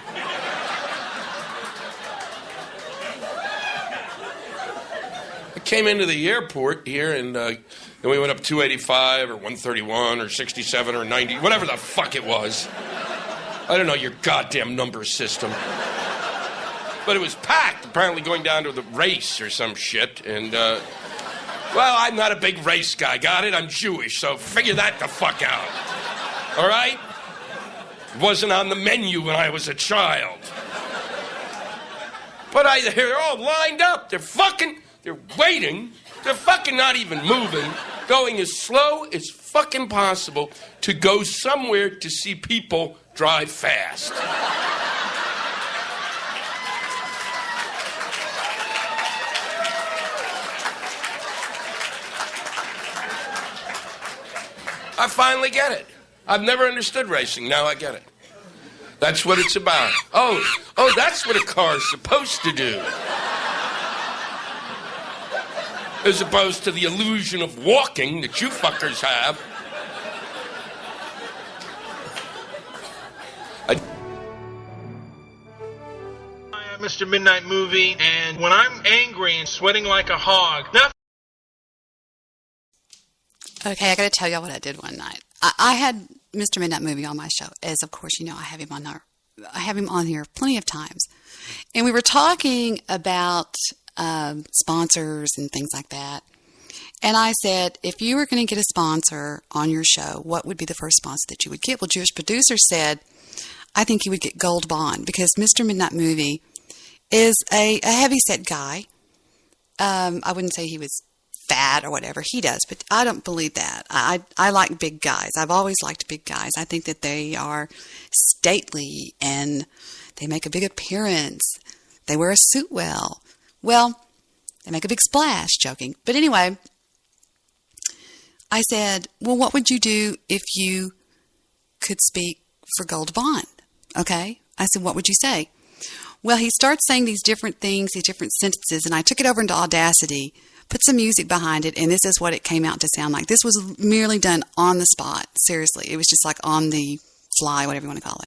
I came into the airport here, and we went up 285 or 131 or 67 or 90, whatever the fuck it was. I don't know your goddamn number system. But it was packed, apparently going down to the race or some shit, and... Well, I'm not a big race guy, got it? I'm Jewish, so figure that the fuck out. All right? It wasn't on the menu when I was a child. But they're all lined up. They're waiting. They're fucking not even moving. Going as slow as fucking possible to go somewhere to see people drive fast. I finally get it. I've never understood racing. Now I get it. That's what it's about. Oh, that's what a car's supposed to do. As opposed to the illusion of walking that you fuckers have. I'm Mr. Midnight Movie, and when I'm angry and sweating like a hog, nothing. Okay, I got to tell y'all what I did one night. I had Mr. Midnight Movie on my show, as of course you know I have him on here plenty of times, and we were talking about sponsors and things like that. And I said, if you were going to get a sponsor on your show, what would be the first sponsor that you would get? Well, Jewish Producer said, I think you would get Gold Bond because Mr. Midnight Movie is a heavy-set guy. I wouldn't say he was fat or whatever he does, but I don't believe that. I like big guys. I've always liked big guys. I think that they are stately and they make a big appearance. They wear a suit well. Well, they make a big splash, joking. But anyway, I said, well, what would you do if you could speak for Gold Bond? Okay. I said, what would you say? Well, he starts saying these different things, these different sentences, and I took it over into Audacity, put some music behind it, and this is what it came out to sound like. This was merely done on the spot. Seriously. It was just like on the fly, whatever you want to call it.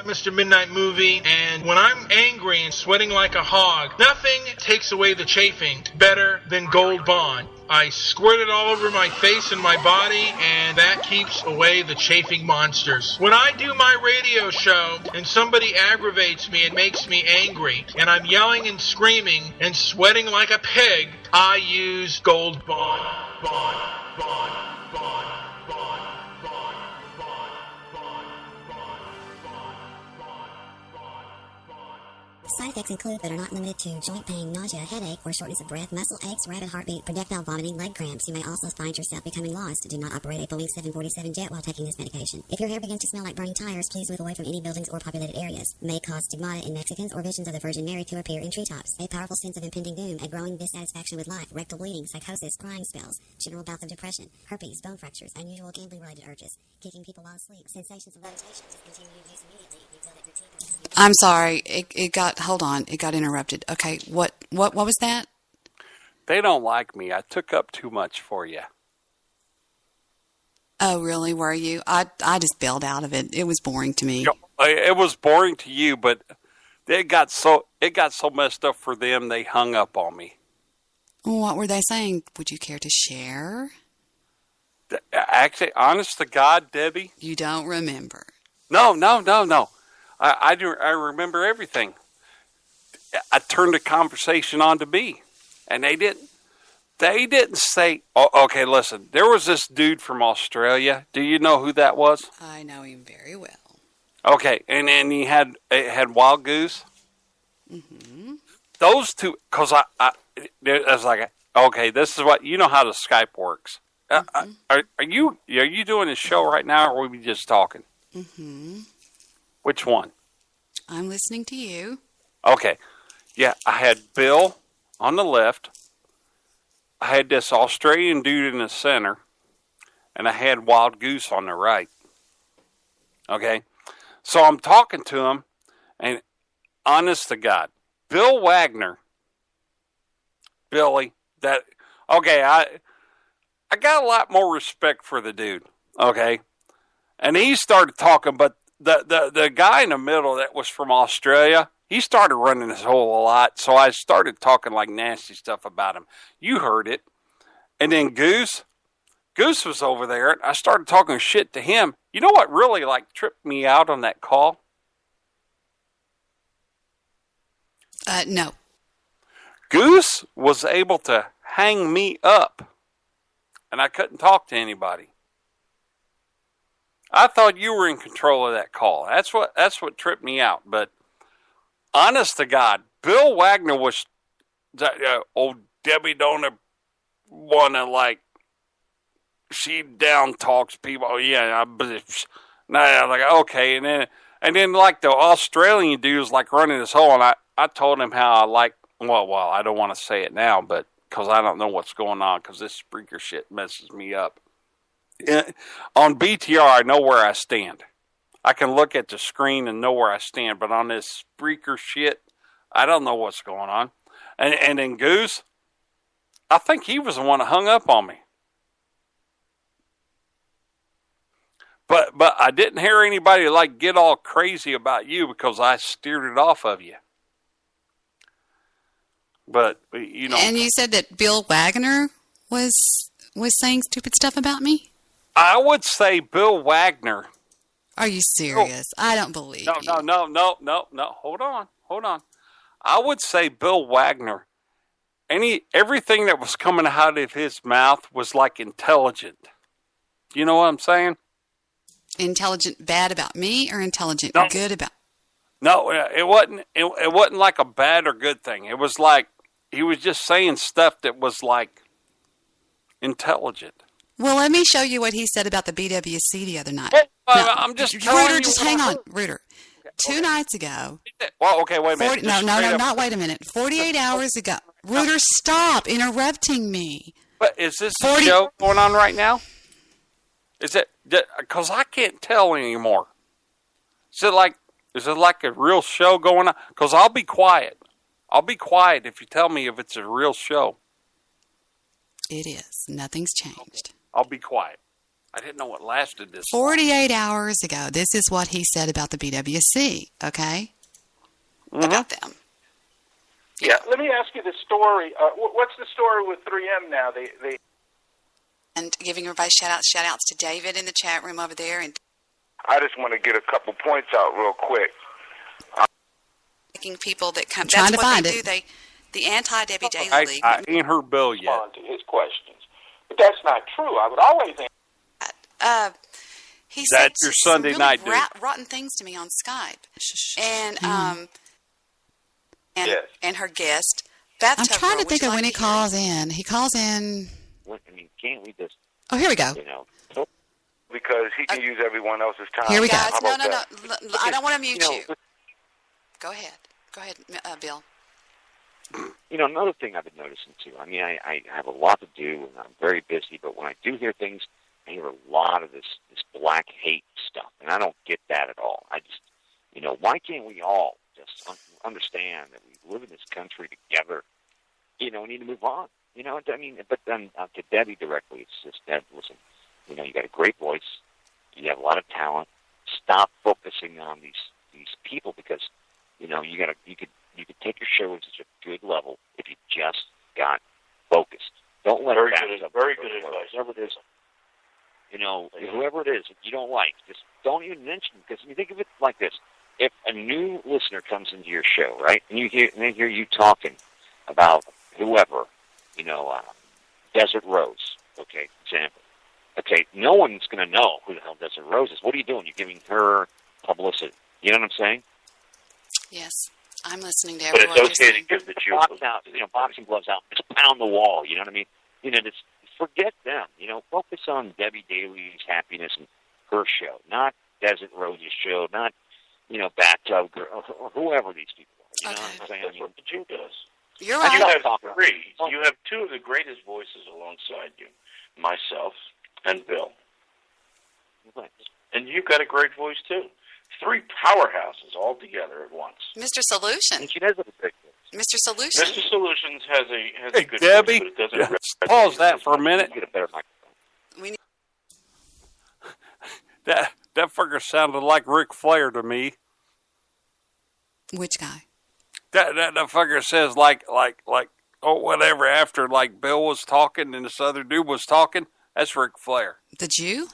Mr. Midnight Movie, and when I'm angry and sweating like a hog, nothing takes away the chafing better than Gold Bond. I squirt it all over my face and my body, and that keeps away the chafing monsters. When I do my radio show and somebody aggravates me and makes me angry, and I'm yelling and screaming and sweating like a pig, I use Gold Bond. Side effects include, but are not limited to, joint pain, nausea, headache, or shortness of breath, muscle aches, rapid heartbeat, projectile vomiting, leg cramps. You may also find yourself becoming lost. Do not operate a Boeing 747 jet while taking this medication. If your hair begins to smell like burning tires, please move away from any buildings or populated areas. May cause stigmata in Mexicans or visions of the Virgin Mary to appear in treetops. A powerful sense of impending doom, a growing dissatisfaction with life, rectal bleeding, psychosis, crying spells, general bouts of depression, herpes, bone fractures, unusual gambling-related urges, kicking people while asleep, sensations of levitation, discontinued use immediately if you feel that your teeth are... I'm sorry. It got interrupted. Okay, what was that? They don't like me. I took up too much for you. Oh, really? Were you? I just bailed out of it. It was boring to me. It was boring to you, but it got so messed up for them. They hung up on me. What were they saying? Would you care to share? Actually, honest to God, Debbie. You don't remember. No. I do. I remember everything. I turned the conversation on to B, and they didn't. They didn't say. Oh, okay, listen. There was this dude from Australia. Do you know who that was? I know him very well. Okay, and then he had Wild Goose. Mm-hmm. Those two, because I was like, okay, this is what you know how the Skype works. Mm-hmm. Are you doing a show right now, or are we just talking? Mm-hmm. Which one? I'm listening to you. Okay, yeah, I had Bill on the left. I had this Australian dude in the center, and I had Wild Goose on the right. Okay, so I'm talking to him, and honest to God, Bill Wagner, Billy, I got a lot more respect for the dude, okay? And he started talking, but the guy in the middle that was from Australia, he started running his hole a lot, so I started talking like nasty stuff about him. You heard it. And then Goose was over there, and I started talking shit to him. You know what really, tripped me out on that call? No. Goose was able to hang me up, and I couldn't talk to anybody. I thought you were in control of that call. That's what tripped me out. But honest to God, Bill Wagner was, old Debbie don't want to she down talks people. Oh, yeah, okay, and then the Australian dude was running his hole, and I told him how I well, I don't want to say it now, but because I don't know what's going on, because this Spreaker shit messes me up. On BTR, I know where I stand. I can look at the screen and know where I stand, but on this Spreaker shit, I don't know what's going on. And then Goose, I think he was the one that hung up on me. But I didn't hear anybody get all crazy about you because I steered it off of you. But And you said that Bill Wagner was saying stupid stuff about me? I would say Bill Wagner. Are you serious? I don't believe you. No. Hold on. I would say Bill Wagner. Everything that was coming out of his mouth was intelligent. You know what I'm saying? Intelligent bad about me or intelligent good about? No, it wasn't. It wasn't a bad or good thing. It was he was just saying stuff that was intelligent. Well, let me show you what he said about the BWC the other night. I'm just telling Reuter, you. just hang on, Reuter. Two nights ago. Well, okay, wait a minute. Not wait a minute. 48 hours ago. Reuter, stop interrupting me. But is this a show going on right now? Is it? Because I can't tell anymore. Is it a real show going on? Because I'll be quiet. I'll be quiet if you tell me if it's a real show. It is. Nothing's changed. I'll be quiet. I didn't know what lasted this 48 hours ago, this is what he said about the BWC, okay? Mm-hmm. About them. Yeah, let me ask you the story. What's the story with 3M now? They And giving everybody shout-outs to David in the chat room over there. And I just want to get a couple points out real quick. Making people that come... Trying That's to what find they it. do. The anti-Debbie Daily League... I ain't heard Bill yet. Respond to his questions. But that's not true. I would always... He said That's your Sunday really night, dude. rotten things to me on Skype. And and her guest, I'm trying to think of when he calls in. He calls in... Can't we just... Oh, here we go. Because he can use everyone else's time. Here we go. No. I don't want to mute you. Go ahead. Go ahead, Bill. Another thing I've been noticing, too. I mean, I have a lot to do, and I'm very busy, but when I do hear things, I hear a lot of this black hate stuff, and I don't get that at all. I just, why can't we all just understand that we live in this country together, we need to move on. But then to Debbie directly, it's just, Deb, listen, you got a great voice, you have a lot of talent, stop focusing on these people because, you could take your show to such a good level if you just got focused. Don't let very good advice. Whatever it is. you know, whoever it is that you don't like, just don't even mention, because you think of it like this. If a new listener comes into your show, right, and they hear you talking about whoever, you know, Desert Rose, okay, example. Okay, no one's going to know who the hell Desert Rose is. What are you doing? You're giving her publicity. You know what I'm saying? Yes, I'm listening to everyone. But it's okay to give the box out, you know, boxing gloves out, just pound the wall. You know what I mean? You know, just forget them. You know, focus on Debbie Daly's happiness and her show, not Desert Rose's show, not, you know, Bathtub Girl, or whoever these people are. You know what I'm saying? That's what the Jew does. You're right. You have three. You have two of the greatest voices alongside you, myself and Bill. Thanks. And you've got a great voice, too. Three powerhouses all together at once. Mr. Solution. She does have a great voice. Mr. Solution. Mr. Solutions has a good Debbie, voice, but it doesn't pause that for a minute. Get a better microphone. We need... That fucker sounded like Ric Flair to me. Which guy? That fucker says like oh whatever after like Bill was talking and this other dude was talking. That's Ric Flair. The Jew?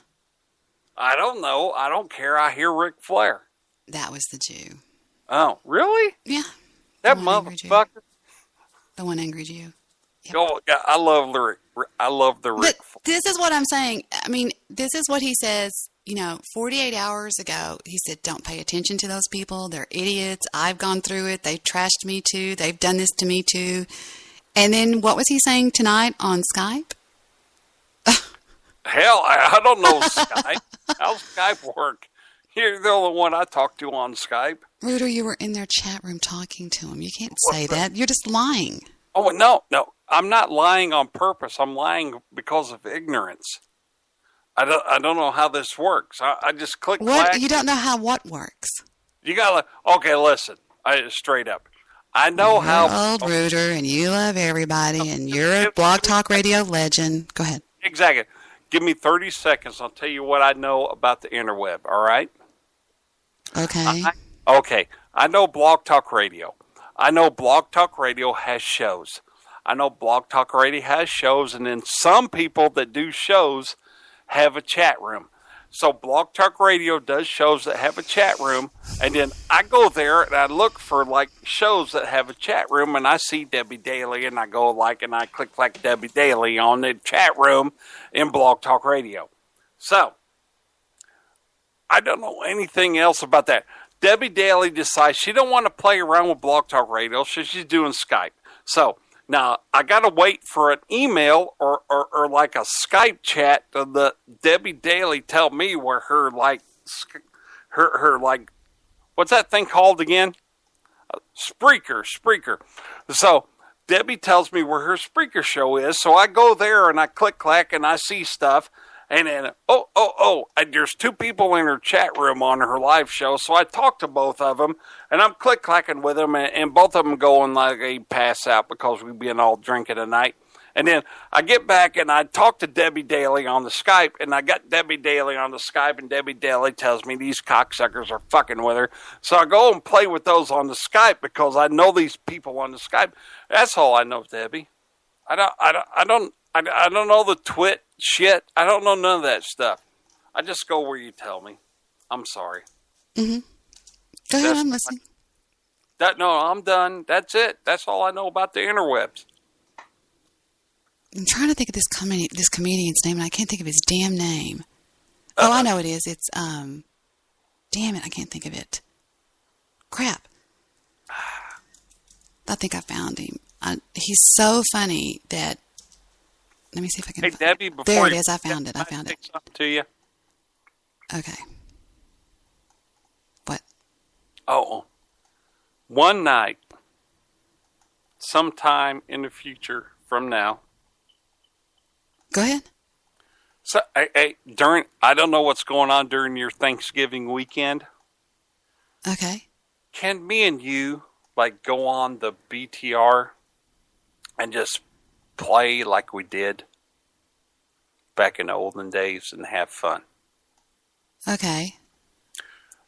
I don't know. I don't care. I hear Ric Flair. That was the Jew. Oh, really? Yeah. That motherfucker. The one angry Jew. Yep. Oh, I love the Ric. But this is what I'm saying. I mean, this is what he says. You know, 48 hours ago, he said, don't pay attention to those people. They're idiots. I've gone through it. They've trashed me too. They've done this to me too. And then what was he saying tonight on Skype? Hell, I don't know Skype. How's Skype work? You're the only one I talk to on Skype. Rooter, you were in their chat room talking to him. You can't say that. You're just lying. Oh, no. I'm not lying on purpose. I'm lying because of ignorance. I don't know how this works. I just click. What? You don't know how what works? You gotta. Okay, listen. Straight up. I know you're how. Old Rooter, and you love everybody, and you're a Blog Talk Radio legend. Go ahead. Exactly. Give me 30 seconds. I'll tell you what I know about the interweb. All right. Okay. Okay. I know Blog Talk Radio. I know Blog Talk Radio has shows. I know Blog Talk Radio has shows, and then some people that do shows have a chat room. So Blog Talk Radio does shows that have a chat room, and then I go there and I look for like shows that have a chat room, and I see Debbie Daly, and I go and I click like Debbie Daly on the chat room in Blog Talk Radio. So I don't know anything else about that. Debbie Daly decides she don't want to play around with Blog Talk Radio, so she's doing Skype. So now, I got to wait for an email or like a Skype chat to the Debbie Daly tell me where her what's that thing called again? Spreaker. So Debbie tells me where her Spreaker show is, so I go there and I click and I see stuff. And then, and there's two people in her chat room on her live show, so I talk to both of them, and I'm click-clacking with them, and both of them going like they pass out because we've been all drinking tonight. And then I get back, and I talk to Debbie Daly on the Skype, and I got Debbie Daly on the Skype, and Debbie Daly tells me these cocksuckers are fucking with her. So I go and play with those on the Skype because I know these people on the Skype. That's all I know, Debbie. I don't know the twit shit. I don't know none of that stuff. I just go where you tell me. I'm sorry. Mm-hmm. Go ahead, I'm listening. No, I'm done. That's it. That's all I know about the interwebs. I'm trying to think of this comedian's name, and I can't think of his damn name. Oh, I know it is. It's, damn it, I can't think of it. Crap. I think I found him. He's so funny that... Let me see if I can... Hey, Debbie, before there it is. I found it. Something to you. Okay. What? Oh. One night, sometime in the future from now... Go ahead. So, I don't know what's going on during your Thanksgiving weekend. Okay. Can me and you, like, go on the BTR and just play like we did back in the olden days and have fun? Okay.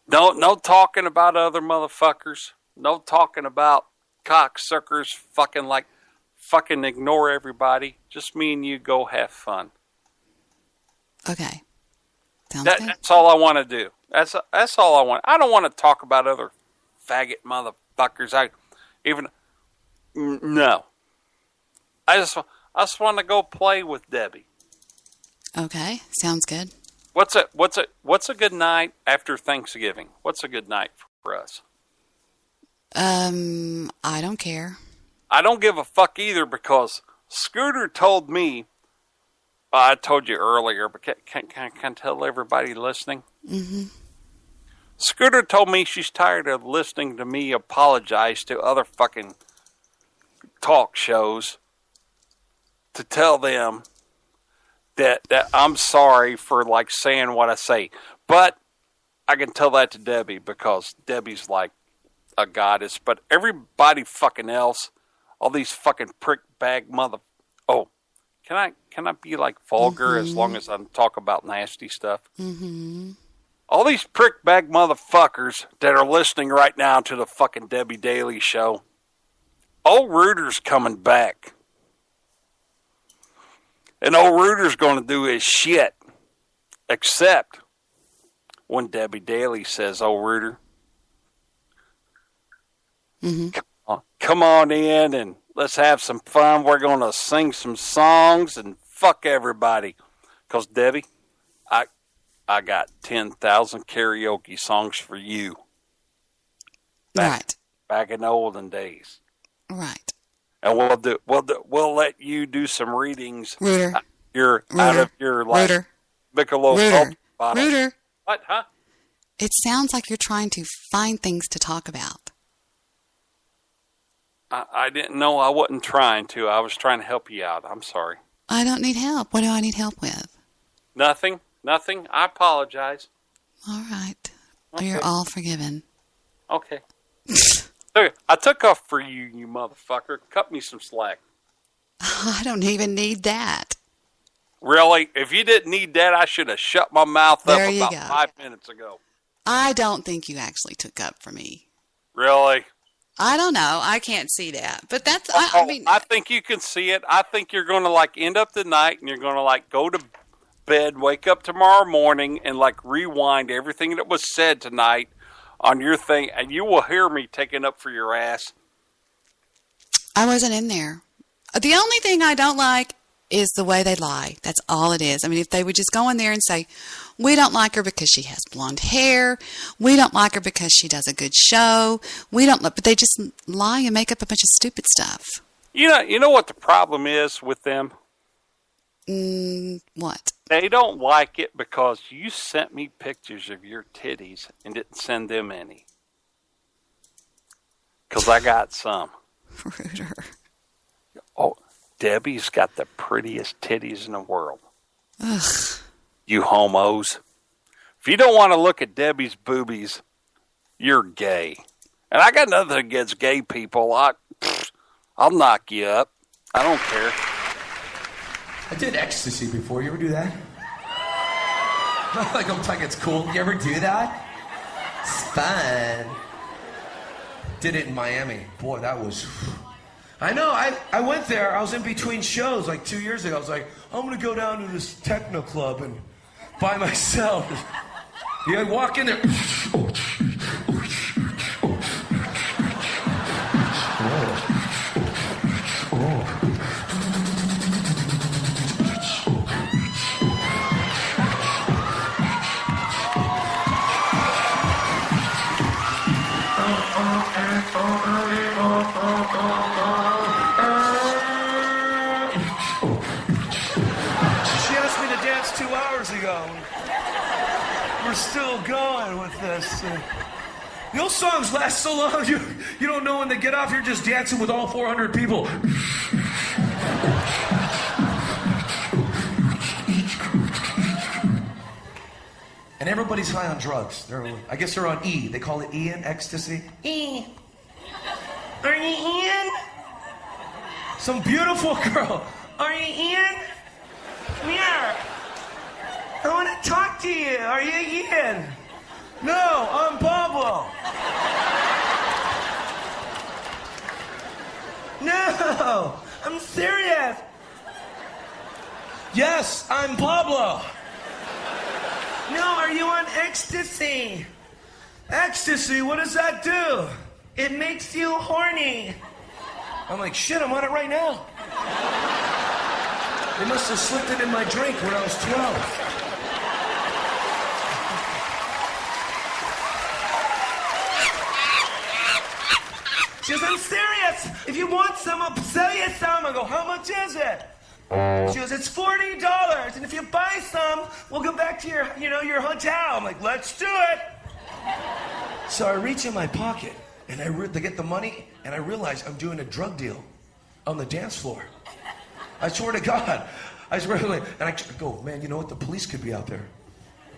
No talking about other motherfuckers. No talking about cocksuckers fucking ignore everybody. Just me and you go have fun. Okay. That's all I want to do. That's all I want. I don't want to talk about other faggot motherfuckers. No. I just want to go play with Debbie. Okay, sounds good. What's a good night after Thanksgiving? What's a good night for us? I don't care. I don't give a fuck either because Scooter told me. I told you earlier, but can I tell everybody listening? Mm-hmm. Scooter told me she's tired of listening to me apologize to other fucking talk shows to tell them that I'm sorry for like saying what I say. But I can tell that to Debbie because Debbie's like a goddess. But everybody fucking else, all these fucking prick bag mother. Oh, can I be like vulgar as long as I talk about nasty stuff? Mm-hmm. All these prick bag motherfuckers that are listening right now to the fucking Debbie Daily show. Old Reuter's coming back. And old Reuter's going to do his shit. Except when Debbie Daly says, "Oh, Reuter, come on in and let's have some fun. We're going to sing some songs and fuck everybody." Because, Debbie, I got 10,000 karaoke songs for you. Back in the olden days. Right. And we'll let you do some readings. Reuter. Out of your like Reuter. Michelob bottle. Reuter. What, huh? It sounds like you're trying to find things to talk about. I didn't know I wasn't trying to. I was trying to help you out. I'm sorry. I don't need help. What do I need help with? Nothing. I apologize. All right. Okay. You're all forgiven. Okay. I took off for you, you motherfucker. Cut me some slack. I don't even need that. Really? If you didn't need that, I should have shut my mouth up about 5 minutes ago. I don't think you actually took up for me. Really? I don't know. I can't see that. But that's, I think you can see it. I think you're going to like end up the night and you're going to like go to bed, wake up tomorrow morning and like rewind everything that was said tonight on your thing, and you will hear me taking up for your ass. I wasn't in there. The only thing I don't like is the way they lie. That's all it is. I mean, if they would just go in there and say, we don't like her because she has blonde hair. We don't like her because she does a good show. But they just lie and make up a bunch of stupid stuff. You know what the problem is with them? What? They don't like it because you sent me pictures of your titties and didn't send them any. Because I got some. Reuter. Oh, Debbie's got the prettiest titties in the world. Ugh. You homos. If you don't want to look at Debbie's boobies, you're gay. And I got nothing against gay people. I'll knock you up. I don't care. I did ecstasy before. You ever do that? Like, I'm talking, it's cool. You ever do that? It's fun. Did it in Miami. Boy, that was... I know, I went there. I was in between shows like 2 years ago. I was like, I'm going to go down to this techno club and by myself. Yeah, I walk in there. She asked me to dance 2 hours ago. We're still going with this. Those songs last so long, you don't know when they get off. You're just dancing with all 400 people. And everybody's high on drugs. I guess they're on E. They call it Ian, ecstasy. E. Are you Ian? Some beautiful girl. Are you Ian? Come here. I want to talk to you. Are you Ian? No, I'm Pablo. No, I'm serious. Yes, I'm Pablo. No, are you on ecstasy? Ecstasy, what does that do? It makes you horny. I'm like, shit, I'm on it right now. They must have slipped it in my drink when I was 12. She goes, I'm serious. If you want some, I'll sell you some. I go, how much is it? She goes, it's $40. And if you buy some, we'll go back to your hotel. I'm like, let's do it. So I reach in my pocket, and to get the money, and I realize I'm doing a drug deal on the dance floor. I swear to God. I swear to God. And I go, man, you know what? The police could be out there.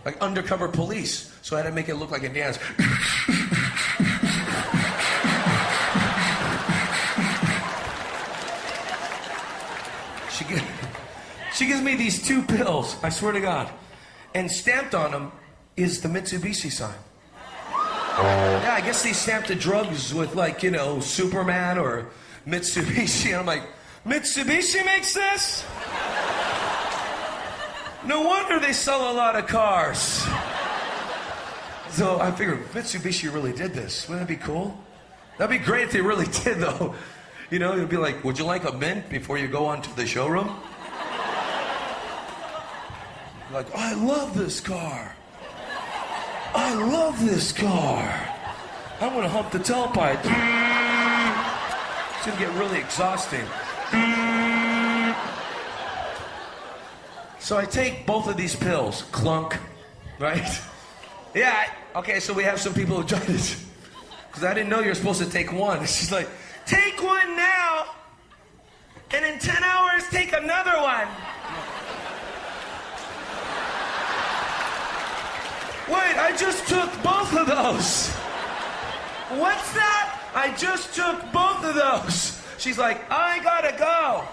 Like undercover police. So I had to make it look like a dance. She gives me these 2 pills, I swear to God. And stamped on them is the Mitsubishi sign. Yeah, I guess they stamped the drugs with, like, Superman or Mitsubishi. And I'm like, Mitsubishi makes this? No wonder they sell a lot of cars. So I figured, Mitsubishi really did this. Wouldn't that be cool? That'd be great if they really did, though. It'd be like, would you like a mint before you go onto the showroom? Like, I love this car. I love this car. I want to hump the tailpipe. It's going to get really exhausting. So I take both of these pills. Clunk. Right? Yeah. Okay, so we have some people who tried this. Because I didn't know you were supposed to take one. She's like, take one now. And in 10 hours, take another one. Wait, I just took both of those. What's that? I just took both of those. She's like, I gotta go.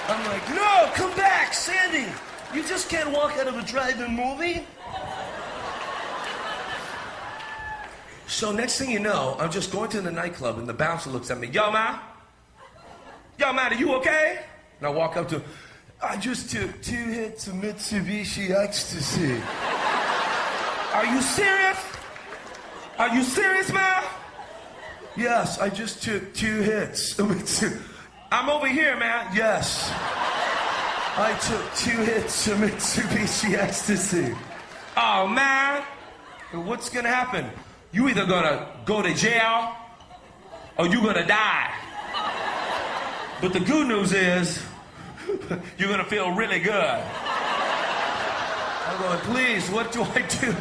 I'm like, no, come back, Sandy. You just can't walk out of a drive-in movie. So next thing you know, I'm just going to the nightclub and the bouncer looks at me, yo, man, are you okay? And I walk up to him. I just took 2 hits of Mitsubishi ecstasy. Are you serious? Are you serious, man? Yes, I just took 2 hits of Mitsubishi. I'm over here, man. Yes. I took 2 hits of Mitsubishi ecstasy. Oh, man. What's gonna happen? You either gonna go to jail or you gonna die. But the good news is, you're gonna feel really good. I'm going, please, what do I do?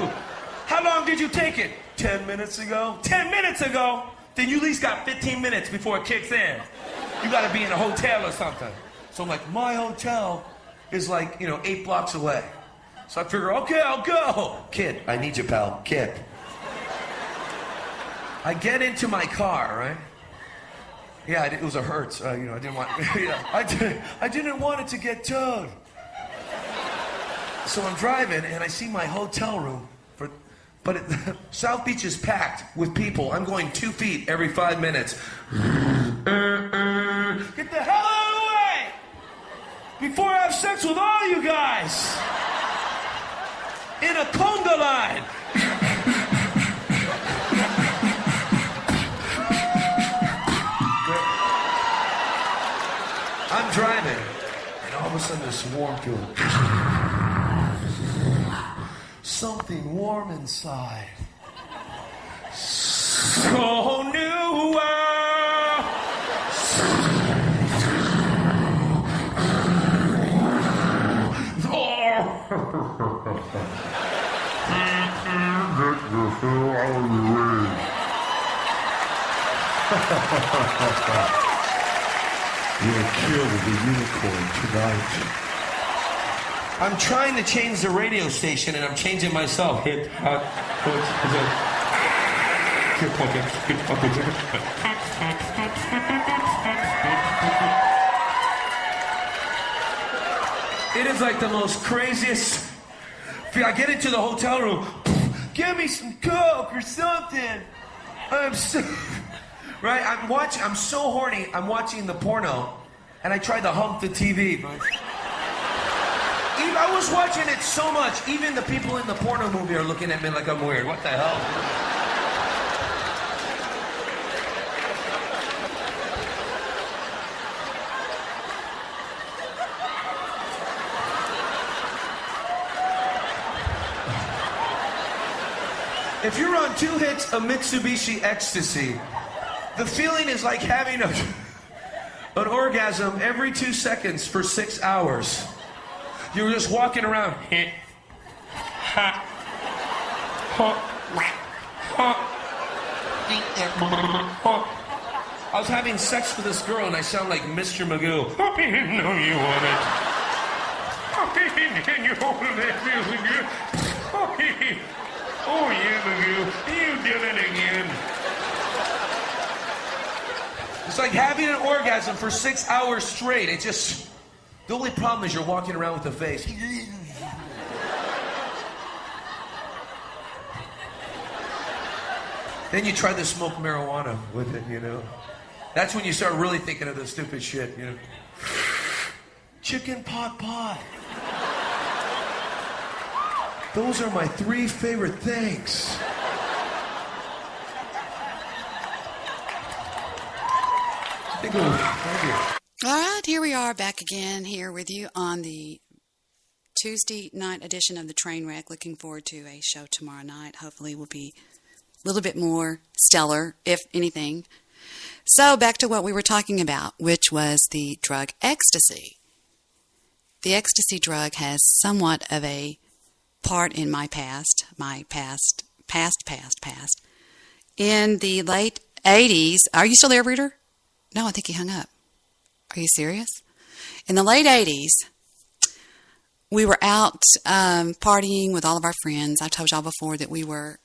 How long did you take it? 10 minutes ago. 10 minutes ago? Then you at least got 15 minutes before it kicks in. You gotta be in a hotel or something. So I'm like, my hotel is like, 8 blocks away. So I figure, okay, I'll go. Kid, I need you, pal. Kid. I get into my car, right? Yeah, it was a Hertz. I didn't want. I didn't want it to get towed. So I'm driving and I see my hotel room, but South Beach is packed with people. I'm going 2 feet every 5 minutes. Get the hell out of the way before I have sex with all you guys in a conga line. I'm driving, and all of a sudden this warm feeling. Something warm inside. So new. You'll kill the unicorn tonight. I'm trying to change the radio station and I'm changing myself. It is like the most craziest. I get into the hotel room. Give me some Coke or something. I'm so... Right? I'm so horny, I'm watching the porno, and I tried to hump the TV, but Steve, I was watching it so much. Even the people in the porno movie are looking at me like I'm weird. What the hell? If you're on 2 hits of Mitsubishi Ecstasy, the feeling is like having an orgasm every 2 seconds for 6 hours. You're just walking around. I was having sex with this girl and I sound like Mr. Magoo. I didn't know you wanted. Oh yeah, Magoo, you did it again. It's like having an orgasm for 6 hours straight. It just, the only problem is you're walking around with a face. Then you try to smoke marijuana with it, you know. That's when you start really thinking of the stupid shit, you know. Chicken pot pie. Those are my 3 favorite things. Thank you. All right, here we are back again here with you on the Tuesday night edition of the Trainwreck. Looking forward to a show tomorrow night. Hopefully we'll be a little bit more stellar, if anything. So back to what we were talking about, which was the drug ecstasy. The ecstasy drug has somewhat of a part in my past. In the late 80s, are you still there, Reader? No, I think he hung up. Are you serious? In the late 80s, we were out partying with all of our friends. I told y'all before that we were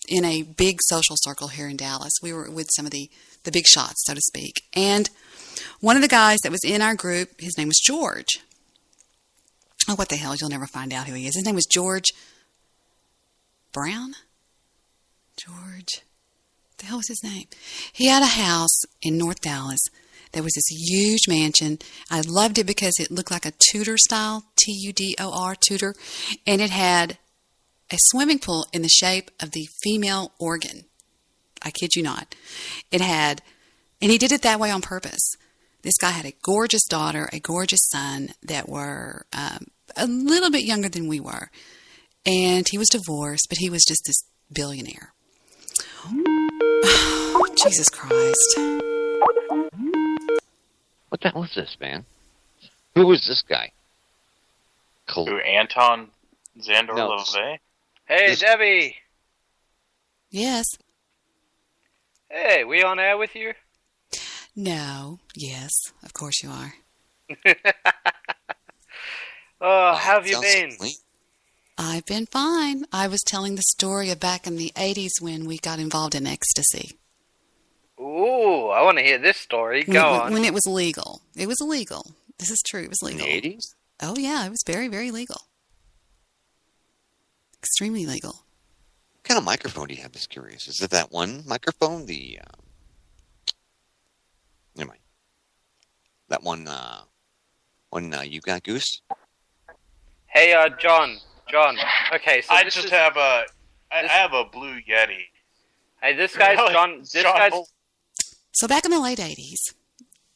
in a big social circle here in Dallas. We were with some of the big shots, so to speak. And one of the guys that was in our group, his name was George. Oh, what the hell? You'll never find out who he is. His name was George Brown? George. What the hell was his name? He had a house in North Dallas. There was this huge mansion. I loved it because it looked like a Tudor style, Tudor, Tudor. And it had a swimming pool in the shape of the female organ. I kid you not. It had, and he did it that way on purpose. This guy had a gorgeous daughter, a gorgeous son that were a little bit younger than we were. And he was divorced, but he was just this billionaire. Jesus Christ. What the hell is this, man? Who is this guy? Who, Anton Zandor No. LaVey? Hey, Debbie. Yes. Hey, we on air with you? No. Yes. Of course you are. Oh, how have you been? I've been fine. I was telling the story of back in the 80s when we got involved in ecstasy. Ooh, I want to hear this story. Go on. When it was legal. It was illegal. This is true. It was legal. In the 80s? Oh, yeah. It was very, very legal. Extremely legal. What kind of microphone do you have? Just curious. Is it that one microphone? Never mind. That one you got, Goose? Hey, John. Okay, so I just have I have a blue Yeti. Hey, this guy's John. This guy's. So back in the late 80s,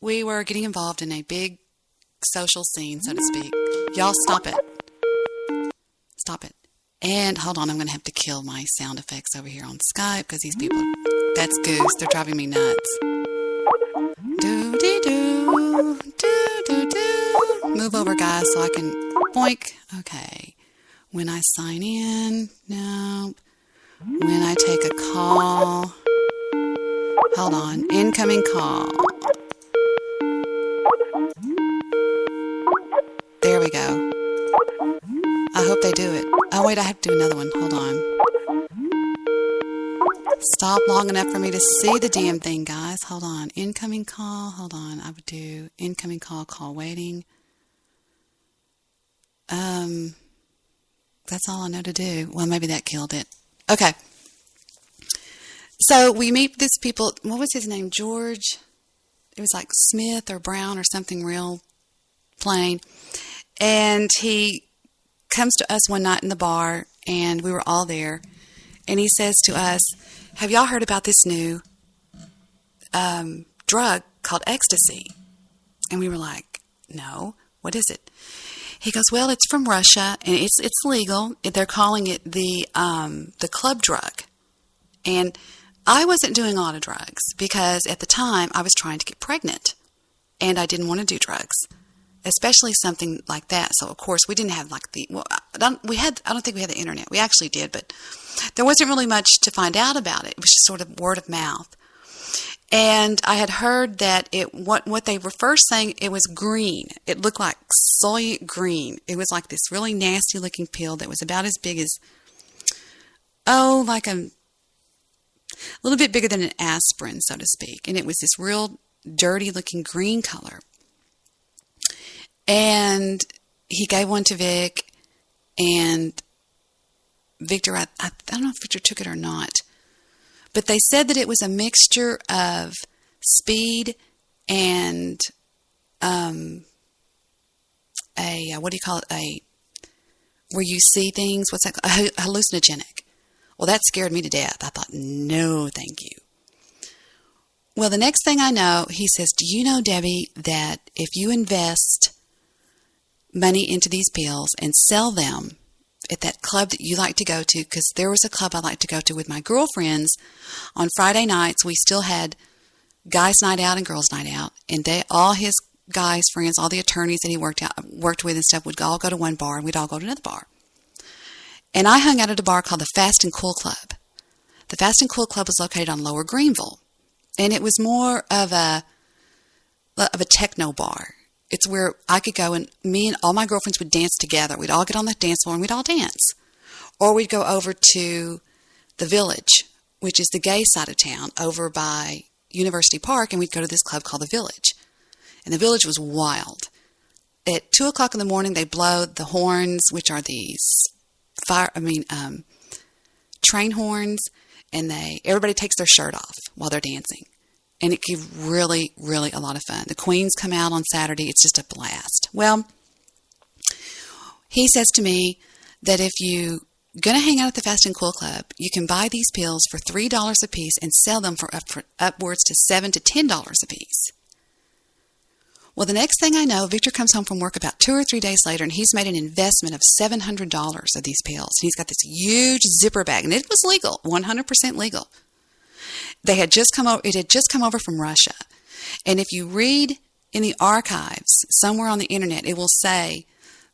we were getting involved in a big social scene, so to speak. Y'all stop it. Stop it. And hold on, I'm going to have to kill my sound effects over here on Skype because these people, that's Goose. They're driving me nuts. Do-dee-doo, do-do-do. Move over, guys, so I can boink. Okay. When I sign in, no. When I take a call, hold on, incoming call. There we go. I hope they do it. Oh, wait, I have to do another one. Hold on. Stop long enough for me to see the damn thing, guys. Hold on. Incoming call. Hold on. I would do incoming call waiting. That's all I know to do. Well, maybe that killed it. Okay. So we meet these people. What was his name? George. It was like Smith or Brown or something real plain. And he comes to us one night in the bar, and we were all there, and he says to us, have y'all heard about this new drug called ecstasy? And we were like, no, what is it? He goes, well, it's from Russia, and it's legal. They're calling it the club drug. And I wasn't doing a lot of drugs because at the time I was trying to get pregnant, and I didn't want to do drugs, especially something like that. So of course we didn't have like I don't think we had the internet. We actually did, but there wasn't really much to find out about it. It was just sort of word of mouth. And I had heard that what they were first saying, it was green. It looked like soy green. It was like this really nasty looking pill that was about as big as, like a little bit bigger than an aspirin, so to speak. And it was this real dirty looking green color. And he gave one to Vic, and Victor, I don't know if Victor took it or not, but they said that it was a mixture of speed and what do you call it? Where you see things, what's that called? A hallucinogenic. Well, that scared me to death. I thought, no, thank you. Well, the next thing I know, he says, do you know, Debbie, that if you invest money into these pills and sell them at that club that you like to go to, because there was a club I like to go to with my girlfriends on Friday nights. We still had guys' night out and girls' night out, and all his guys' friends, all the attorneys that he worked with and stuff, would all go to one bar, and we'd all go to another bar. And I hung out at a bar called the Fast and Cool Club. The Fast and Cool Club was located on Lower Greenville, and it was more of a techno bar. It's where I could go, and me and all my girlfriends would dance together. We'd all get on the dance floor and we'd all dance. Or we'd go over to the Village, which is the gay side of town, over by University Park, and we'd go to this club called the Village. And the Village was wild. At 2 o'clock in the morning, they blow the horns, which are these train horns, and everybody takes their shirt off while they're dancing. And it gave really, really a lot of fun. The Queens come out on Saturday. It's just a blast. Well, he says to me that if you're going to hang out at the Fast and Cool Club, you can buy these pills for $3 a piece and sell them for upwards to $7 to $10 a piece. Well, the next thing I know, Victor comes home from work about 2 or 3 days later, and he's made an investment of $700 of these pills. And he's got this huge zipper bag, and it was legal, 100% legal. It had just come over from Russia. And if you read in the archives somewhere on the internet, it will say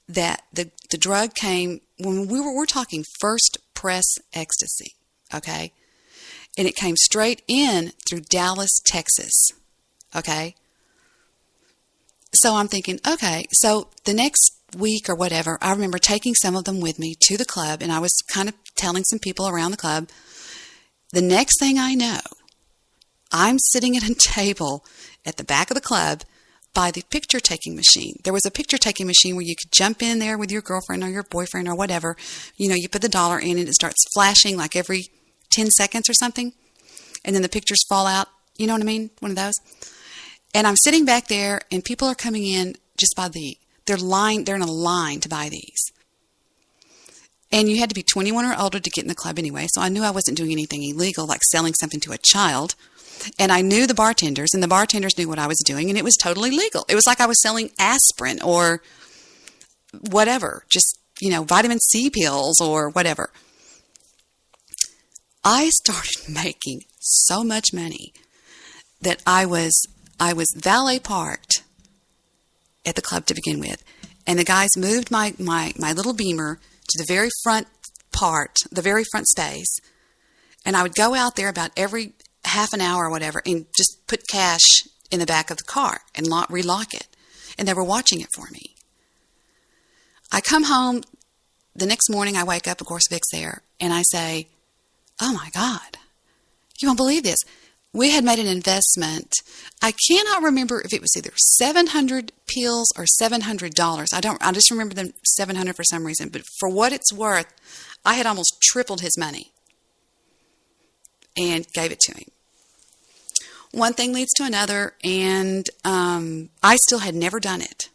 that the drug came when we're talking first press ecstasy, okay? And it came straight in through Dallas, Texas, okay? So I'm thinking, okay, so the next week or whatever, I remember taking some of them with me to the club, and I was kind of telling some people around the club. The next thing I know, I'm sitting at a table at the back of the club by the picture-taking machine. There was a picture-taking machine where you could jump in there with your girlfriend or your boyfriend or whatever. You know, you put the dollar in and it starts flashing like every 10 seconds or something. And then the pictures fall out. You know what I mean? One of those. And I'm sitting back there and people are coming in just by they're in a line to buy these. And you had to be 21 or older to get in the club anyway. So I knew I wasn't doing anything illegal like selling something to a child. And I knew the bartenders, and the bartenders knew what I was doing, and it was totally legal. It was like I was selling aspirin or whatever, just, vitamin C pills or whatever. I started making so much money that I was valet parked at the club to begin with. And the guys moved my little Beamer to the very front space. And I would go out there about every half an hour or whatever and just put cash in the back of the car and relock it. And they were watching it for me. I come home the next morning. I wake up, of course, Vic's there. And I say, oh my God, you won't believe this. We had made an investment. I cannot remember if it was either 700 pills or $700. I just remember them 700 for some reason. But for what it's worth, I had almost tripled his money and gave it to him. One thing leads to another, and I still had never done it.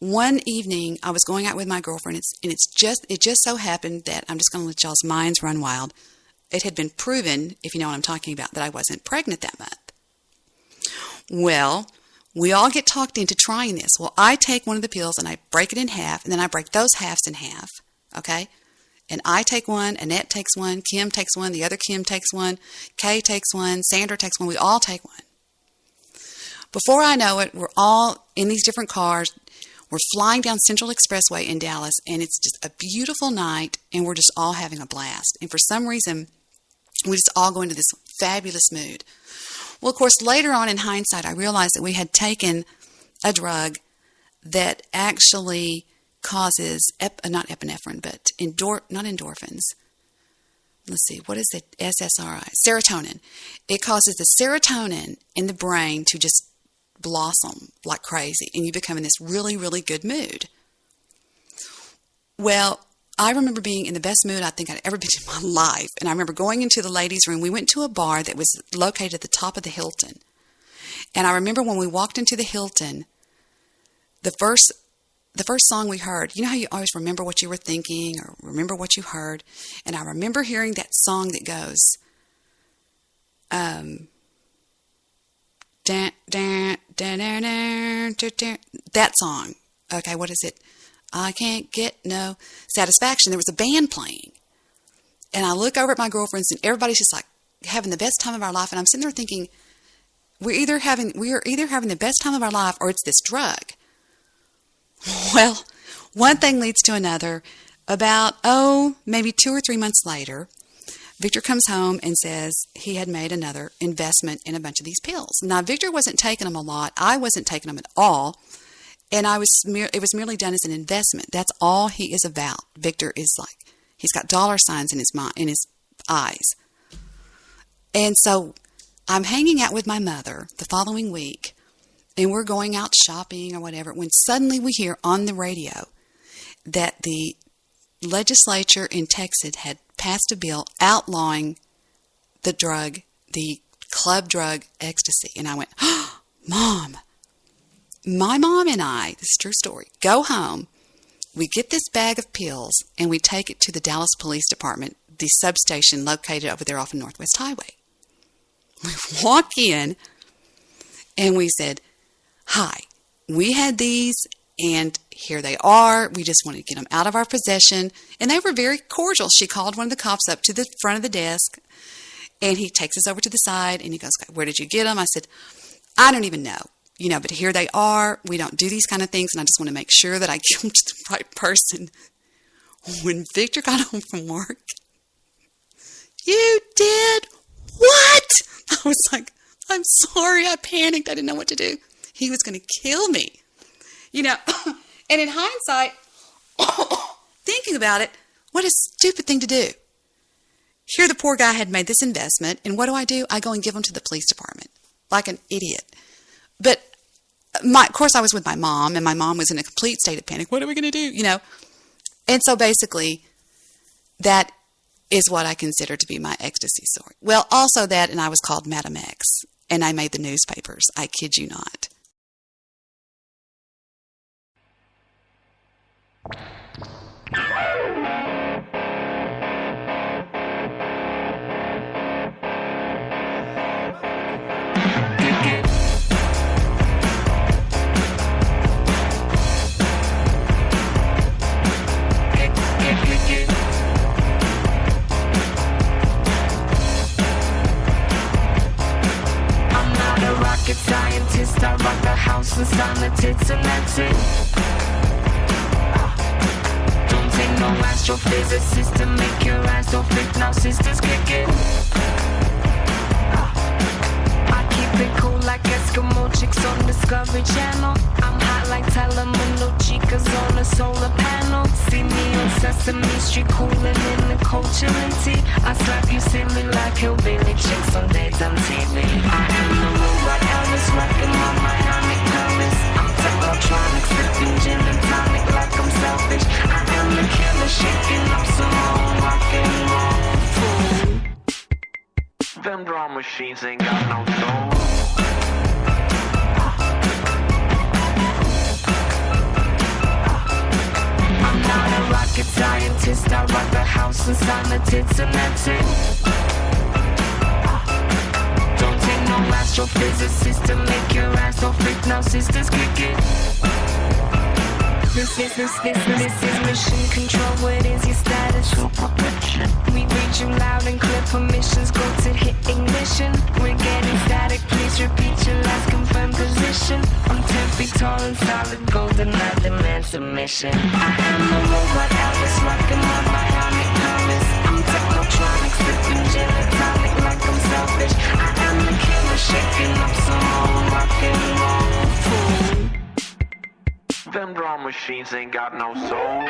one evening I was going out with my girlfriend, it just so happened that, I'm just going to let y'all's minds run wild. It had been proven, if you know what I'm talking about, that I wasn't pregnant that month. Well, we all get talked into trying this. Well, I take one of the pills and I break it in half, and then I break those halves in half, okay? And I take one, Annette takes one, Kim takes one, the other Kim takes one, Kay takes one, Sandra takes one, we all take one. Before I know it, we're all in these different cars. We're flying down Central Expressway in Dallas, and it's just a beautiful night, and we're just all having a blast. And for some reason, we just all go into this fabulous mood. Well, of course, later on in hindsight, I realized that we had taken a drug that actually causes, not epinephrine, but not endorphins. Let's see, what is it? SSRI, serotonin. It causes the serotonin in the brain to just blossom like crazy, and you become in this really, really good mood. Well, I remember being in the best mood I think I'd ever been in my life, and I remember going into the ladies' room. We went to a bar that was located at the top of the Hilton, and I remember when we walked into the Hilton, the first song we heard, you know how you always remember what you were thinking or remember what you heard, and I remember hearing that song that goes, that song. Okay, what is it? I can't get no satisfaction. There was a band playing. And I look over at my girlfriends, and everybody's just like having the best time of our life. And I'm sitting there thinking, we are either having the best time of our life, or it's this drug. Well, one thing leads to another. About, maybe 2 or 3 months later, Victor comes home and says he had made another investment in a bunch of these pills. Now, Victor wasn't taking them a lot. I wasn't taking them at all. And it was merely done as an investment. That's all he is about. Victor is like, he's got dollar signs in his eyes. And so I'm hanging out with my mother the following week, and we're going out shopping or whatever, when suddenly we hear on the radio that the legislature in Texas had passed a bill outlawing the club drug ecstasy. And I went, oh, Mom. My mom and I, this is a true story, go home, we get this bag of pills, and we take it to the Dallas Police Department, the substation located over there off of Northwest Highway. We walk in, and we said, hi, we had these, and here they are. We just wanted to get them out of our possession. And they were very cordial. She called one of the cops up to the front of the desk, and he takes us over to the side, and he goes, where did you get them? I said, I don't even know. But here they are. We don't do these kind of things, and I just want to make sure that I give them to the right person. When Victor got home from work, you did what? I was like, I'm sorry. I panicked. I didn't know what to do. He was going to kill me. And in hindsight, thinking about it, what a stupid thing to do. Here the poor guy had made this investment, and what do? I go and give him to the police department like an idiot. But of course, I was with my mom, and my mom was in a complete state of panic. What are we going to do? And so basically, that is what I consider to be my ecstasy story. Well, also that, and I was called Madam X, and I made the newspapers. I kid you not. Scientist, I rock the house and sign the tits, and that's it. Don't take no astrophysicist to make your ass don't fit. Now sisters kick it. I keep it cool like Eskimo chicks on Discovery Channel. I'm hot like Telemundo chicas on a solar panel. See me on Sesame Street cooling in the culture and tea. I slap you silly like hillbilly chicks on daytime TV. I am the robot Elvis rocking my bionic pelvis. I'm technotronic, sipping gin and tonic like I'm selfish. I am the killer shaking up some more rock and roll. Them drum machines ain't got no soul. rocket scientist. I rock the house and sign the tits, and that's it. Don't take no astrophysicist to make your ass so freak. Now sisters kick it. This is mission control. What is your status? We read you loud and clear. Permissions go to hit ignition. We're getting static. Please repeat your last confirmed position. I'm 10 feet tall and solid gold, and I demand submission. I am a robot Alice, rocking my bionic promise. I'm technotronic, sipping gin and tonic like I'm selfish. I am the killer, shaking up some old rock and roll fool. Them drum machines ain't got no soul.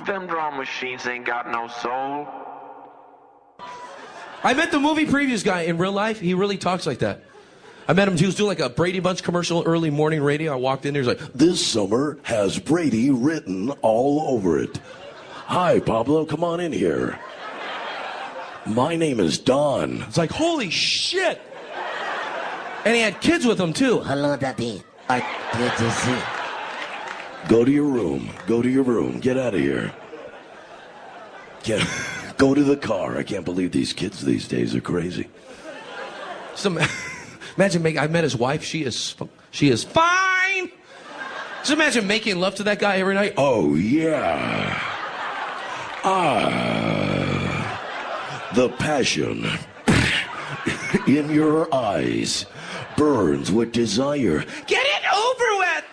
Them drum machines ain't got no soul. I met the movie previews guy in real life. He really talks like that. I met him. He was doing like a Brady Bunch commercial, early morning radio. I walked in there. He was like, "This summer has Brady written all over it. Hi, Pablo. Come on in here. My name is Don." It's like, holy shit. And he had kids with him, too. Hello, Daddy. Good to see. Go to your room. Go to your room. Get out of here. Go to the car. I can't believe these kids these days are crazy. Imagine I met his wife. She is fine. Just imagine making love to that guy every night. Oh, yeah. The passion in your eyes burns with desire. Get it over with.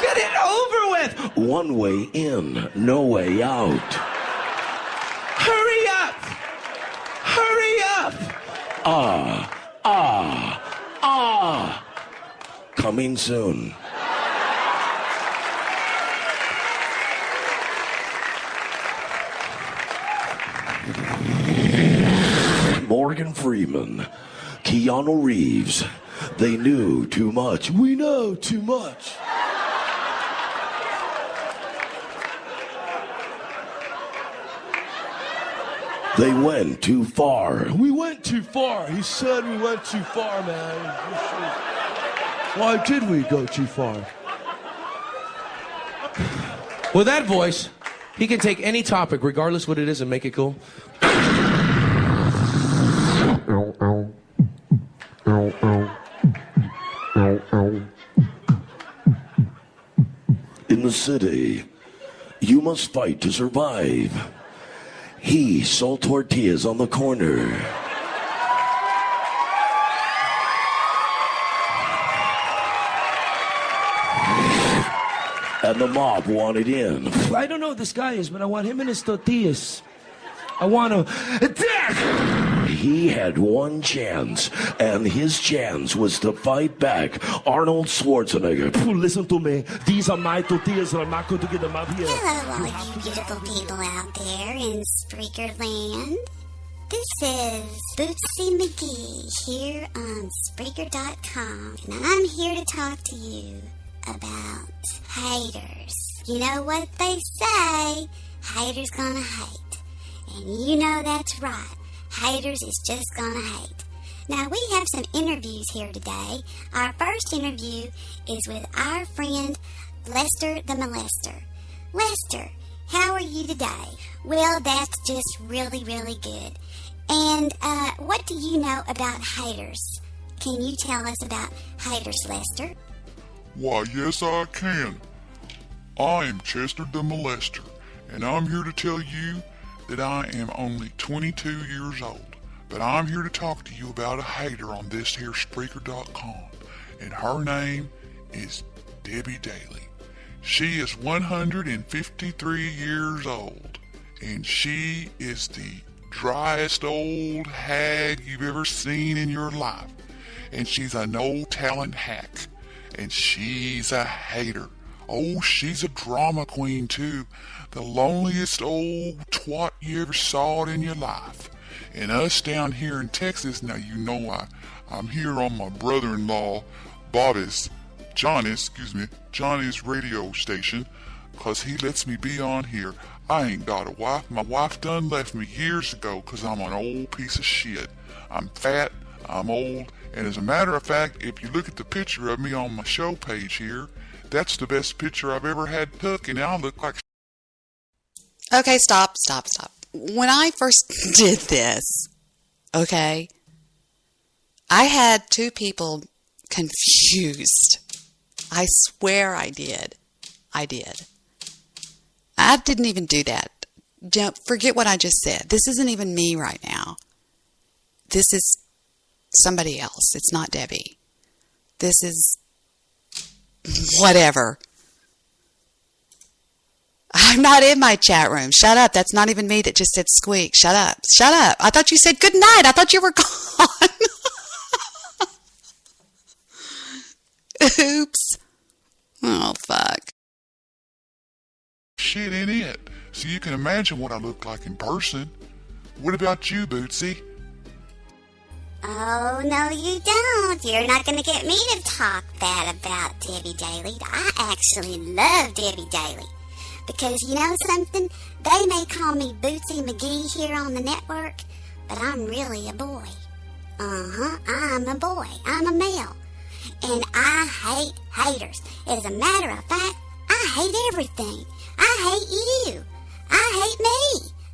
Get it over with. One way in, no way out. Hurry up. Hurry up. Coming soon. Morgan Freeman, Keanu Reeves, they knew too much. We know too much. They went too far. We went too far. He said we went too far, man. Why did we go too far? With that voice, he can take any topic, regardless what it is, and make it cool. In the city, you must fight to survive. He sold tortillas on the corner. And the mob wanted in. I don't know who this guy is, but I want him and his tortillas. I want to... Death! He had one chance, and his chance was to fight back Arnold Schwarzenegger. Listen to me. These are my tortillas, and I'm not going to get them out here. Hello, all you beautiful people out there in Spreaker land. This is Boopsie McGee here on Spreaker.com, and I'm here to talk to you about haters. You know what they say, haters gonna hate. And you know that's right, haters is just gonna hate. Now we have some interviews here today. Our first interview is with our friend Lester the Molester. Lester, how are you today? Well, that's just really, really good. And what do you know about haters? Can you tell us about haters, Lester? Why, yes, I can. I'm Chester the Molester, and I'm here to tell you that I am only 22 years old, but I'm here to talk to you about a hater on this here Spreaker.com, and her name is Debbie Daly. She is 153 years old, and she is the driest old hag you've ever seen in your life. And she's a no-talent hack, and she's a hater. Oh, she's a drama queen, too. The loneliest old twat you ever saw in your life. And us down here in Texas, now you know I'm here on my brother-in-law, Johnny's radio station, 'cause he lets me be on here. I ain't got a wife. My wife done left me years ago 'cause I'm an old piece of shit. I'm fat, I'm old, and as a matter of fact, if you look at the picture of me on my show page here, that's the best picture I've ever had took, and I look like... Okay, stop. When I first did this, okay, I had two people confused. I swear I did. I didn't even do that. Forget what I just said. This isn't even me right now. This is somebody else. It's not Debbie. This is whatever. I'm not in my chat room. Shut up. That's not even me that just said squeak. Shut up. I thought you said good night. I thought you were gone. Oops. Oh, fuck. Shit in it. So you can imagine what I look like in person. What about you, Bootsy? Oh, no, you don't. You're not going to get me to talk bad about Debbie Daly. I actually love Debbie Daly. Because you know something? They may call me Bootsy McGee here on the network, but I'm really a boy. I'm a boy. I'm a male. And I hate haters. As a matter of fact, I hate everything. I hate you. I hate me.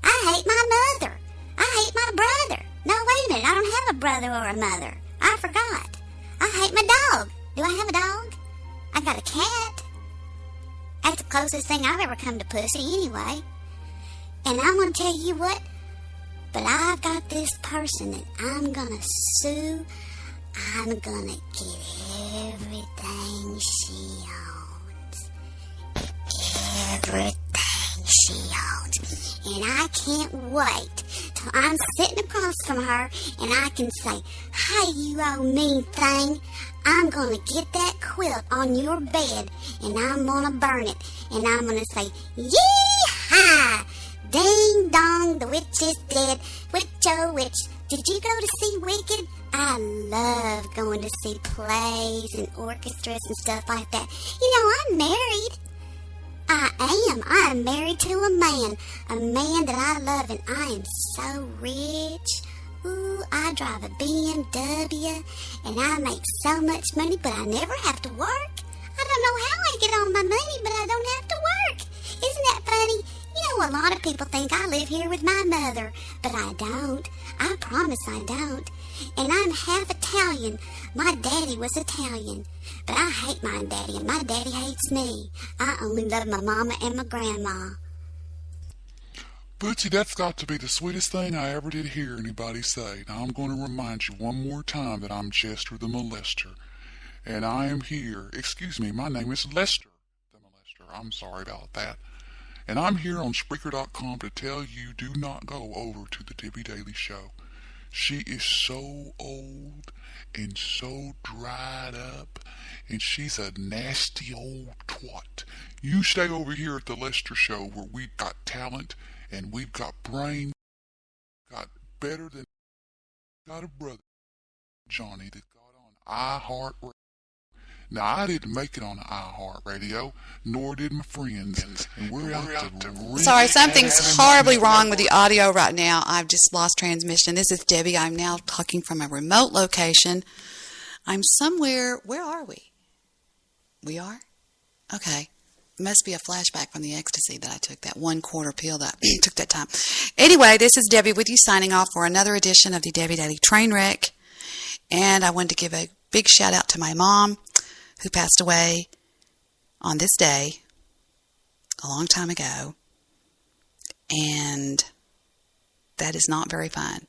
I hate my mother. I hate my brother. No, wait a minute. I don't have a brother or a mother. I forgot. I hate my dog. Do I have a dog? I got a cat. That's the closest thing I've ever come to pussy anyway. And I'm going to tell you what, but I've got this person that I'm going to sue. I'm going to get everything she owns. Everything she owns. And I can't wait till I'm sitting across from her and I can say, hey, you old mean thing, I'm going to get that quilt on your bed and I'm going to burn it. And I'm going to say, yee-haw! Ding dong, the witch is dead. Witch, oh witch, did you go to see Wicked? I love going to see plays and orchestras and stuff like that. You know, I'm married. I am. I'm married to a man that I love, and I am so rich. Ooh, I drive a BMW, and I make so much money, but I never have to work. I don't know how I get all my money, but I don't have to work. Isn't that funny? You know, a lot of people think I live here with my mother, but I don't. I promise I don't. And I'm half Italian. My daddy was Italian. But I hate my daddy, and my daddy hates me. I only love my mama and my grandma. Bootsy, that's got to be the sweetest thing I ever did hear anybody say. Now, I'm going to remind you one more time that I'm Chester the Molester. And I am here. Excuse me, my name is Lester the Molester. I'm sorry about that. And I'm here on Spreaker.com to tell you do not go over to the Debbie Daly Show. She is so old and so dried up, and she's a nasty old twat. You stay over here at the Lester Show where we've got talent and we've got brain, got better than got a brother, Johnny, that got on iHeartRadio. Now, I didn't make it on iHeartRadio, nor did my friends, and we're out to Sorry, something's horribly wrong with the audio right now. I've just lost transmission. This is Debbie. I'm now talking from a remote location. I'm somewhere. Where are we? We are? Okay. It must be a flashback from the ecstasy that I took, that 1/4 pill that took that time. Anyway, this is Debbie with you signing off for another edition of the Debbie Daily Trainwreck. And I wanted to give a big shout out to my mom, who passed away on this day a long time ago. And That is not very fun.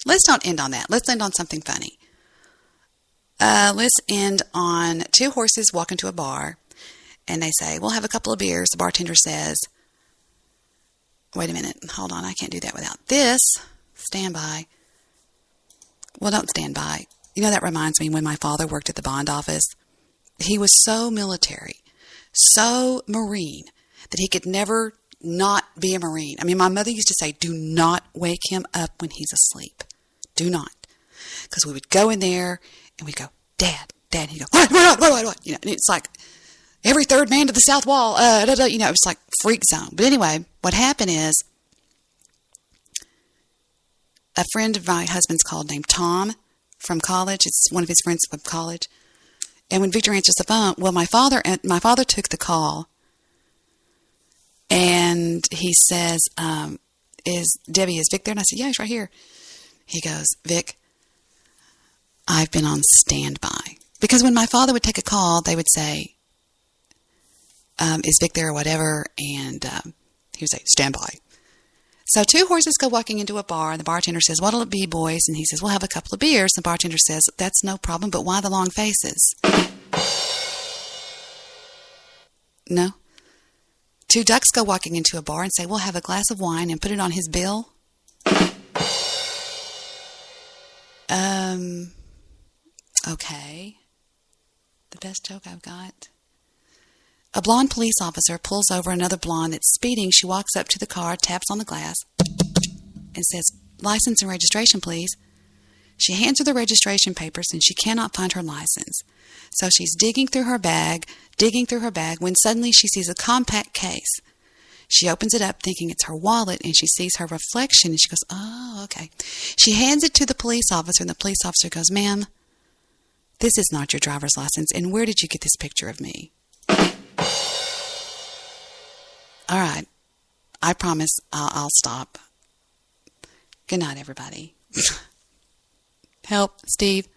Let's not end on that. Let's end on something funny. Let's end on two horses walk into a bar, and they say, we'll have a couple of beers. The bartender says, wait a minute. Hold on. I can't do that without this. Stand by. Well, don't stand by. You know, that reminds me when my father worked at the bond office. He was so military, so Marine, that he could never not be a Marine. I mean, my mother used to say, do not wake him up when he's asleep. Do not. Because we would go in there and we'd go, Dad. And he'd go, what? You know, and it's like every third man to the south wall. You know, it was like freak zone. But anyway, what happened is a friend of my husband's called named Tom from college. It's one of his friends from college. And when Victor answers the phone, well, my father took the call. And he says, is Vic there? And I said, yeah, he's right here. He goes, Vic, I've been on standby. Because when my father would take a call, they would say, is Vic there or whatever? And he would say, standby. So two horses go walking into a bar, and the bartender says, what'll it be, boys? And he says, we'll have a couple of beers. The bartender says, that's no problem, but why the long faces? No? Two ducks go walking into a bar and say, we'll have a glass of wine and put it on his bill. Okay. The best joke I've got. A blonde police officer pulls over another blonde that's speeding. She walks up to the car, taps on the glass, and says, license and registration, please. She hands her the registration papers, and she cannot find her license. So she's digging through her bag, when suddenly she sees a compact case. She opens it up thinking it's her wallet, and she sees her reflection, and she goes, oh, okay. She hands it to the police officer, and the police officer goes, ma'am, this is not your driver's license, and where did you get this picture of me? All right. I promise I'll stop. Good night, everybody. Help, Steve.